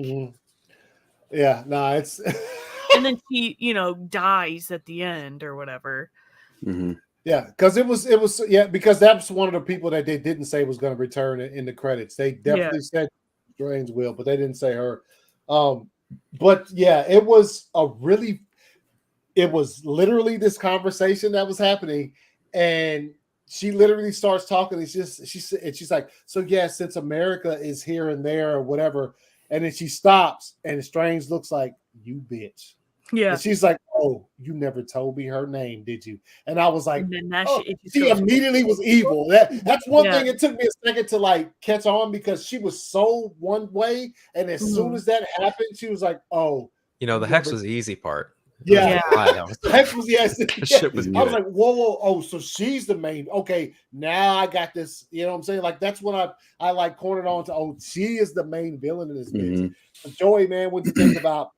S1: It's.
S3: And then she, dies at the end or whatever.
S1: Yeah, because it was because that's one of the people that they didn't say was going to return in the credits. They definitely said Strange will, but they didn't say her. But yeah, it was literally this conversation that was happening, and she literally starts talking. She's like, so yeah, since America is here and there or whatever, and then she stops, and Strange looks like, "You bitch."
S3: Yeah.
S1: And she's like, "Oh, you never told me her name, did you?" And I was like, she
S3: goes,
S1: immediately was evil. That's one thing. It took me a second to like catch on because she was so one way, and as soon as that happened, she was like, "Oh."
S4: The hex was the easy part.
S1: Yeah. Hex was
S4: Shit was
S1: I was like, whoa. Oh, so she's the main. Okay, now I got this. You know what I'm saying? Like that's what I like cornered on to. Oh, she is the main villain in this bitch. But Joey, man, what do you think about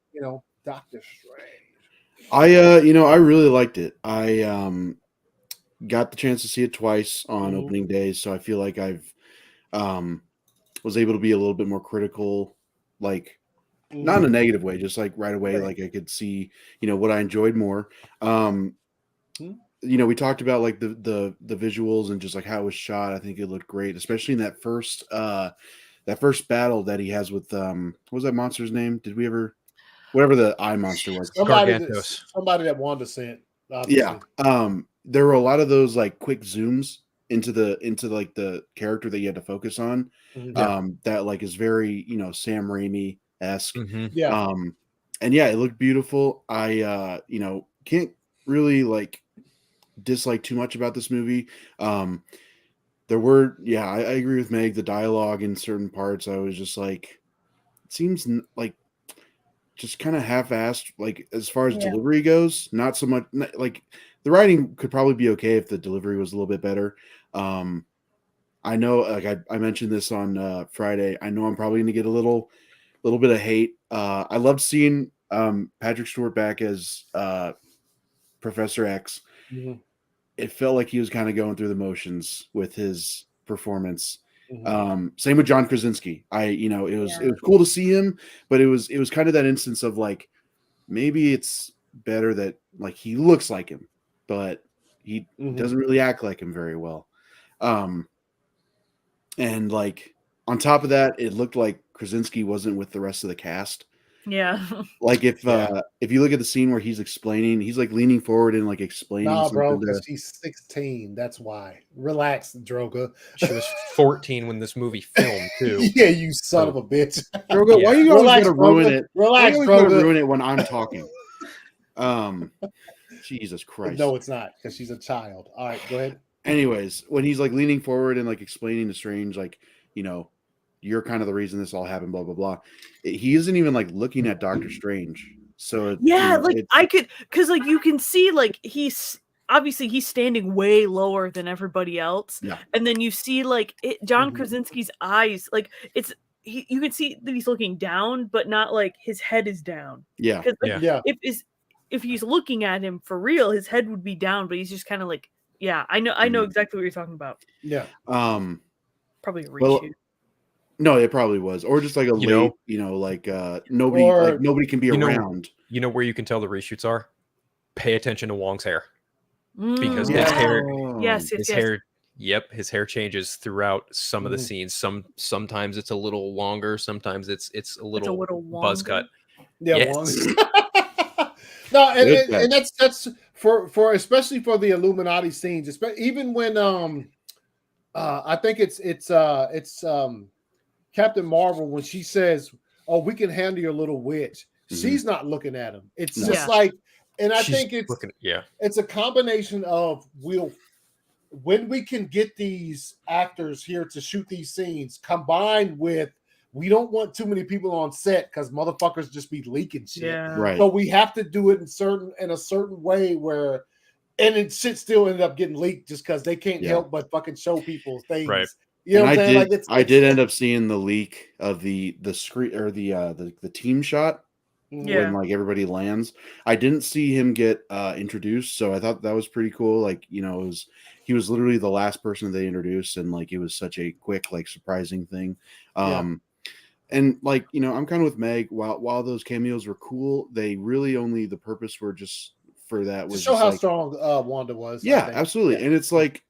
S1: Doctor Strange?
S2: I really liked it. I got the chance to see it twice on opening days, so I feel like I've was able to be a little bit more critical, like. Not in a negative way, just like right away, like I could see, what I enjoyed more. We talked about like the visuals and just like how it was shot. I think it looked great, especially in that first battle that he has with what was that monster's name? Did we ever, whatever the eye monster was?
S1: Somebody that Wanda sent.
S2: Obviously. Yeah. There were a lot of those like quick zooms into like the character that you had to focus on. That like is very Sam Raimi esque.
S1: Yeah.
S2: And yeah, it looked beautiful. I can't really like dislike too much about this movie. There were I agree with Meg, the dialogue in certain parts I was just like, it seems like just kind of half-assed, like as far as delivery goes. Not so much like the writing could probably be okay if the delivery was a little bit better. I know, like I mentioned this on Friday, I know I'm probably going to get a little bit of hate. I loved seeing Patrick Stewart back as Professor X,
S1: Mhm.
S2: it felt like he was kind of going through the motions with his performance.
S1: Mhm.
S2: Same with John Krasinski. It was cool to see him, but it was kind of that instance of like, maybe it's better that like he looks like him, but he doesn't really act like him very well. And like on top of that, it looked like Krasinski wasn't with the rest of the cast.
S3: Yeah.
S2: Like if you look at the scene where he's explaining, he's like leaning forward and like explaining
S1: Nah,
S2: something
S1: bro,
S2: to-
S1: because she's 16. That's why. Relax, Droga.
S4: She was 14 when this movie filmed too.
S1: Yeah, you son of a bitch.
S2: Droga, why you always
S1: Relax,
S2: gotta ruin
S1: Droga.
S2: it?
S1: Relax,
S2: Why you always gotta
S1: Droga.
S2: ruin it when I'm talking? Jesus Christ.
S1: No, it's not, because she's a child. All right, go ahead.
S2: Anyways, when he's like leaning forward and like explaining to Strange, like, you're kind of the reason this all happened, blah blah blah. He isn't even like looking at Doctor Strange. So
S3: Yeah, I could, because like you can see like he's standing way lower than everybody else.
S2: Yeah.
S3: And then you see like John Krasinski's eyes, like you can see that he's looking down, but not like his head is down.
S2: Yeah.
S3: Because if he's looking at him for real, his head would be down, but he's just kind of like, yeah, I know exactly what you're talking about.
S1: Yeah.
S3: Probably a reshoot.
S2: Well, no, it probably was, or just like a nobody can be around.
S4: You know where you can tell the reshoots are? Pay attention to Wong's hair,
S3: Mm.
S4: because his hair,
S3: Yes,
S4: his hair, his hair changes throughout some of the scenes. Sometimes it's a little longer, sometimes it's a little buzz cut.
S1: Yeah,
S4: Yes.
S1: No, and that's for especially for the Illuminati scenes, even when I think it's Captain Marvel, when she says, "Oh, we can handle your little witch," she's not looking at him. It's just like, and I think it's a combination of when we can get these actors here to shoot these scenes, combined with we don't want too many people on set because motherfuckers just be leaking shit.
S3: Yeah.
S2: Right.
S1: So we have to do it in a certain way where, and it shit still ended up getting leaked just because they can't help but fucking show people things.
S4: Right.
S1: You know what I'm saying?
S2: I did end up seeing the leak of the screen or the team shot when like everybody lands. I didn't see him get introduced, so I thought that was pretty cool. Like, he was literally the last person they introduced, and like it was such a quick, like, surprising thing. And like, I'm kind of with Meg. While those cameos were cool, they really only the purpose were just for that was
S1: to show
S2: just
S1: how
S2: like,
S1: strong Wanda was.
S2: Yeah, absolutely. Yeah. And it's like,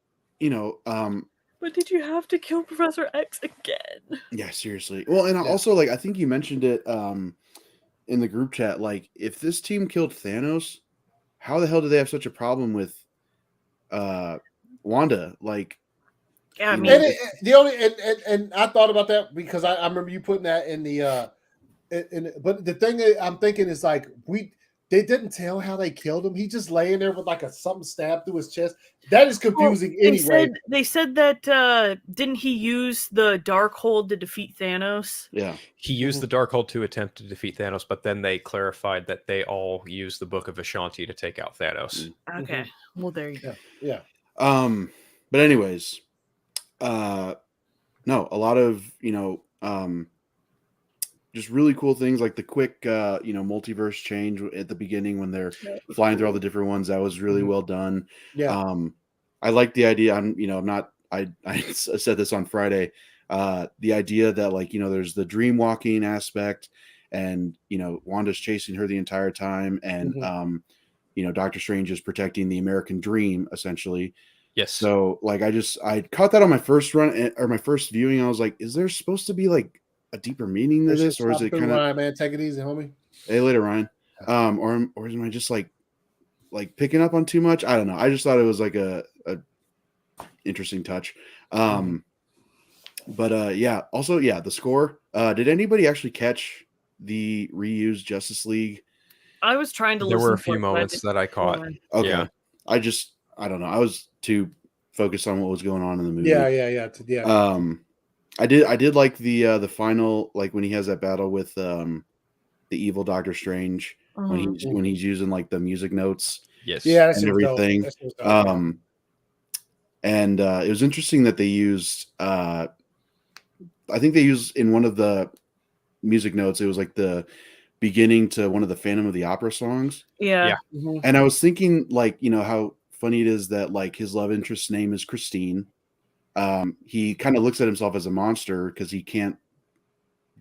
S3: but did you have to kill Professor X again?
S2: Yeah, seriously. Well, and also, like, I think you mentioned it in the group chat. Like, if this team killed Thanos, how the hell do they have such a problem with Wanda? Like,
S3: yeah, I mean,
S1: and I thought about that because I remember you putting that in the but the thing I'm thinking is like they didn't tell how they killed him. He just laying there with like something stabbed through his chest. That is confusing anyway.
S3: They said that didn't he use the Darkhold to defeat Thanos?
S2: Yeah.
S4: He used the Darkhold to attempt to defeat Thanos, but then they clarified that they all used the Book of Ashanti to take out Thanos.
S3: Okay. Well, there you go.
S1: Yeah.
S2: But anyways, no, a lot of, just really cool things like the quick, multiverse change at the beginning when they're flying through all the different ones. That was really well done.
S1: Yeah.
S2: I like the idea. I said this on Friday. The idea that like, there's the dream walking aspect and, Wanda's chasing her the entire time. And, Doctor Strange is protecting the American dream essentially.
S4: Yes.
S2: So like, I caught that on my first run or my first viewing. I was like, is there supposed to be like a deeper meaning to this, or is it kind of
S1: Ryan, man, take it easy, homie.
S2: Hey, later, Ryan. Or am I just like picking up on too much? I don't know. I just thought it was like a interesting touch. But yeah. Also, yeah, the score. Did anybody actually catch the reused Justice League?
S3: I was trying to.
S4: There were a few moments that I caught.
S2: Okay.
S4: Yeah.
S2: I don't know. I was too focused on what was going on in the movie.
S1: Yeah.
S2: I did like the final, like when he has that battle with the evil Doctor Strange when he's using like the music notes, and everything. And it was interesting that they used I think they used in one of the music notes, it was like the beginning to one of the Phantom of the Opera songs.
S3: Yeah.
S2: And I was thinking, like, you know, how funny it is that like his love interest's name is Christine. He kind of looks at himself as a monster because he can't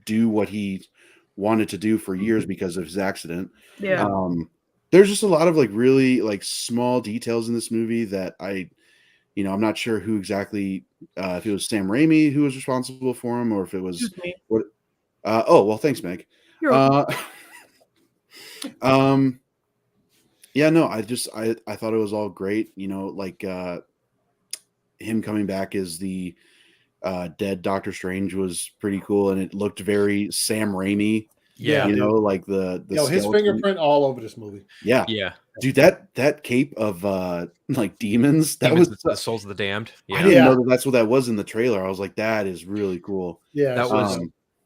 S2: do what he wanted to do for years because of his accident.
S3: Yeah.
S2: There's just a lot of like really like small details in this movie that I'm not sure who exactly, if it was Sam Raimi who was responsible for him, or if it was
S3: me.
S2: what. Oh well, thanks, Meg. Yeah, no, I thought it was all great. You know, like him coming back as the dead Doctor Strange was pretty cool, and it looked very Sam Raimi.
S4: Yeah,
S2: you know, like the
S1: his
S2: skeleton.
S1: fingerprint all over this movie.
S2: Yeah, dude, that cape of like demons, that was
S4: the Souls of the Damned.
S2: I didn't know that's what that was in the trailer. I was like, that is really cool.
S1: Yeah,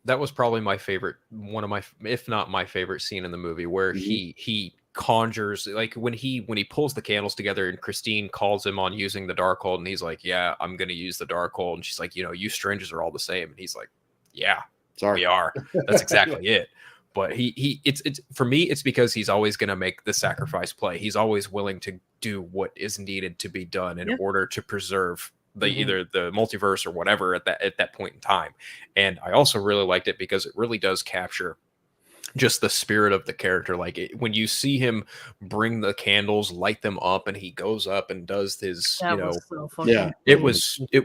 S4: that was probably my favorite, one of my, if not my favorite scene in the movie, where he conjures, like when he pulls the candles together and Christine calls him on using the Darkhold, and he's like, yeah, I'm gonna use the Darkhold, and she's like, you know, you strangers are all the same, and he's like, yeah,
S2: sorry,
S4: we are. That's exactly it. But it's for me, it's because he's always going to make the sacrifice play. He's always willing to do what is needed to be done in order to preserve the either the multiverse or whatever at that point in time. And I also really liked it because it really does capture just the spirit of the character. Like when you see him bring the candles, light them up, and he goes up and does his, it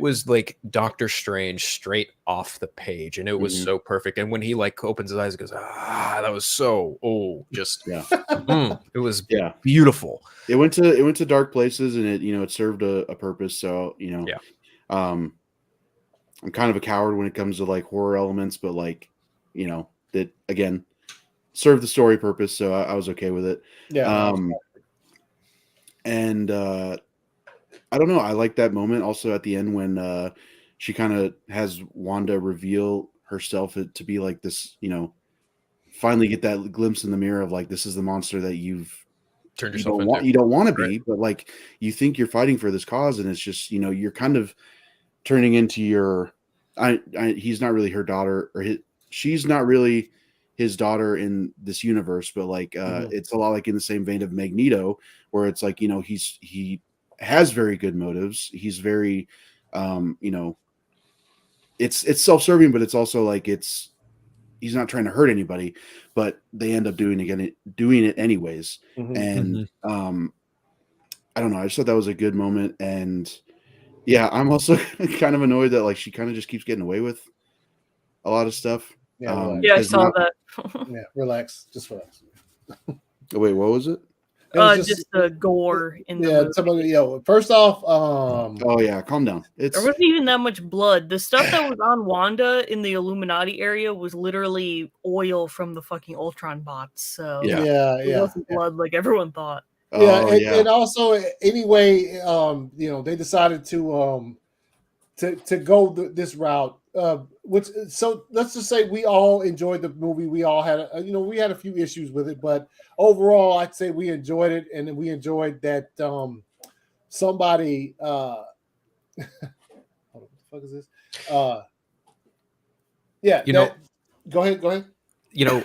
S4: was like Doctor Strange straight off the page, and it was so perfect. And when he like opens his eyes and goes, that was so it was beautiful.
S2: It went to dark places, and it served a purpose. So I'm kind of a coward when it comes to like horror elements, but like that again served the story purpose, so I was okay with it. And I don't know, I like that moment also at the end when she kind of has Wanda reveal herself to be like this, finally get that glimpse in the mirror of like, this is the monster that you've
S4: turned yourself
S2: into. You don't want to be, but like you think you're fighting for this cause, and it's just you're kind of turning into your he's not really her daughter, or she's not really his daughter in this universe, but like it's a lot like in the same vein of Magneto, where it's like he has very good motives. He's very it's self-serving, but it's also like he's not trying to hurt anybody, but they end up doing it anyways. And I don't know, I just thought that was a good moment. And yeah, I'm also kind of annoyed that like she kind of just keeps getting away with a lot of stuff.
S3: I saw that.
S1: Relax. Just relax.
S2: Wait, what was it?
S3: Just the gore in the movie.
S1: First off,
S2: oh yeah, calm down.
S3: There wasn't even that much blood. The stuff that was on Wanda in the Illuminati area was literally oil from the fucking Ultron bots. So it wasn't blood like everyone thought.
S1: And also anyway, they decided to go this route. So let's just say we all enjoyed the movie. We all had we had a few issues with it, but overall I'd say we enjoyed it, and we enjoyed that somebody hold on, what the fuck is this? Go ahead.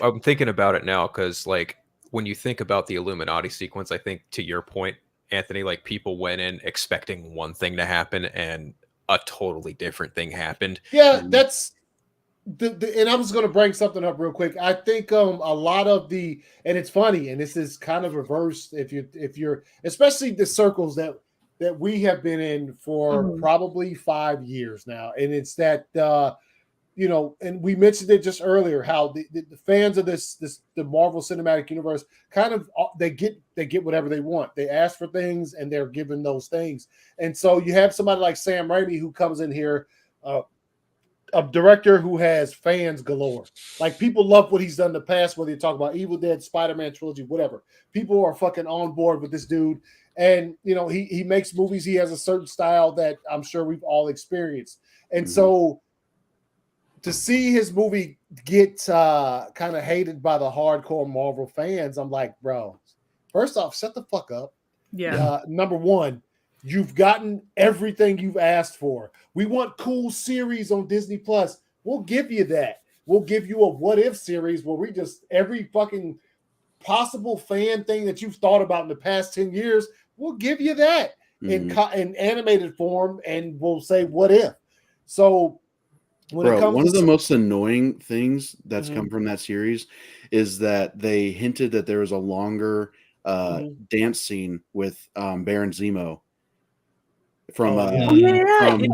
S4: I'm thinking about it now because like when you think about the Illuminati sequence, I think to your point, Anthony, like people went in expecting one thing to happen and a totally different thing happened.
S1: Yeah, that's and I was going to bring something up real quick. I think a lot of and it's funny, and this is kind of reversed if you're especially the circles that we have been in for probably 5 years now, and it's that and we mentioned it just earlier how the fans of the Marvel Cinematic Universe kind of they get whatever they want. They ask for things and they're given those things. And so you have somebody like Sam Raimi who comes in here, a director who has fans galore. Like people love what he's done in the past, whether you talk about Evil Dead, Spider-Man trilogy, whatever. People are fucking on board with this dude. And he makes movies. He has a certain style that I'm sure we've all experienced. And so to see his movie get kind of hated by the hardcore Marvel fans, I'm like, bro, first off, shut the fuck up.
S3: Yeah.
S1: Number one, you've gotten everything you've asked for. We want cool series on Disney Plus. We'll give you that. We'll give you a what if series where we just every fucking possible fan thing that you've thought about in the past 10 years, we'll give you that in animated form, and we'll say what if. So when it comes
S2: one
S1: to
S2: of the most annoying things that's come from that series is that they hinted that there was a longer dance scene with Baron Zemo from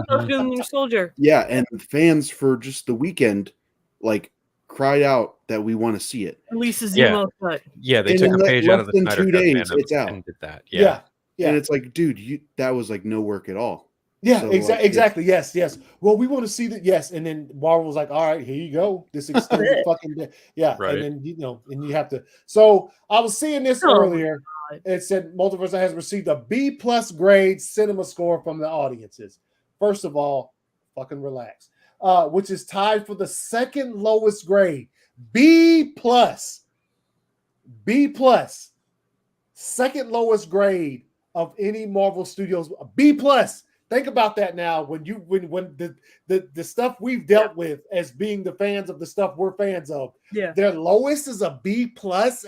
S3: Falcon Soldier.
S2: Yeah, and fans for just the weekend like cried out that we want to see it.
S3: Lisa Zemo cut.
S4: Yeah, they
S2: And
S4: took
S2: in
S4: a page out of the
S2: less than
S4: Snyder
S2: 2
S4: Cut
S2: days,
S4: fandom
S2: it's out.
S4: and did that.
S1: Yeah.
S2: And it's like, dude, that was like no work at all.
S1: Yeah,
S2: So,
S1: exactly. Yes. Well, we want to see that. Yes, and then Marvel was like, "All right, here you go. This extended fucking
S4: Right.
S1: And then and you have to." So I was seeing this earlier. It said Multiverse has received a B+ grade cinema score from the audiences. First of all, fucking relax. Which is tied for the second lowest grade, B+. Second lowest grade of any Marvel Studios, B+. Think about that now. When the stuff we've dealt with as being the fans of the stuff we're fans of, their lowest is a B+,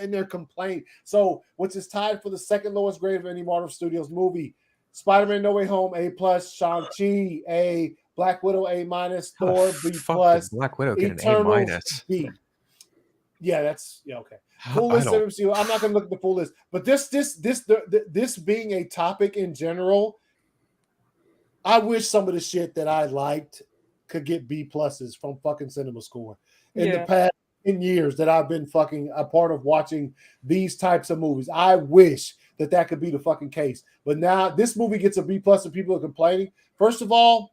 S1: and they're complaining. So, which is tied for the second lowest grade of any Marvel Studios movie. Spider-Man: No Way Home, A+, Shang-Chi, A, Black Widow, A-, Thor, B+,
S4: Black Widow get
S1: Eternals,
S4: an A-.
S1: B. Yeah, that's okay. Full list of MCU. I'm not going to look at the full list, but this being a topic in general, I wish some of the shit that I liked could get B+ from fucking Cinema Score in the past 10 years that I've been fucking a part of watching these types of movies. I wish that could be the fucking case, but now this movie gets a B+ and people are complaining. First of all,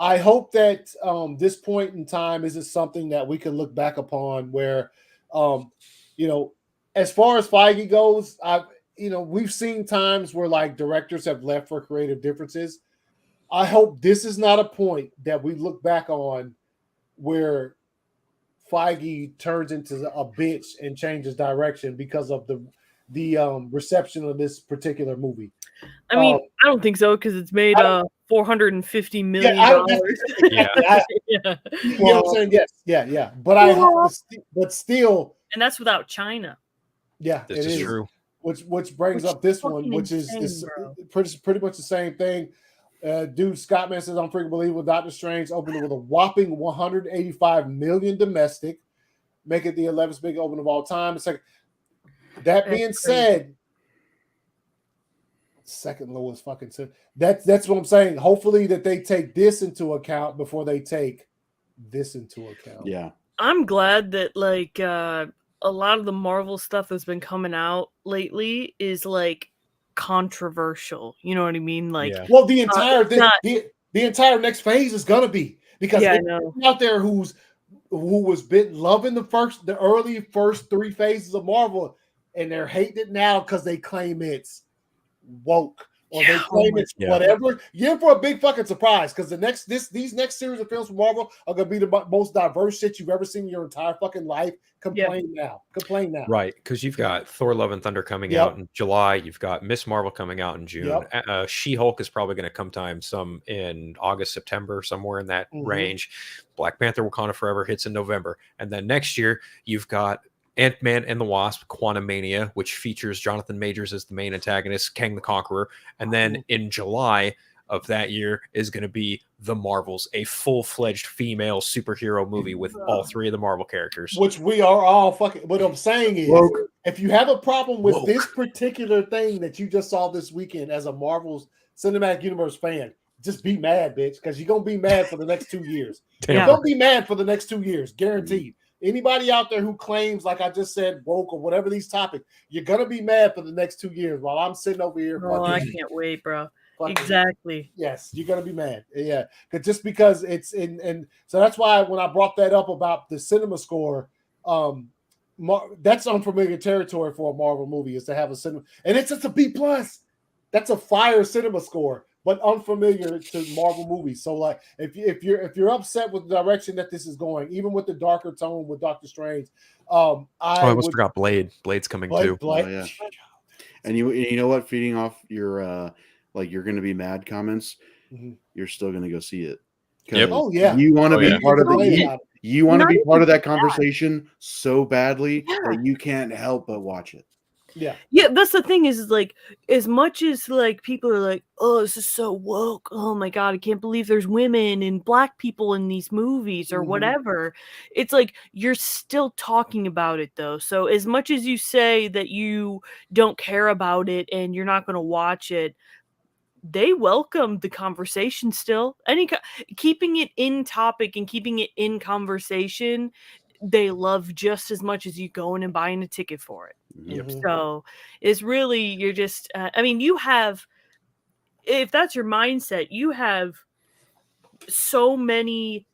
S1: I hope that this point in time isn't something that we can look back upon where, as far as Feige goes, we've seen times where like directors have left for creative differences. I hope this is not a point that we look back on where Feige turns into a bitch and changes direction because of the reception of this particular movie.
S3: I mean, I don't think so because it's made $450 million.
S1: You know what I'm saying? Yes, yeah. But still,
S3: and that's without China.
S1: Yeah,
S4: this is true.
S1: Which brings up this one, which is pretty much the same thing. Dude, Scottman says, "Unfreaking Believable." Doctor Strange opened with a whopping 185 million domestic, make it the 11th big opening of all time. It's like, that being said, second lowest fucking sin. That's what I'm saying. Hopefully that they take this into account before they take this into account.
S2: Yeah,
S3: I'm glad that like a lot of the Marvel stuff that's been coming out lately is like controversial. You know what I mean? Like,
S1: well, the entire next phase is gonna be because out there who was been loving the early first 3 phases of Marvel, and they're hating it now because they claim it's woke or they claim it's whatever. You're in for a big fucking surprise because these next series of films from Marvel are gonna be the most diverse shit you've ever seen in your entire fucking life. Complain now.
S4: Right, because you've got Thor: Love and Thunder coming out in July. You've got Miss Marvel coming out in June. She-Hulk is probably going to come some in August, September, somewhere in that range. Black Panther: Wakanda Forever hits in November, and then next year you've got Ant-Man and the Wasp: Quantumania, which features Jonathan Majors as the main antagonist, Kang the Conqueror, and then in July of that year is going to be The Marvels, a full-fledged female superhero movie with all 3 of the Marvel characters.
S1: Which we are all fucking. What I'm saying is, if you have a problem with this particular thing that you just saw this weekend as a Marvel Cinematic Universe fan, just be mad, bitch, because you're going to be mad for the next 2 years. You're going to be mad for the next 2 years, guaranteed. Anybody out there who claims, like I just said, woke or whatever these topics, you're going to be mad for the next 2 years while I'm sitting over here.
S3: Oh, I can't wait, bro. Exactly.
S1: Yes, you're gonna be mad. Yeah, just because it's in, and so that's why when I brought that up about the cinema score, that's unfamiliar territory for a Marvel movie is to have a cinema, and it's just a B+. That's a fire cinema score, but unfamiliar to Marvel movies. So like, if you're upset with the direction that this is going, even with the darker tone with Doctor Strange,
S4: I almost forgot Blade. Blade's coming too.
S2: And you know what? Feeding off your like you're going to be mad comments, you're still going to go see it.
S1: Oh yeah,
S2: you want to be part of the. You want to
S3: Not
S2: be part of
S3: even
S2: that conversation so badly
S3: Yeah.
S2: that you can't help but watch it.
S1: Yeah.
S3: Yeah, that's the thing is like, as much as like people are like, oh, this is so woke. Oh my God, I can't believe there's women and black people in these movies or
S1: Mhm.
S3: whatever. It's like you're still talking about it though. So as much as you say that you don't care about it and you're not going to watch it, they welcome the conversation still. Keeping it in topic and keeping it in conversation, they love just as much as you going and buying a ticket for it.
S1: Mhm.
S3: So it's really, you're just, I mean, you have, if that's your mindset, you have so many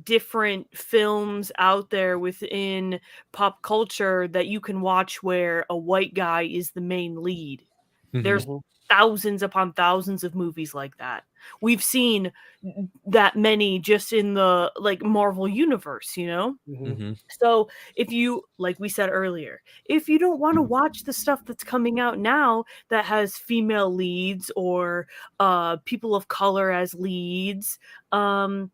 S3: different films out there within pop culture that you can watch where a white guy is the main lead. There's
S1: Mhm.
S3: thousands upon thousands of movies like that. We've seen that many just in the like Marvel universe, you know?
S1: Mhm.
S3: So if you, like we said earlier, if you don't want to watch the stuff that's coming out now that has female leads or people of color as leads,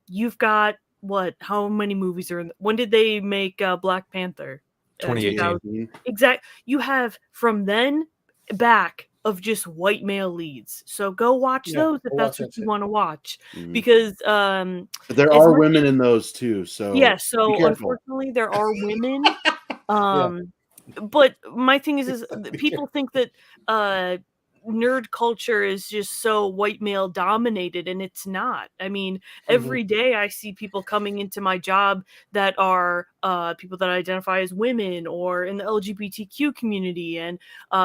S3: you've got what? How many movies are in? When did they make Black Panther?
S4: 2018.
S3: Exact. You have from then back of just white male leads. So go watch
S1: Yeah,
S3: those if
S1: go
S3: that's
S1: watch
S3: what
S1: that
S3: you
S1: shit.
S3: want to watch,
S2: Mhm.
S3: because
S2: But there
S3: as
S2: are
S3: much
S2: women in those too, so
S3: yeah,
S2: be
S3: so
S2: careful.
S3: unfortunately there are women.
S1: Yeah.
S3: But my thing is
S1: Be
S3: people think that nerd culture is just so white male dominated, and it's not. I mean, every day I see people coming into my job that are people that identify as women or in the LGBTQ community and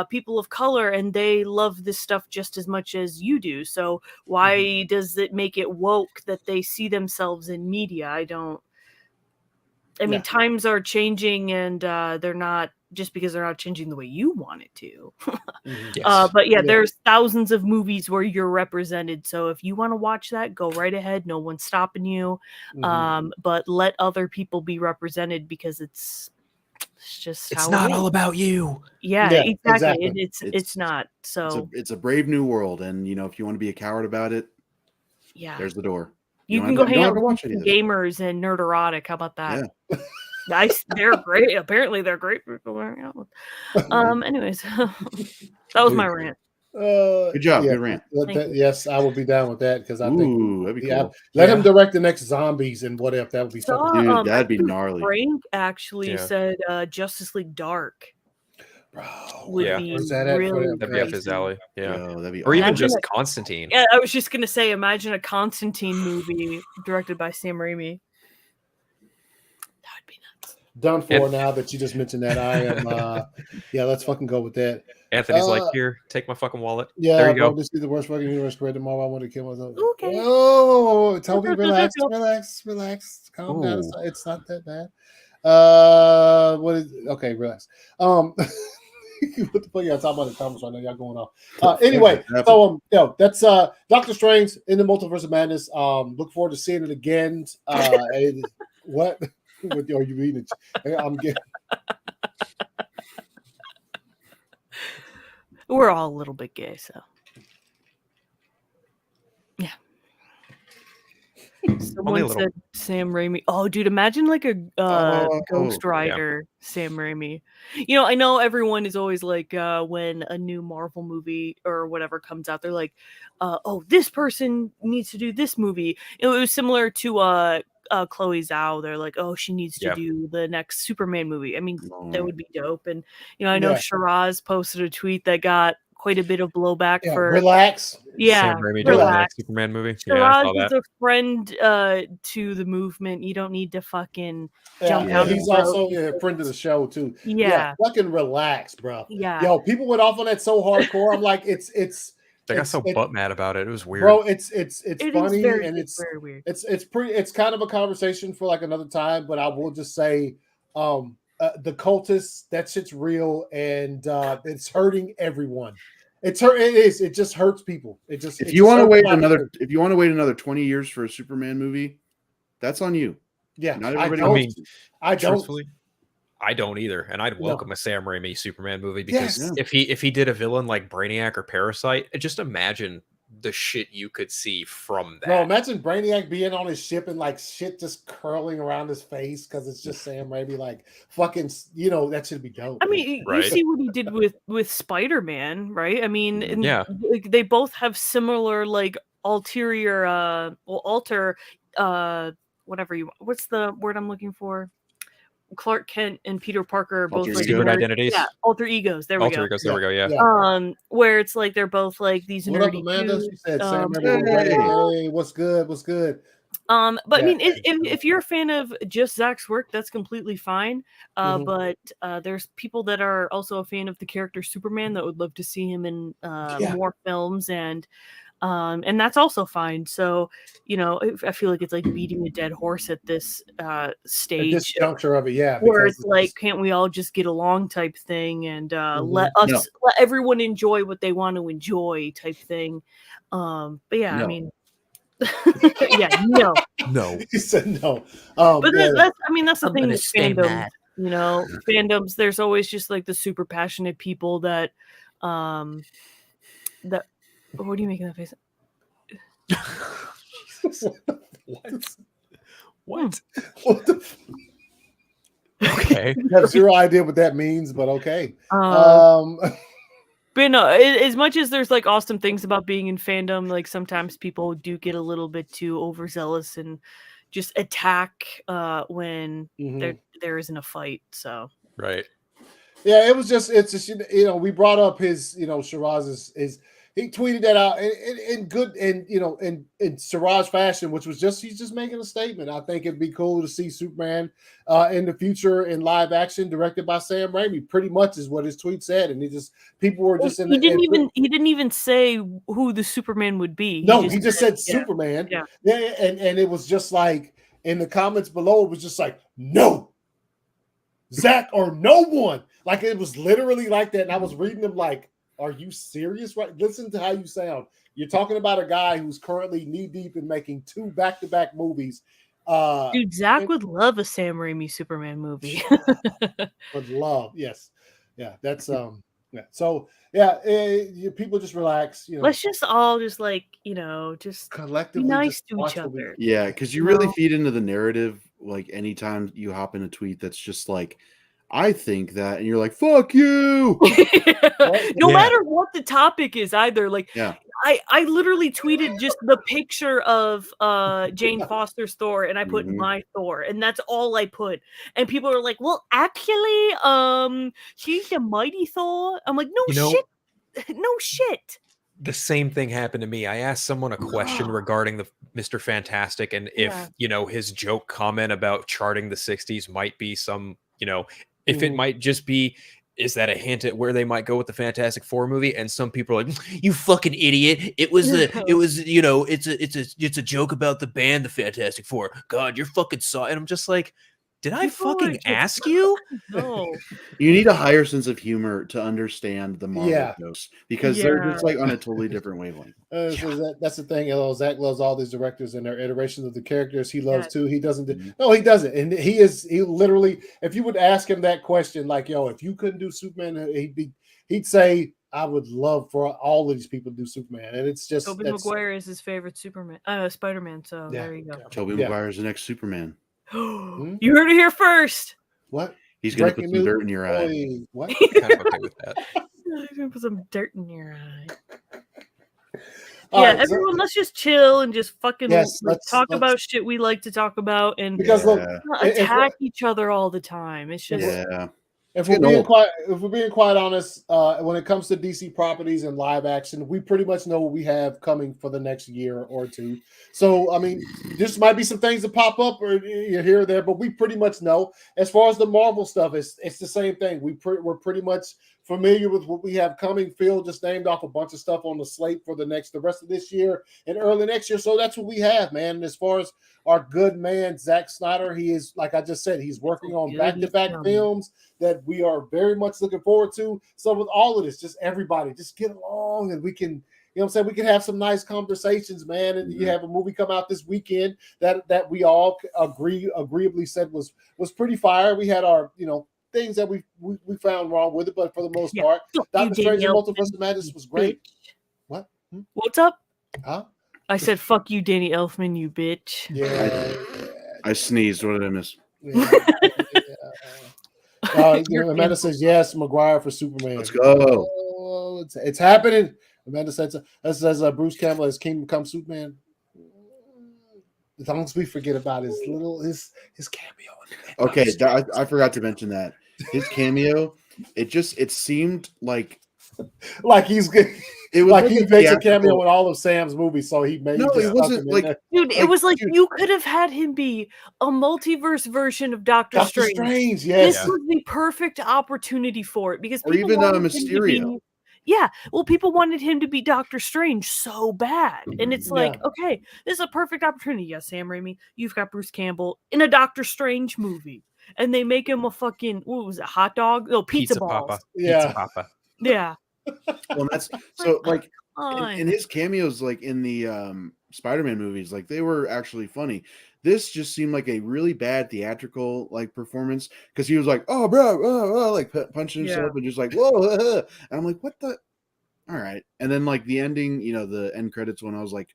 S3: people of color, and they love this stuff just as much as you do. So why does it make it woke that they see themselves in media? I mean,
S1: Yeah.
S3: times are changing, and they're not just because they're not changing the way you want it to.
S1: Mhm.
S4: Yes.
S3: But yeah,
S1: Yeah.
S3: there's thousands of movies where you're represented. So if you want to watch that, go right ahead. No one's stopping you.
S1: Mhm.
S3: But let other people be represented because it's just
S4: It's
S3: how
S4: not
S3: it is.
S4: all about you.
S3: Yeah,
S1: Yeah,
S3: exactly.
S1: exactly.
S3: It's not. So
S2: It's a brave new world, and if you want to be a coward about it,
S3: yeah,
S2: there's the door.
S3: you
S2: don't
S3: can
S2: have
S3: go
S2: to, you
S3: hang
S2: don't
S3: out
S2: have to
S3: with
S2: watch any of this.
S3: gamers and nerderotic. How about that?
S2: Yeah.
S3: Nice. They're great. Apparently, they're great people to hang out with. Anyways, that was my rant.
S2: Good job.
S1: Yeah.
S2: Good rant.
S3: Thank you.
S1: Yes, I would be down with that because I think
S2: Ooh, that'd be
S1: yeah,
S2: cool.
S1: let him
S4: Yeah.
S1: direct the next zombies and what if that would be fucking
S3: Saw,
S2: Dude,
S3: I
S2: that'd be
S3: think it was
S2: gnarly.
S3: Frank actually
S4: Yeah.
S3: said Justice League Dark
S1: bro.
S3: would
S4: Yeah.
S3: be
S1: Where's that at for
S3: really
S1: them?
S4: That'd be up his
S3: crazy.
S4: alley. Yeah.
S2: Yo, that'd be
S4: Or even
S2: awesome.
S3: Imagine
S4: just
S3: it.
S4: Constantine.
S3: Yeah, I was just gonna say, imagine a Constantine movie directed by Sam Raimi. That would be nuts.
S1: Done for now that you just mentioned that. I am yeah, let's fucking go with that.
S4: Anthony's like, here, take my fucking wallet.
S1: Yeah,
S4: There you
S1: bro,
S4: go.
S1: this is the worst fucking universe created tomorrow. I want to kill myself.
S3: Okay.
S1: Oh, Toby, relax. Calm down.
S4: Ooh.
S1: It's not that bad. What is okay, relax. What the fuck y'all talking about in the comments right now? Y'all going off. Anyway, so that's Doctor Strange in the Multiverse of Madness. Look forward to seeing it again. What are you reading? I'm getting
S3: We're all a little bit gay, so yeah. Someone said Sam Raimi. Oh, dude, imagine like a Ghost Rider Sam Raimi. I know everyone is always like, when a new Marvel movie or whatever comes out, they're like, oh, this person needs to do this movie. It was similar to Chloe Zhao. They're like, oh, she needs to do the next Superman movie. I mean, that would be dope. And I know Shiraz posted a tweet that got quite a bit of blowback for
S1: relax.
S3: Yeah,
S4: Sam Raimi doing the next Superman movie. Yeah, I
S3: Shiraz
S4: saw
S3: is
S4: that.
S3: a friend to the movement. You don't need to fucking jump
S1: Yeah,
S3: down.
S1: he's also a friend of the show too.
S3: Yeah,
S1: fucking relax, bro.
S3: Yeah.
S1: Yo, people went off on that so hardcore. I'm like,
S4: They got so butt mad about it. It was weird.
S1: Bro, it's
S3: It
S1: funny
S3: is
S1: and
S3: it's very weird.
S1: It's kind of a conversation for like another time, but I will just say the cultists, that shit's real and it's hurting everyone. It is. It just hurts people.
S2: If you want to wait another 20 years for a Superman movie, that's on you.
S1: Yeah,
S2: not everybody.
S1: I don't.
S4: Truthfully, I don't either, and I'd welcome a Sam Raimi Superman movie because if he did a villain like Brainiac or Parasite, just imagine the shit you could see from that.
S1: Bro, imagine Brainiac being on his ship and like shit just curling around his face because it's just Sam Raimi, like fucking, that should be dope.
S3: I mean, you see what he did with Spider-Man, right? I mean, like, they both have similar like whatever what's the word I'm looking for? Clark Kent and Peter Parker are both like
S4: secret identities.
S3: Yeah, alter egos. There we go.
S4: There we go. Yeah.
S3: Where it's like they're both like these
S1: What up,
S3: nerdy
S1: Amanda?
S3: dudes.
S1: She said, Sam Raimi, hey, what's good? What's good?
S3: But I mean, if you're a fan of just Zach's work, that's completely fine. But there's people that are also a fan of the character Superman that would love to see him in more films, and that's also fine. So, I feel like it's like beating a dead horse at this stage,
S1: at this juncture of it,
S3: where it's like, can't we all just get along type thing, and let everyone enjoy what they want to enjoy type thing. But yeah, I mean.
S4: No.
S1: He said no.
S3: But that's the thing with fandom. Fandoms. There's always just like the super passionate people that. What are you making that face?
S4: What?
S1: What the?
S4: Okay.
S1: I have zero idea what that means, but okay.
S3: But no, as much as there's like awesome things about being in fandom, like sometimes people do get a little bit too overzealous and just attack when there isn't a fight. So
S4: right,
S1: yeah, it's just we brought up his Shiraz's he tweeted that out in good and in Siraj fashion, which was he's just making a statement. I think it'd be cool to see Superman in the future in live action, directed by Sam Raimi. Pretty much is what his tweet said, and people were just
S3: he didn't even say who the Superman would be.
S1: He just said Superman. Yeah, and it was just like in the comments below, it was just like no, Zach or no one. Like it was literally like that, and I was reading them like. Are you serious? Right? Listen to how you sound. You're talking about a guy who's currently knee deep in making 2 back-to-back movies.
S3: Dude, Zach would love a Sam Raimi Superman movie.
S1: Would love, yes, yeah. That's So people just relax.
S3: Let's just all just just
S1: collectively
S3: be nice to each other.
S2: Yeah, because you really feed into the narrative. Like anytime you hop in a tweet that's just like. I think that, and you're like, fuck you.
S3: No matter what the topic is either. Like, I literally tweeted just the picture of Jane Foster's Thor, and I put my Thor, and that's all I put. And people are like, well, actually, she's the mighty Thor. I'm like, no shit.
S4: The same thing happened to me. I asked someone a question regarding the Mr. Fantastic, and if his joke comment about charting the 60s might be some, if it might just be, is that a hint at where they might go with the Fantastic Four movie? And some people are like, "You fucking idiot! It's a joke about the band, the Fantastic Four. God, you're fucking saw." And I'm just like, did I fucking ask you?
S3: No.
S2: You need a higher sense of humor to understand the Marvel jokes because they're just like on a totally different wavelength.
S1: So that's the thing. Zach loves all these directors and their iterations of the characters he loves too. He doesn't. No, he doesn't. And he literally. If you would ask him that question, like, "Yo, if you couldn't do Superman," he'd say, "I would love for all of these people to do Superman." And it's just
S3: Tobey Maguire is his favorite Spider-Man. So there you go.
S2: Tobey Maguire is the next Superman.
S3: You heard it here first.
S1: What?
S2: He's gonna put some dirt in your eye.
S1: What?
S4: Kind of okay with that.
S3: He's gonna put some dirt in your eye. Everyone, let's just chill and just fucking talk about shit we like to talk about, and not attack each other all the time. It's just
S1: If we're being quite honest, when it comes to DC properties and live action, we pretty much know what we have coming for the next year or two. So, I mean, there might be some things that pop up or here or there, but we pretty much know. As far as the Marvel stuff, it's the same thing. We're pretty much familiar with what we have coming. Phil just named off a bunch of stuff on the slate for the rest of this year and early next year. So that's what we have, man. And as far as our good man, Zack Snyder, he is, like I just said, he's working on back-to-back films that we are very much looking forward to. So with all of this, just everybody, just get along and we can, we can have some nice conversations, man. And you have a movie come out this weekend that we all agreeably said was pretty fire. We had our, things that we found wrong with it, but for the most part, Doctor Strange and Multiverse of Madness was great. What?
S3: What's up?
S1: Huh?
S3: I said, "Fuck you, Danny Elfman, you bitch."
S1: Yeah.
S2: I sneezed. What did I miss?
S1: Amanda says yes. Maguire for Superman.
S2: Let's go.
S1: Oh, it's happening. Amanda says Bruce Campbell as Kingdom Come Superman. As long as we forget about his cameo.
S2: Okay, I forgot to mention that his cameo. It seemed like
S1: he's good.
S2: It was
S1: like he makes a cameo in all of Sam's movies, so he made.
S2: No, it wasn't like,
S3: dude. It was like you could have had him be a multiverse version of Doctor Strange.
S1: Yes,
S3: this was the perfect opportunity for it because
S2: or
S3: people
S2: even
S3: wanted him
S2: Mysterio.
S3: to be, yeah, well, people wanted him to be Doctor Strange so bad, and it's like, okay, this is a perfect opportunity. Yes, Sam Raimi, you've got Bruce Campbell in a Doctor Strange movie, and they make him a fucking what was it, hot dog? No, pizza balls.
S4: Papa.
S1: Yeah,
S4: Pizza Papa.
S3: Yeah.
S2: Well, that's so like in his cameos, like in the Spider-Man movies, like they were actually funny. This just seemed like a really bad theatrical like performance because he was like, "Oh, bro," like punching himself and just like, "Whoa!" And I'm like, "What the?" All right, and then like the ending, the end credits one, I was like,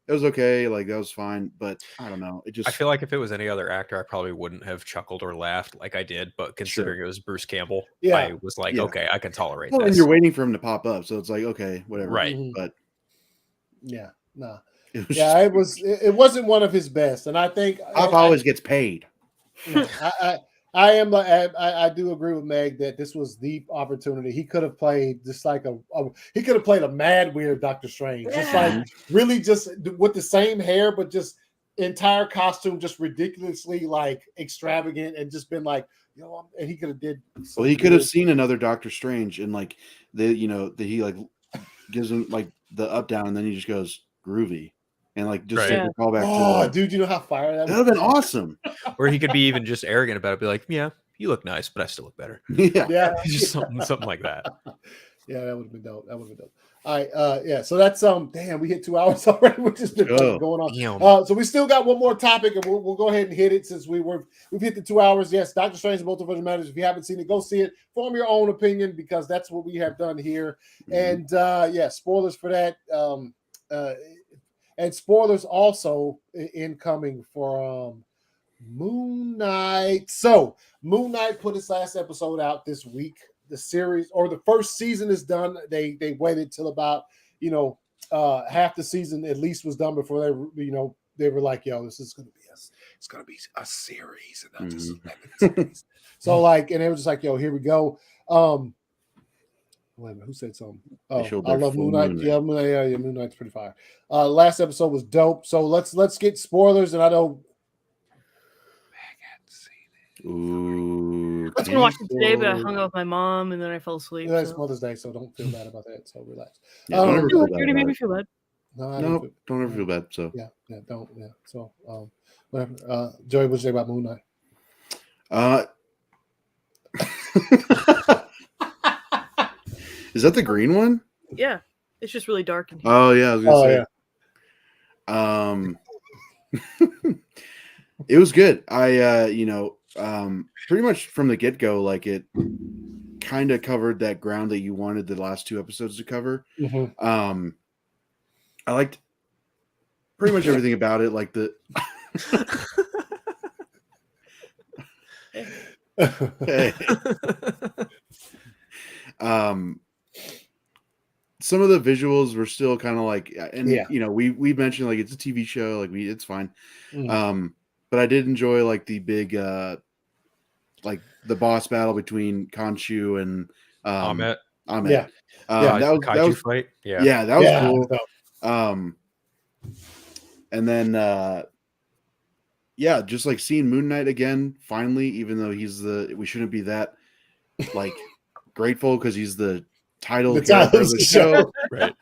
S2: it was okay, like that was fine, but I don't know. I
S4: feel like if it was any other actor, I probably wouldn't have chuckled or laughed like I did. But considering it was Bruce Campbell, I was like, okay, I can tolerate this.
S2: And you're waiting for him to pop up, so it's like, okay, whatever.
S4: Right.
S2: But
S1: it wasn't one of his best, and I think
S2: Pop always gets paid.
S1: I do agree with Meg that this was the opportunity. He could have played just like he could have played a mad weird Doctor Strange, just like really just with the same hair, but just entire costume, just ridiculously like extravagant, and just been like, and he could have did.
S2: Well, he could have seen another Doctor Strange, and like he like gives him like the up down, and then he just goes groovy. And like just take a call back to
S1: dude, you know how fire that
S2: would have been awesome.
S4: Or he could be even just arrogant about it, be like, "Yeah, you look nice, but I still look better."
S1: Yeah.
S4: Just something like that.
S1: Yeah, that would have been dope. All right, so that's damn, we hit 2 hours already, which has been going on. So we still got one more topic, and we'll go ahead and hit it since we've hit the 2 hours. Yes, Doctor Strange Multiverse Matters. If you haven't seen it, go see it. Form your own opinion because that's what we have done here. And spoilers for that. And spoilers also incoming for Moon Knight. So Moon Knight put its last episode out this week. The series or the first season is done. They waited till about half the season at least was done before they were like, "Yo, this is gonna be a series and not just a series." So like, and they were just like, "Yo, here we go." Wait a minute, who said something? Oh, I love Moon Knight. Yeah, Moon Knight's pretty fire. Last episode was dope. So let's get spoilers. And I know
S2: Ooh,
S3: I was gonna watch it today, but I hung out with my mom and then I fell asleep.
S1: It's Mother's Day, so don't feel bad about that. So relax.
S2: Yeah, don't ever feel bad.
S3: You made me feel bad.
S2: No, don't ever feel bad. So
S1: don't. Yeah. So whatever. Joey, what'd you say about Moon Knight?
S2: Is that the green one?
S3: Yeah, it's just really dark in here.
S2: Oh yeah, I was gonna say. It was good. I pretty much from the get-go, like it kind of covered that ground that you wanted the last two episodes to cover. I liked pretty much everything about it, like the some of the visuals were still kind of like, and we mentioned like it's a TV show, like it's fine. But I did enjoy like the big like the boss battle between Khonshu and Ahmet.
S1: That
S4: was fight.
S2: That was cool. And then just like seeing Moon Knight again finally, even though we shouldn't be that like grateful because he's the title character of the show.
S4: Right.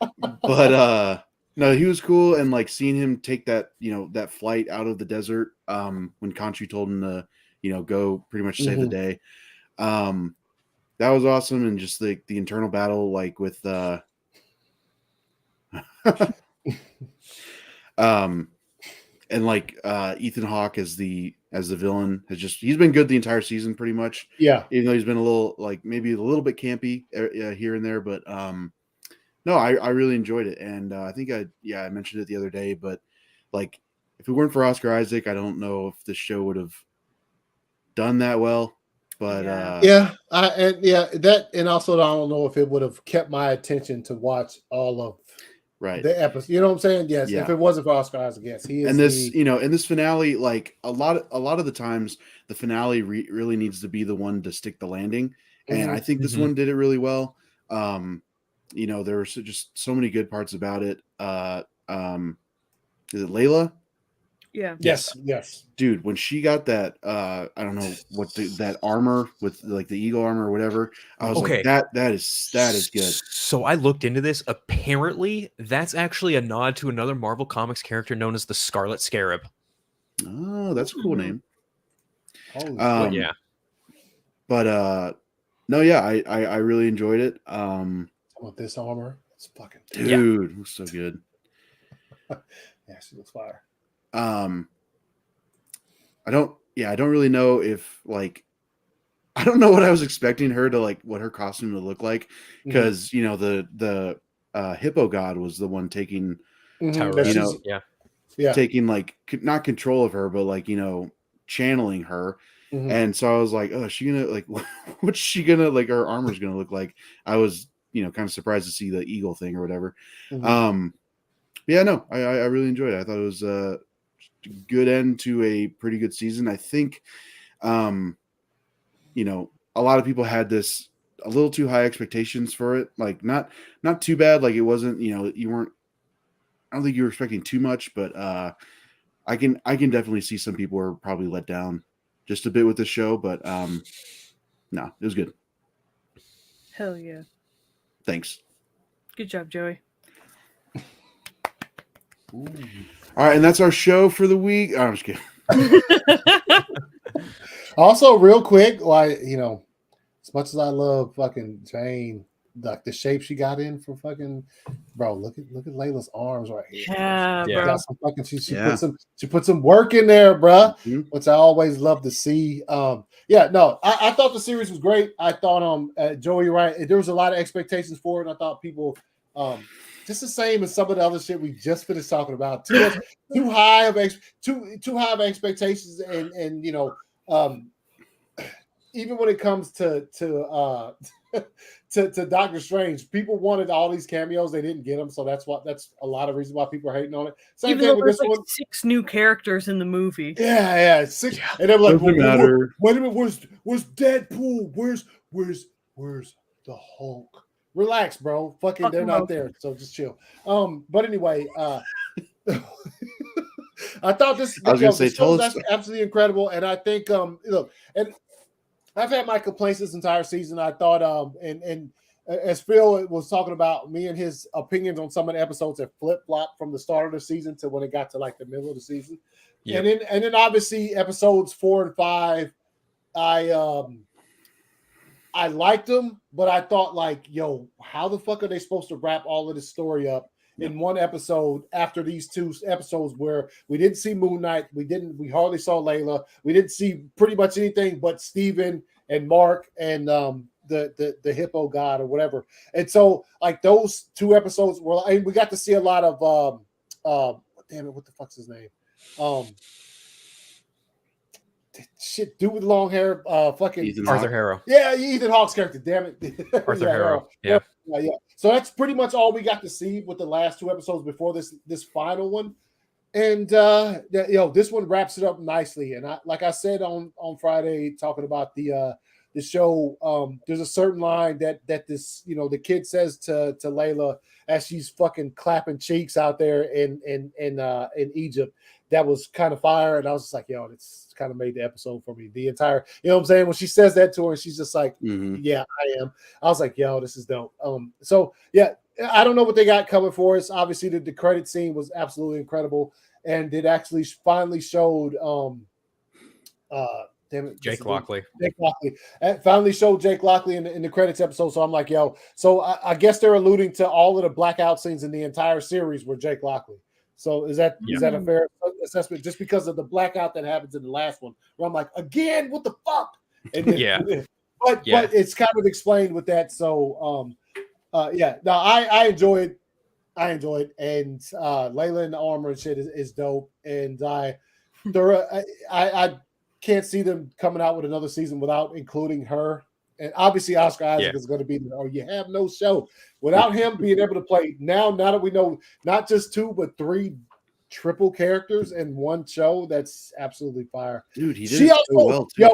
S2: But no, he was cool, and like seeing him take that that flight out of the desert when Khonshu told him to go pretty much save the day. That was awesome, and just the internal battle like with and like Ethan Hawke as the villain he's been good the entire season pretty much. Yeah, even though he's been a little like maybe a little bit campy here and there, but No, I really enjoyed it, and I think I mentioned it the other day, but like if it weren't for Oscar Isaac, I don't know if the show would have done that well. But
S1: that, and also I don't know if it would have kept my attention to watch all of the episode. You know what I'm saying? Yes.
S2: Yeah.
S1: If it wasn't for Oscar Isaac, yes, he is.
S2: And this, in this finale, like a lot of the times, the finale really needs to be the one to stick the landing, and I think this one did it really well. There were just so many good parts about it. Is it Layla?
S3: Yeah.
S1: Yes.
S2: Dude, when she got that, I don't know what that armor with like the eagle armor or whatever, I was like, that is good.
S7: So I looked into this. Apparently, that's actually a nod to another Marvel Comics character known as the Scarlet Scarab.
S2: Oh, that's a cool name.
S7: Yeah.
S2: But no, yeah, I really enjoyed it.
S1: With this armor, it's fucking
S2: dude, it was so good.
S1: Yeah, she looks fire.
S2: I don't really know if I don't know what I was expecting her to what her costume would look like, because the hippo god was the one taking taking not control of her, but channeling her. And so I was like, oh, is she gonna what's she gonna her armor's gonna look like? I was kind of surprised to see the eagle thing or whatever. Yeah, no, I really enjoyed it. I thought it was a good end to a pretty good season. I think a lot of people had this a little too high expectations for it. Not too bad. It wasn't, you weren't, I don't think you were expecting too much, but I can definitely see some people were probably let down just a bit with the show, but no, it was good.
S3: Hell yeah.
S2: Thanks.
S3: Good job, Joey.
S2: All right, and that's our show for the week. Oh, I'm just kidding.
S1: Also, real quick, as much as I love fucking Jane, the shape she got in for fucking look at Layla's arms right here.
S3: Yeah, bro.
S1: Got some fucking, she put some work in there, bro, which I always love to see. I thought the series was great. I thought Joey, right, there was a lot of expectations for it. I thought people just the same as some of the other shit we just finished talking about. Too high of expectations, and even when it comes to Doctor Strange, people wanted all these cameos, they didn't get them, so that's a lot of reasons why people are hating on it. Same
S3: even
S1: thing
S3: though
S1: with
S3: there's
S1: this one.
S3: 6 new characters in the movie.
S1: Yeah, 6, and they're like, wait a minute, where's Deadpool? Where's the Hulk? Relax, bro. Fucking they're not there, so just chill. But anyway, I thought this show was absolutely incredible, and I think look, and I've had my complaints this entire season. I thought and as Phil was talking about, me and his opinions on some of the episodes have flip-flopped from the start of the season to when it got to the middle of the season. Yep. And then obviously episodes 4 and 5, I liked them, but I thought how the fuck are they supposed to wrap all of this story up in one episode after these 2 episodes where we didn't see Moon Knight, we hardly saw Layla, we didn't see pretty much anything but Steven and Mark and the hippo god or whatever. And so those 2 episodes were, and we got to see a lot of damn it, what the fuck's his name? Shit, dude with long hair, fucking
S7: Arthur Harrow.
S1: Yeah, Ethan Hawke's character. Damn it,
S7: Arthur Harrow. Yeah.
S1: So that's pretty much all we got to see with the last 2 episodes before this final one, and this one wraps it up nicely. And I said on Friday, talking about the show, there's a certain line that this the kid says to Layla as she's fucking clapping cheeks out there in Egypt. That was kind of fire, and I was just like, it's kind of made the episode for me. The entire, what I'm saying? When she says that to her, she's just like, yeah, I am. I was like, this is dope. So yeah, I don't know what they got coming for us. Obviously, the credit scene was absolutely incredible, and it actually finally showed
S4: Jake Lockley.
S1: Finally showed Jake Lockley in the credits episode. So I'm like, so I guess they're alluding to all of the blackout scenes in the entire series were Jake Lockley. So is that a fair assessment? Just because of the blackout that happens in the last one, where I'm like, again, what the fuck? And then, but it's kind of explained with that. So Yeah, no, I enjoyed. And Layla in the armor and shit is dope. And I can't see them coming out with another season without including her. And obviously Oscar Isaac is going to be there. Oh, you have no show without him being able to play now that we know not just 2 but 3 triple characters in one show. That's absolutely fire.
S2: Dude, he did it so well too.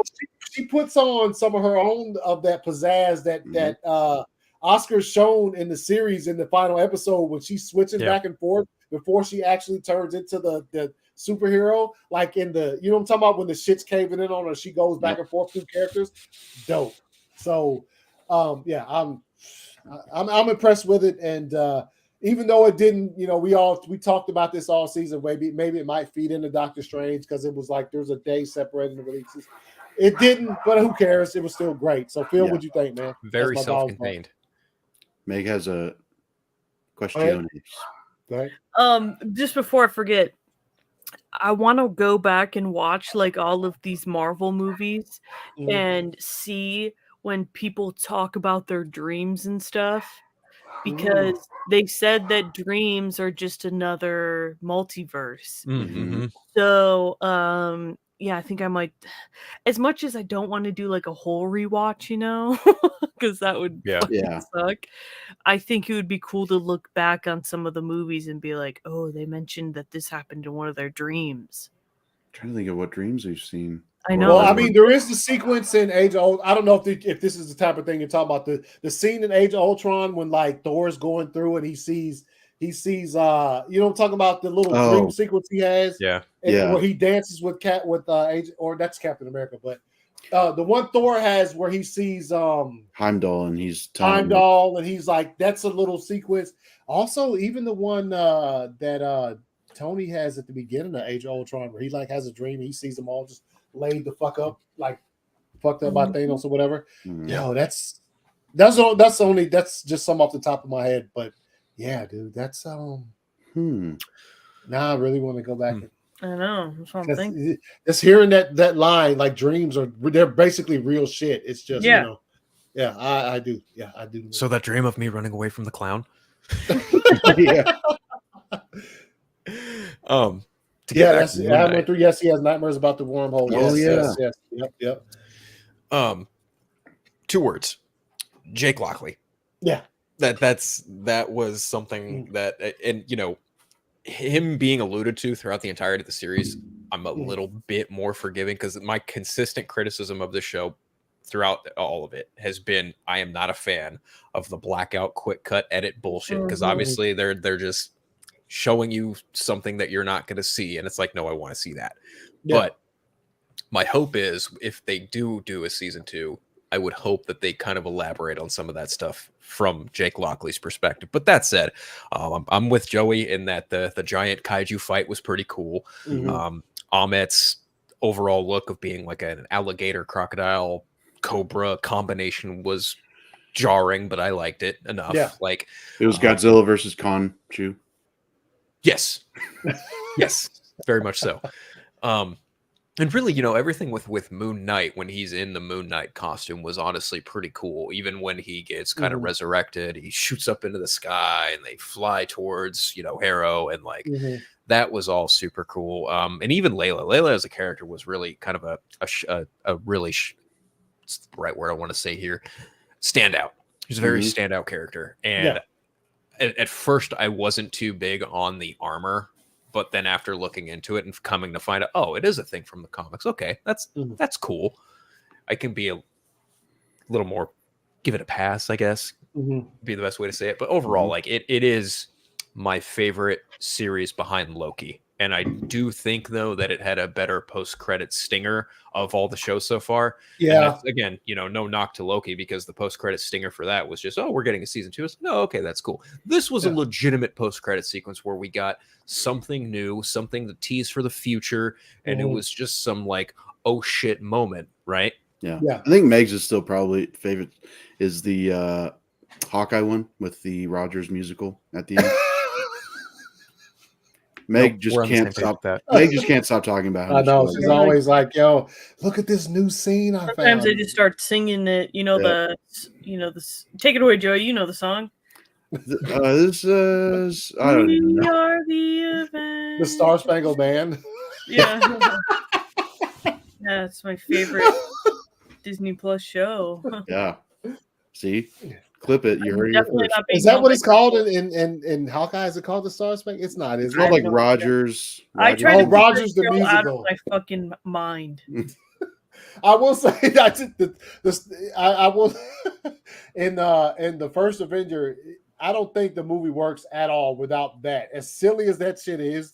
S1: She puts on some of her own of that pizzazz that Oscar's shown in the series in the final episode when she's switching back and forth before she actually turns into the superhero. Like in the, you know what I'm talking about, when the shit's caving in on her, she goes back and forth through characters. Dope. So yeah, I'm impressed with it. And even though it didn't, you know, we talked about this all season. Maybe it might feed into Doctor Strange because it was like there's a day separating the releases. It didn't, but who cares? It was still great. So Phil, what'd you think, man?
S7: Very self-contained.
S2: Meg has a question.
S1: Go
S3: ahead. Just before I forget, I want to go back and watch like all of these Marvel movies and see when people talk about their dreams and stuff, because they said that dreams are just another multiverse.
S7: Mm-hmm.
S3: So, yeah, I think I might, as much as I don't want to do like a whole rewatch, you know, because that would suck. I think it would be cool to look back on some of the movies and be like, oh, they mentioned that this happened in one of their dreams.
S2: I'm trying to think of what dreams we've seen.
S3: I know.
S1: Well, I mean, there is the sequence in Age of Ultron. I don't know if this is the type of thing you're talking about. The scene in Age of Ultron when like Thor's going through and he sees you know what I'm talking about, the little dream sequence he has. Where he dances with or that's Captain America, but the one Thor has where he sees
S2: Heimdall and he's
S1: like, that's a little sequence. Also, even the one that Tony has at the beginning of Age of Ultron where he like has a dream, he sees them all just laid the fuck up, like fucked up by Thanos or whatever. Yo, that's just some off the top of my head, but yeah, dude, that's Now I really want to go back.
S3: I know. That's what I'm thinking.
S1: Just hearing that line, like dreams they're basically real shit. It's just you know, I do. Yeah, I do.
S7: So that dream of me running away from the clown.
S1: I went through. Yes, he has nightmares about the wormhole. Yes.
S7: Yep. 2 words. Jake Lockley.
S1: Yeah.
S7: That was something that, and you know, him being alluded to throughout the entirety of the series, I'm a little bit more forgiving because my consistent criticism of the show throughout all of it has been I am not a fan of the blackout quick cut edit bullshit, because obviously they're just showing you something that you're not going to see, and it's like, no, I want to see that. But my hope is if they do a season 2, I would hope that they kind of elaborate on some of that stuff from Jake Lockley's perspective. But that said, I'm with Joey in that the giant kaiju fight was pretty cool. Ahmet's overall look of being like an alligator, crocodile, cobra combination was jarring, but I liked it enough.
S1: Yeah.
S2: Like it was Godzilla versus Khonshu.
S7: Yes. Yes, very much so. And really, you know, everything with Moon Knight when he's in the Moon Knight costume was honestly pretty cool. Even when he gets kind of resurrected, he shoots up into the sky and they fly towards, you know, Vero, and like that was all super cool. And even Layla as a character was really kind of a really what's the right word I want to say here, standout. He's a very standout character. And at first I wasn't too big on the armor. But then after looking into it and coming to find out, oh, it is a thing from the comics. Okay, that's cool. I can be a little more, give it a pass, I guess, be the best way to say it. But overall, like it is my favorite series behind Loki. And I do think, though, that it had a better post-credit stinger of all the shows so far.
S1: Yeah.
S7: Again, you know, no knock to Loki, because the post-credit stinger for that was just, oh, we're getting a season 2. It's, no, okay, that's cool. This was a legitimate post-credit sequence where we got something new, something to tease for the future, and it was just some like, oh shit moment, right?
S2: Yeah. I think Meg's is still probably favorite is the Hawkeye one with the Rogers musical at the end. Meg just can't stop that. Meg just can't stop talking about it.
S1: I know. She's always like, yo, look at this new scene I found.
S3: Sometimes they just start singing it, take it away, Joey. You know the song.
S2: This is I don't even
S3: We
S2: know.
S3: are the event.
S1: The Star Spangled Band.
S3: Yeah. Yeah, it's my favorite Disney Plus show.
S2: Yeah. See, clip it. You
S3: I'm
S2: heard it here
S3: definitely
S2: first.
S3: not being
S1: Is that what it's called
S3: homosexual.
S1: in Hawkeye? Is it called the Star Spangled? It's not, is
S2: It's
S1: it?
S2: called
S3: I
S2: like
S3: have no idea.
S2: Rogers.
S3: I tried to
S1: Oh,
S3: keep
S1: Rogers
S3: this
S1: the
S3: show out of
S1: musical.
S3: my fucking mind.
S1: I will say that I will in the first Avenger. I don't think the movie works at all without that. As silly as that shit is,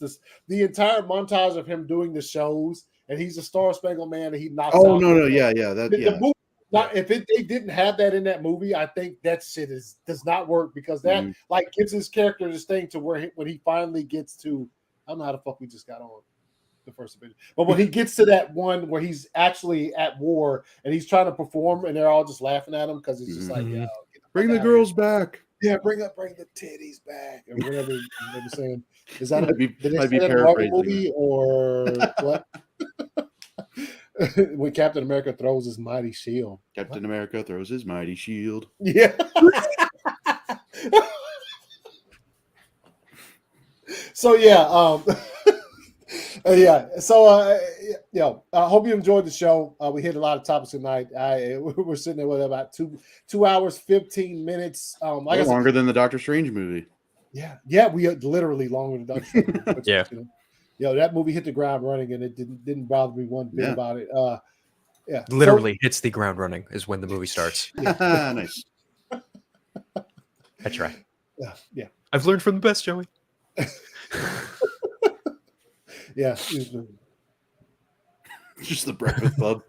S1: the entire montage of him doing the shows, and he's a Star Spangled Man, and he knocks
S2: Oh
S1: out.
S2: no, yeah, that
S1: The
S2: yeah.
S1: movie, not if they didn't have that in that movie, I think that shit does not work because that like gives his character this thing to where when he finally gets to, I don't know how the fuck we just got on the first Avenger, but when he gets to that one where he's actually at war and he's trying to perform and they're all just laughing at him because it's just like, yo,
S2: bring the girls back.
S1: Yeah, bring the titties back or whatever they were saying. Is that did they
S2: might
S1: say
S2: be
S1: that in a Marvel
S2: paraphrasing.
S1: movie or what? When Captain America throws his mighty shield.
S2: Captain America throws his mighty shield.
S1: Yeah. So yeah, yeah. So I hope you enjoyed the show. We hit a lot of topics tonight. We're sitting there with about 2 hours 15 minutes. Like
S2: Longer than the Doctor Strange movie.
S1: Yeah, we are literally longer than Doctor Strange.
S4: Yeah.
S1: That movie hit the ground running, and it didn't bother me one bit about it. Yeah,
S7: Literally hits the ground running is when the movie starts.
S2: Nice.
S7: I try.
S1: Yeah.
S7: I've learned from the best, Joey.
S1: Yeah.
S2: Just the Breakfast Club.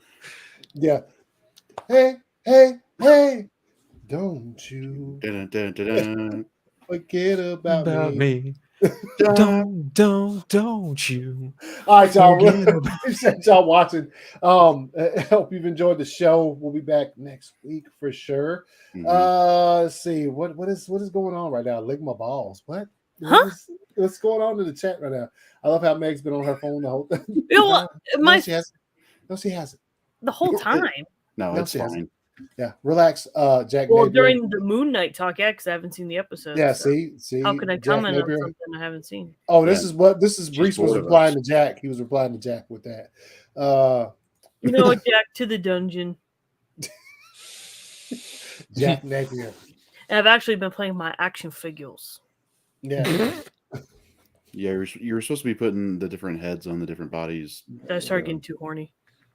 S1: Yeah. Hey, don't you
S2: Dun, dun, dun, dun.
S1: forget about me.
S7: Don't you?
S1: All right, y'all. Appreciate y'all watching. I hope you've enjoyed the show. We'll be back next week for sure. Let's see what is going on right now. Lick my balls. What? What's going on in the chat right now? I love how Meg's been on her phone the whole time. No, she hasn't.
S3: The whole time.
S2: No, it's fine.
S1: Hasn't. Yeah, relax, Jack.
S3: Well,
S1: Napier.
S3: during the Moon Knight talk, because I haven't seen the episode.
S1: Yeah,
S3: so
S1: see.
S3: How can I
S1: Jack
S3: comment on
S1: Napier.
S3: something I haven't seen?
S1: Oh, this is Reese was
S2: bored of
S1: replying
S2: us.
S1: to Jack. He was replying to Jack with that.
S3: You know what, Jack, to the dungeon.
S1: Jack Napier.
S3: And I've actually been playing my action figures.
S1: Yeah.
S2: Yeah, you were supposed to be putting the different heads on the different bodies.
S3: I started getting too horny.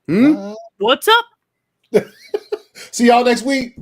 S2: Hmm?
S3: What's up?
S1: See y'all next week.